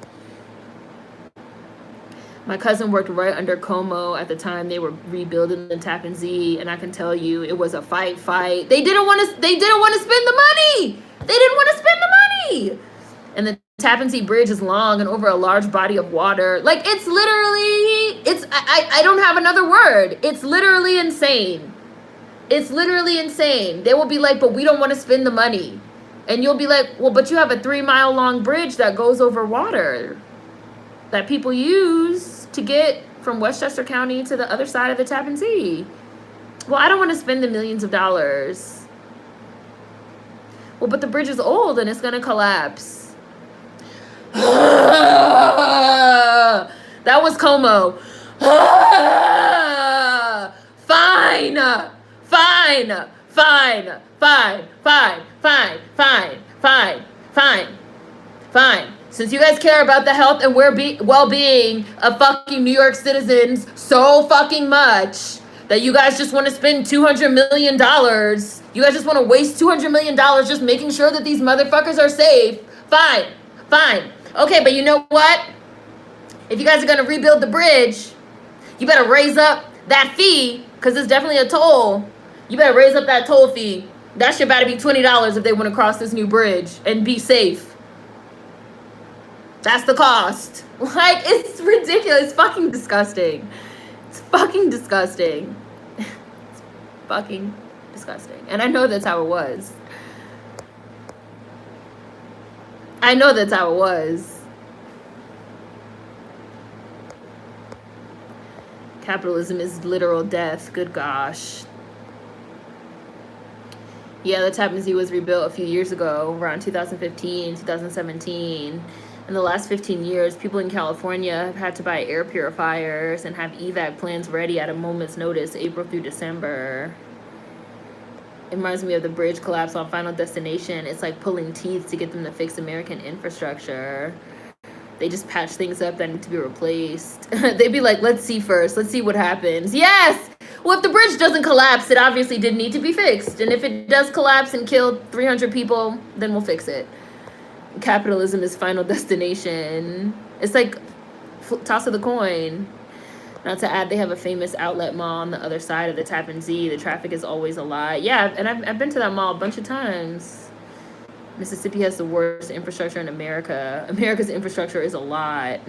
S1: My cousin worked right under Como at the time they were rebuilding the Tappan Zee, and I can tell you it was a fight. They didn't want to spend the money. They didn't want to spend the money. And the Tappan Zee Bridge is long and over a large body of water. Like, it's literally, I don't have another word. It's literally insane. It's literally insane. They will be like, but we don't want to spend the money. And you'll be like, well, but you have a 3-mile long bridge that goes over water that people use to get from Westchester County to the other side of the Tappan Zee. Well, I don't want to spend the millions of dollars. Well, but the bridge is old and it's going to collapse. That was Como. Fine. Since you guys care about the health and well-being of fucking New York citizens so fucking much that you guys just want to spend $200 million, you guys just want to waste $200 million just making sure that these motherfuckers are safe, fine. Okay, but you know what? If you guys are going to rebuild the bridge, you better raise up that fee, because it's definitely a toll. You better raise up that toll fee. That shit better be $20 if they want to cross this new bridge and be safe. That's the cost. Like, it's ridiculous. It's fucking disgusting. It's fucking disgusting. It's fucking disgusting. And I know that's how it was. I know that's how it was. Capitalism is literal death. Good gosh. Yeah, the Tappan Zee was rebuilt a few years ago, around 2015, 2017. In the last 15 years, people in California have had to buy air purifiers and have evac plans ready at a moment's notice, April through December. It reminds me of the bridge collapse on Final Destination. It's like pulling teeth to get them to fix American infrastructure. They just patch things up that need to be replaced. They'd be like, let's see first. Let's see what happens. Yes! Well, if the bridge doesn't collapse, it obviously did need to be fixed. And if it does collapse and kill 300 people, then we'll fix it. Capitalism is final destination. It's like toss of the coin. Not to add, they have a famous outlet mall on the other side of the Tappan Zee. The traffic is always a lot. Yeah, and I've been to that mall a bunch of times. Mississippi has the worst infrastructure in America. America's infrastructure is a lot.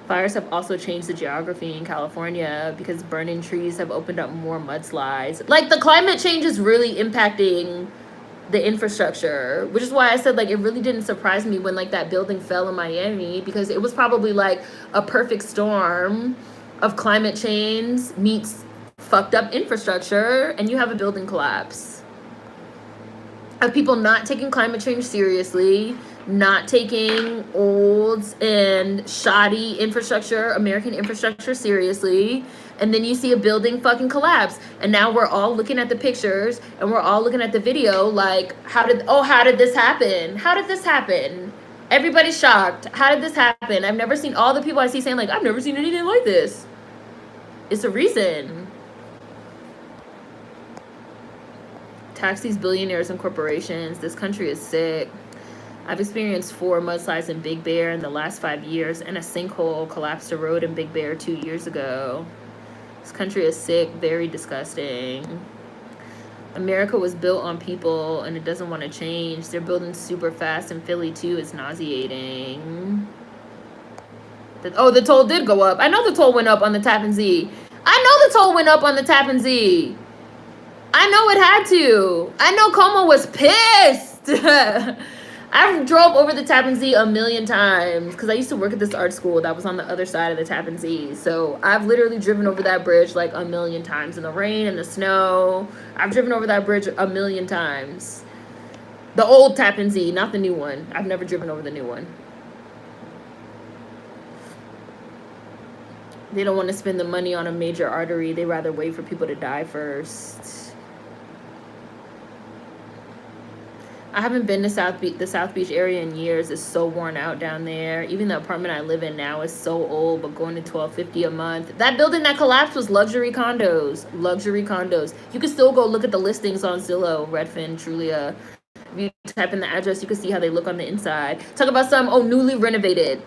S1: Fires have also changed the geography in California because burning trees have opened up more mudslides. Like, the climate change is really impacting the infrastructure, which is why I said, like, it really didn't surprise me when, like, that building fell in Miami, because it was probably like a perfect storm of climate change meets fucked up infrastructure, and you have a building collapse. Of people not taking climate change seriously, not taking old and shoddy infrastructure, American infrastructure, seriously, and then you see a building fucking collapse. And now we're all looking at the pictures and we're all looking at the video like, how did this happen? How did this happen? Everybody's shocked. How did this happen? I've never seen, all the people I see saying like, I've never seen anything like this. It's a reason. Tax these billionaires and corporations. This country is sick. I've experienced 4 mudslides in Big Bear in the last 5 years, and a sinkhole collapsed a road in Big Bear 2 years ago. This country is sick, very disgusting. America was built on people, and it doesn't want to change. They're building super fast in Philly, too. It's nauseating. The toll did go up. I know the toll went up on the Tappan Zee. I know the toll went up on the Tappan Zee. I know it had to. I know Como was pissed. I drove over the Tappan Zee a million times because I used to work at this art school that was on the other side of the Tappan Zee. So I've literally driven over that bridge like a million times in the rain and the snow. I've driven over that bridge a million times. The old Tappan Zee, not the new one. I've never driven over the new one. They don't want to spend the money on a major artery. They rather wait for people to die first. I haven't been to the South Beach area in years. It's so worn out down there. Even the apartment I live in now is so old, but going to $1,250 a month. That building that collapsed was luxury condos. Luxury condos. You can still go look at the listings on Zillow, Redfin, Trulia. If you type in the address, you can see how they look on the inside. Talk about some, newly renovated.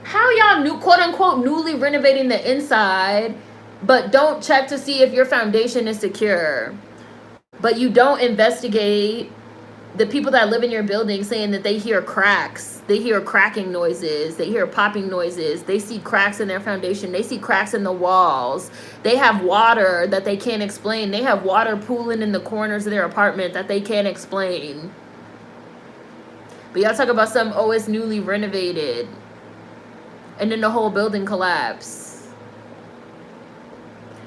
S1: How y'all quote unquote newly renovating the inside, but don't check to see if your foundation is secure. But you don't investigate the people that live in your building saying that they hear cracks. They hear cracking noises. They hear popping noises. They see cracks in their foundation. They see cracks in the walls. They have water that they can't explain. They have water pooling in the corners of their apartment that they can't explain. But y'all talk about some, it's newly renovated. And then the whole building collapsed.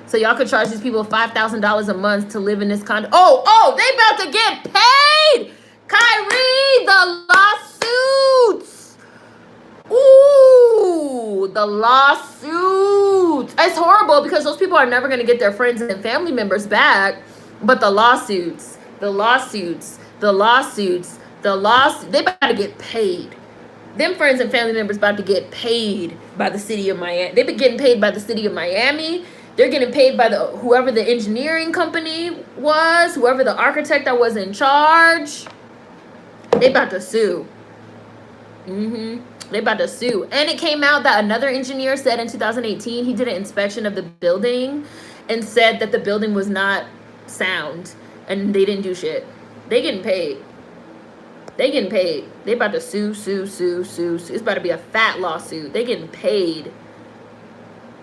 S1: So y'all could charge these people $5,000 a month to live in this condo. They about to get paid! Kyrie, the lawsuits! Ooh, the lawsuits. It's horrible because those people are never going to get their friends and family members back. But the lawsuits, they about to get paid. Them friends and family members about to get paid by the city of Miami. They've been getting paid by the city of Miami. They're getting paid by whoever the engineering company was, whoever the architect that was in charge. They about to sue. They about to sue. And it came out that another engineer said in 2018, he did an inspection of the building and said that the building was not sound. And they didn't do shit. They getting paid. They getting paid. They about to sue. It's about to be a fat lawsuit. They getting paid.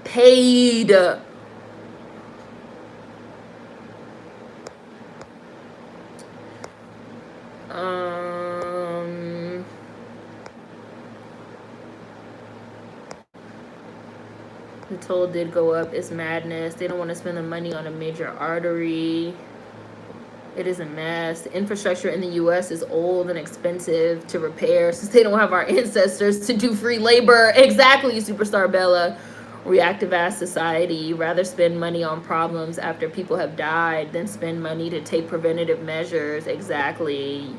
S1: Paid. The toll did go up. It's madness. They don't want to spend the money on a major artery. It is a mess. The infrastructure in the U.S. is old and expensive to repair since they don't have our ancestors to do free labor. Exactly, Superstar Bella. Reactive ass society. Rather spend money on problems after people have died than spend money to take preventative measures. Exactly.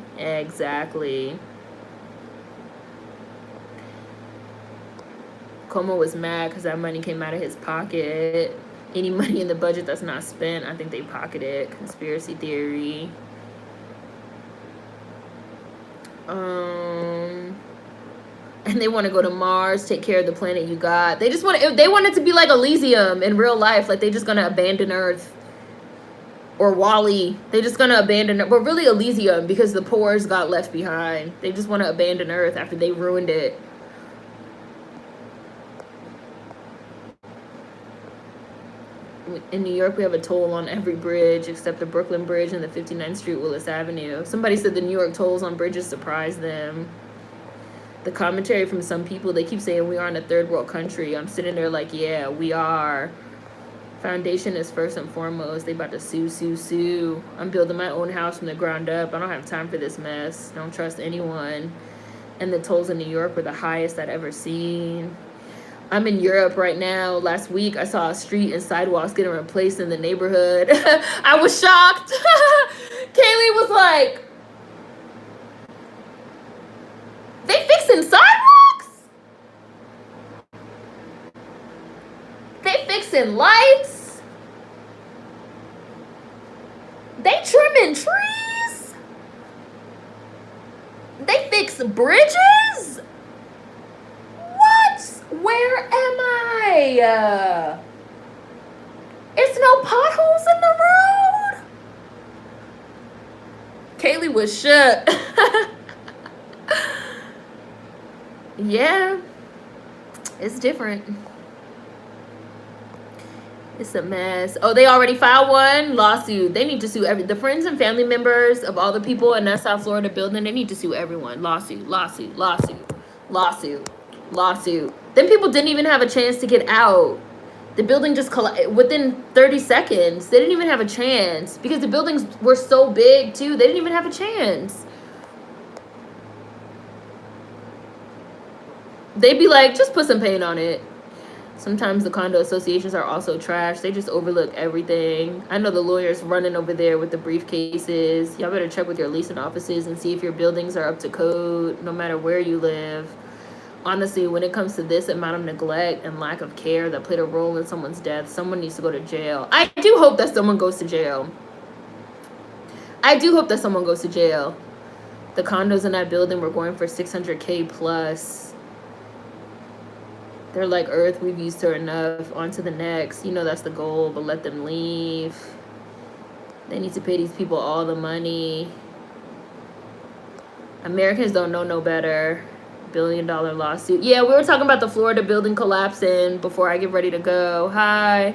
S1: Como was mad because that money came out of his pocket. Any money in the budget that's not spent, I think they pocket it. Conspiracy theory. And they want to go to Mars, take care of the planet you got. They just want it to be like Elysium in real life. Like, they just gonna abandon Earth. Or Wall-E. They just gonna abandon it. But really Elysium, because the poors got left behind. They just want to abandon Earth after they ruined it. In New York, we have a toll on every bridge except the Brooklyn Bridge and the 59th Street Willis Avenue. Somebody said the New York tolls on bridges surprised them. The commentary from some people, they keep saying we are in a third world country. I'm sitting there like, yeah, we are. Foundation is first and foremost. They about to sue. I'm building my own house from the ground up. I don't have time for this mess. Don't trust anyone. And the tolls in New York were the highest I'd ever seen. I'm in Europe right now. Last week, I saw a street and sidewalks getting replaced in the neighborhood. I was shocked. Kaylee was like, they fixing sidewalks? They fixing lights? They trimming trees? They fix bridges? Where am I? It's no potholes in the road? Kaylee was shook. Yeah, it's different. It's a mess. Oh, they already filed one lawsuit. They need to sue the friends and family members of all the people in that South Florida building. They need to sue everyone. Lawsuit. Then people didn't even have a chance to get out. The building just within 30 seconds. They didn't even have a chance because the buildings were so big too. They didn't even have a chance. They'd be like, just put some paint on it. Sometimes the condo associations are also trash. They just overlook everything. I know the lawyers running over there with the briefcases. Y'all better check with your leasing offices and see if your buildings are up to code, no matter where you live. Honestly, when it comes to this amount of neglect and lack of care that played a role in someone's death, someone needs to go to jail. I do hope that someone goes to jail. The condos in that building were going for $600K plus. They're like, Earth, we've used her enough. On to the next. You know that's the goal, but let them leave. They need to pay these people all the money. Americans don't know no better. $1 billion lawsuit. Yeah, we were talking about the Florida building collapsing before I get ready to go. Hi.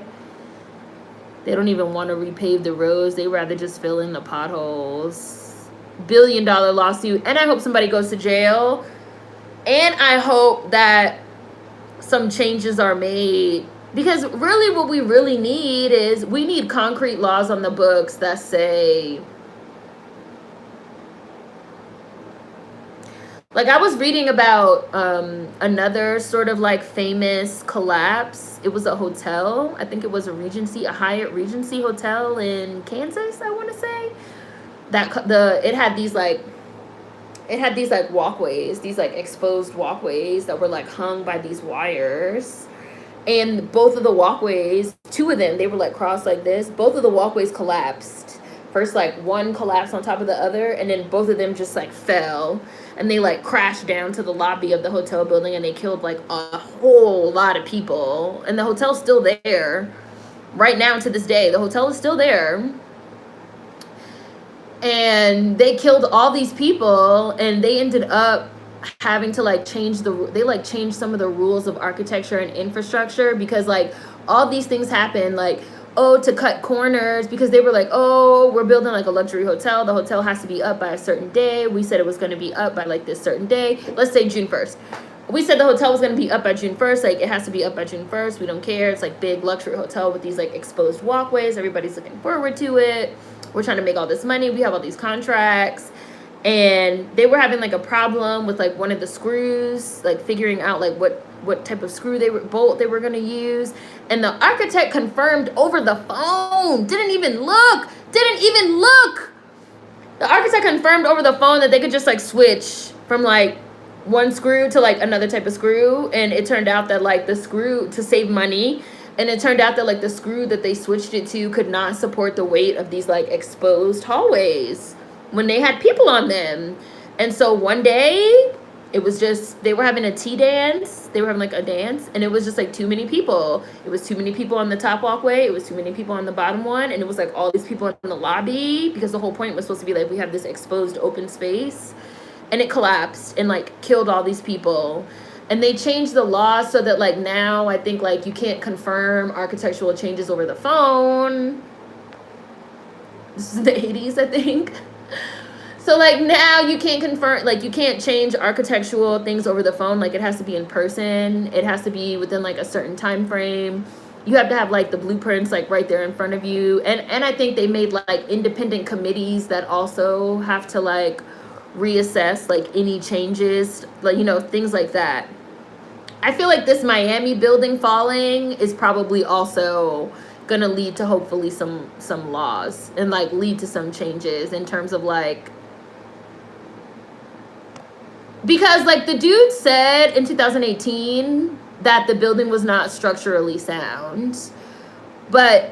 S1: They don't even want to repave the roads. They rather just fill in the potholes. $1 billion lawsuit. And I hope somebody goes to jail. And I hope that some changes are made. Because really what we really need is we need concrete laws on the books that say, like, I was reading about another sort of like famous collapse. It was a hotel. I think it was a Hyatt Regency hotel in Kansas, I want to say. It had these walkways, these like exposed walkways that were like hung by these wires. And both of the walkways, two of them, they were like crossed like this. Both of the walkways collapsed. First, like one collapsed on top of the other, and then both of them just like fell. And they like crashed down to the lobby of the hotel building, and they killed like a whole lot of people. And the hotel's still there right now to this day. The hotel is still there. And they killed all these people, and they ended up having to like change some of the rules of architecture and infrastructure, because like all these things happen, like, oh, to cut corners, because they were like, oh, we're building like a luxury hotel. The hotel has to be up by a certain day. We said it was going to be up by like this certain day. Let's say June 1st. We said the hotel was going to be up by June 1st. Like, it has to be up by June 1st. We don't care. It's like big luxury hotel with these like exposed walkways. Everybody's looking forward to it. We're trying to make all this money. We have all these contracts. And they were having like a problem with like one of the screws, like figuring out like what type of bolt they were going to use. And the architect confirmed over the phone. Didn't even look. The architect confirmed over the phone that they could just like switch from like one screw to like another type of screw, and it turned out that like the screw, to save money, and it turned out that like the screw that they switched it to could not support the weight of these like exposed hallways when they had people on them. And so one day it was just, they were having a tea dance, they were having like a dance, and it was just like too many people. It was too many people on the top walkway, it was too many people on the bottom one, and it was like all these people in the lobby, because the whole point was supposed to be like we have this exposed open space. And it collapsed and like killed all these people. And they changed the law so that like now I think like you can't confirm architectural changes over the phone. This is the 80s, I think. So like now you can't confirm, like you can't change architectural things over the phone. Like it has to be in person. It has to be within like a certain time frame. You have to have like the blueprints like right there in front of you. And I think they made like independent committees that also have to like reassess like any changes, like, you know, things like that. I feel like this Miami building falling is probably also gonna lead to hopefully some laws and like lead to some changes in terms of like, because like the dude said in 2018 that the building was not structurally sound, but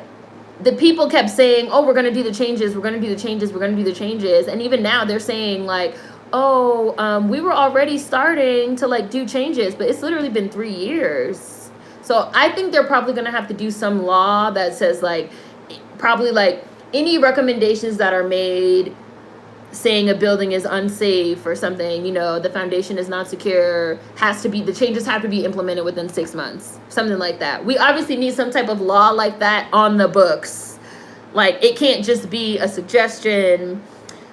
S1: the people kept saying, oh, we're going to do the changes, we're going to do the changes, we're going to do the changes. And even now they're saying like, oh, we were already starting to like do changes, but it's literally been 3 years. So I think they're probably going to have to do some law that says like, probably like any recommendations that are made saying a building is unsafe or something, you know, the foundation is not secure, has to be, the changes have to be implemented within 6 months, something like that. We obviously need some type of law like that on the books. Like it can't just be a suggestion.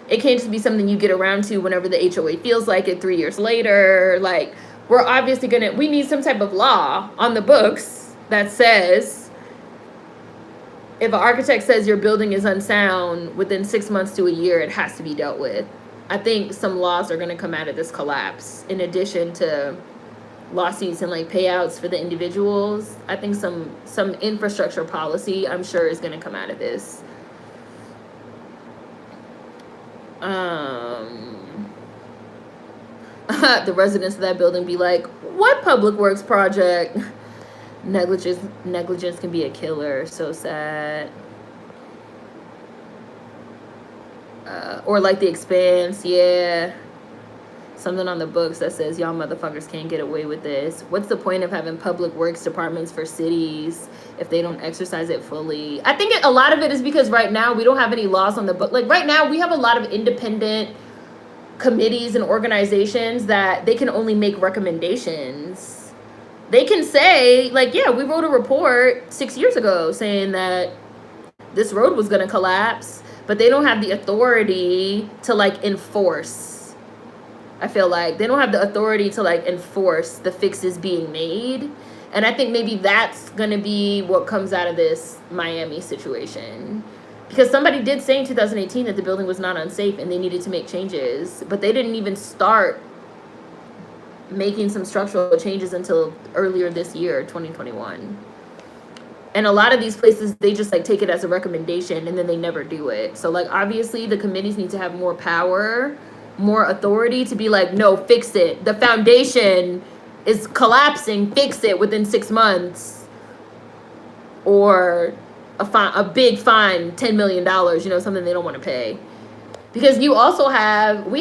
S1: It can't just be something you get around to whenever the HOA feels like it 3 years later. Like we're obviously we need some type of law on the books that says, if an architect says your building is unsound, within 6 months to a year, it has to be dealt with. I think some laws are going to come out of this collapse. In addition to lawsuits and like payouts for the individuals, I think some infrastructure policy, I'm sure, is going to come out of this. The residents of that building be like, what public works project? Negligence can be a killer. So sad. Or like The Expanse, yeah. Something on the books that says y'all motherfuckers can't get away with this. What's the point of having public works departments for cities if they don't exercise it fully? I think a lot of it is because right now we don't have any laws on the book. Like right now we have a lot of independent committees and organizations that they can only make recommendations. They can say, like, yeah, we wrote a report 6 years ago saying that this road was going to collapse, but they don't have the authority to, like, enforce. I feel like they don't have the authority to, like, enforce the fixes being made. And I think maybe that's going to be what comes out of this Miami situation. Because somebody did say in 2018 that the building was not unsafe and they needed to make changes, but they didn't even start making some structural changes until earlier this year, 2021. And a lot of these places, they just like take it as a recommendation and then they never do it. So like obviously the committees need to have more power, more authority to be like, no, fix it. The foundation is collapsing, fix it within 6 months. Or a big fine, $10 million, you know, something they don't want to pay. Because we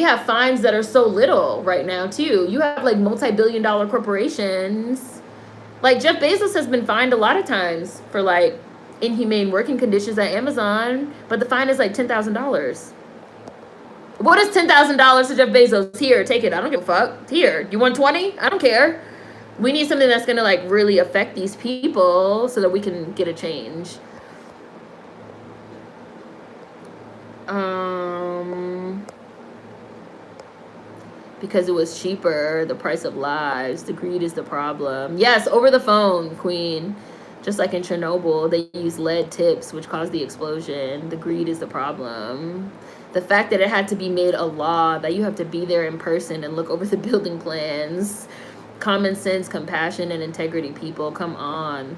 S1: have fines that are so little right now too. You have like multi-billion-dollar corporations. Like Jeff Bezos has been fined a lot of times for like inhumane working conditions at Amazon, but the fine is like $10,000. What is $10,000 to Jeff Bezos? Here, take it. I don't give a fuck. Here, you want 20? I don't care. We need something that's gonna like really affect these people so that we can get a change. Because it was cheaper, the price of lives, the greed is the problem. Yes, over the phone, queen. Just like in Chernobyl, they used lead tips, which caused the explosion. The greed is the problem. The fact that it had to be made a law, that you have to be there in person and look over the building plans. Common sense, compassion, and integrity, people, come on.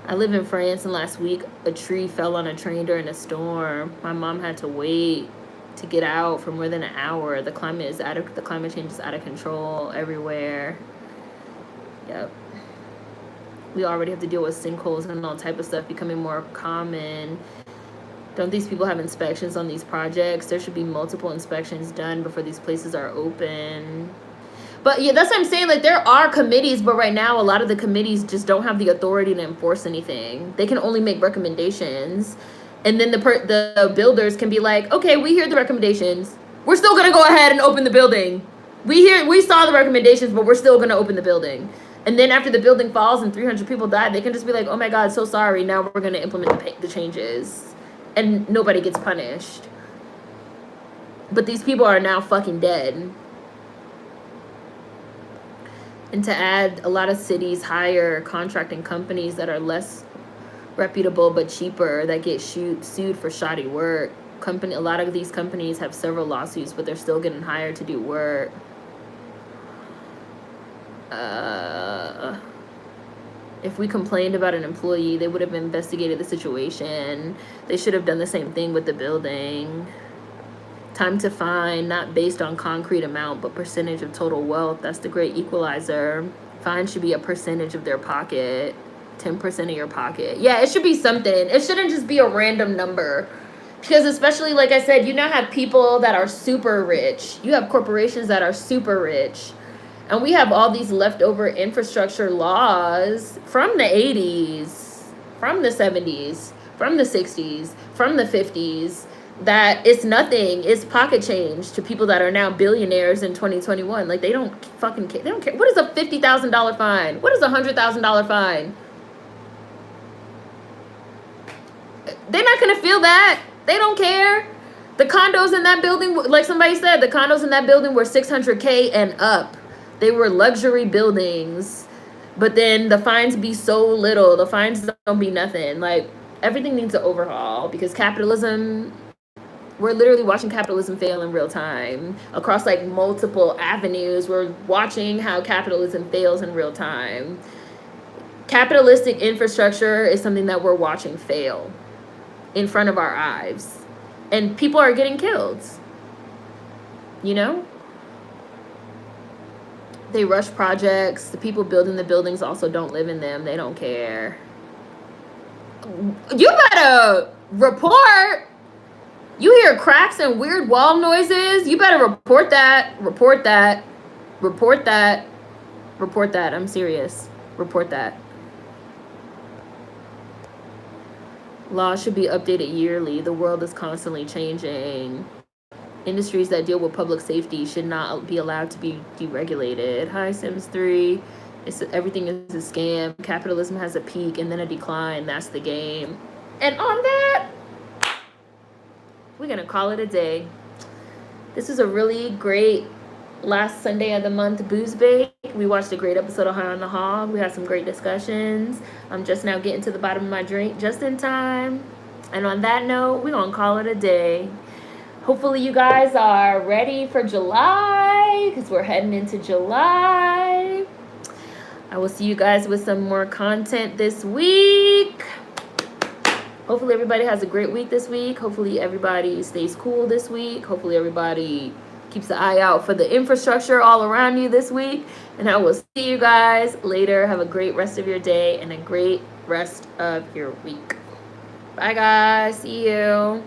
S1: I live in France, and last week, a tree fell on a train during a storm. My mom had to wait to get out for more than an hour. The climate change is out of control everywhere. Yep. We already have to deal with sinkholes and all type of stuff becoming more common. Don't these people have inspections on these projects? There should be multiple inspections done before these places are open. But yeah, that's what I'm saying. Like, there are committees, but right now a lot of the committees just don't have the authority to enforce anything. They can only make recommendations. And then the builders can be like, okay, we hear the recommendations. We're still going to go ahead and open the building. We saw the recommendations, but we're still going to open the building. And then after the building falls and 300 people die, they can just be like, oh my God, so sorry. Now we're going to implement the changes. And nobody gets punished. But these people are now fucking dead. And to add, a lot of cities hire contracting companies that are less reputable but cheaper that get sued for shoddy work. A lot of these companies have several lawsuits, but they're still getting hired to do work. If we complained about an employee, they would have investigated the situation. They should have done the same thing with the building. Time to fine, not based on concrete amount, but percentage of total wealth. That's the great equalizer. Fine should be a percentage of their pocket. 10% of your pocket. Yeah, it should be something. It shouldn't just be a random number. Because especially, like I said, you now have people that are super rich. You have corporations that are super rich. And we have all these leftover infrastructure laws from the 80s, from the 70s, from the 60s, from the 50s, that it's nothing. It's pocket change to people that are now billionaires in 2021. Like, they don't fucking care. They don't care. What is a $50,000 fine? What is a $100,000 fine? They're not going to feel that. They don't care. The condos in that building, like somebody said, the condos in that building were $600K and up. They were luxury buildings. But then the fines be so little. The fines don't be nothing. Like, everything needs an overhaul because capitalism, we're literally watching capitalism fail in real time across like multiple avenues. We're watching how capitalism fails in real time. Capitalistic infrastructure is something that we're watching fail in front of our eyes. And people are getting killed. You know? They rush projects. The people building the buildings also don't live in them. They don't care. You better report. You hear cracks and weird wall noises. You better report that. Report that. Report that. Report that. I'm serious. Report that. Laws should be updated yearly. The world is constantly changing. Industries that deal with public safety should not be allowed to be deregulated. Hi, Sims 3. Everything is a scam. Capitalism has a peak and then a decline. That's the game. And on that, we're going to call it a day. This is a really great last Sunday of the month booze bake. We watched a great episode of High on the Hog. We had some great discussions. I'm just now getting to the bottom of my drink just in time. And on that note, we're going to call it a day. Hopefully you guys are ready for July because we're heading into July. I will see you guys with some more content this week. Hopefully everybody has a great week this week. Hopefully everybody stays cool this week. Hopefully everybody keeps an eye out for the infrastructure all around you this week. And I will see you guys later. Have a great rest of your day and a great rest of your week. Bye guys. See you.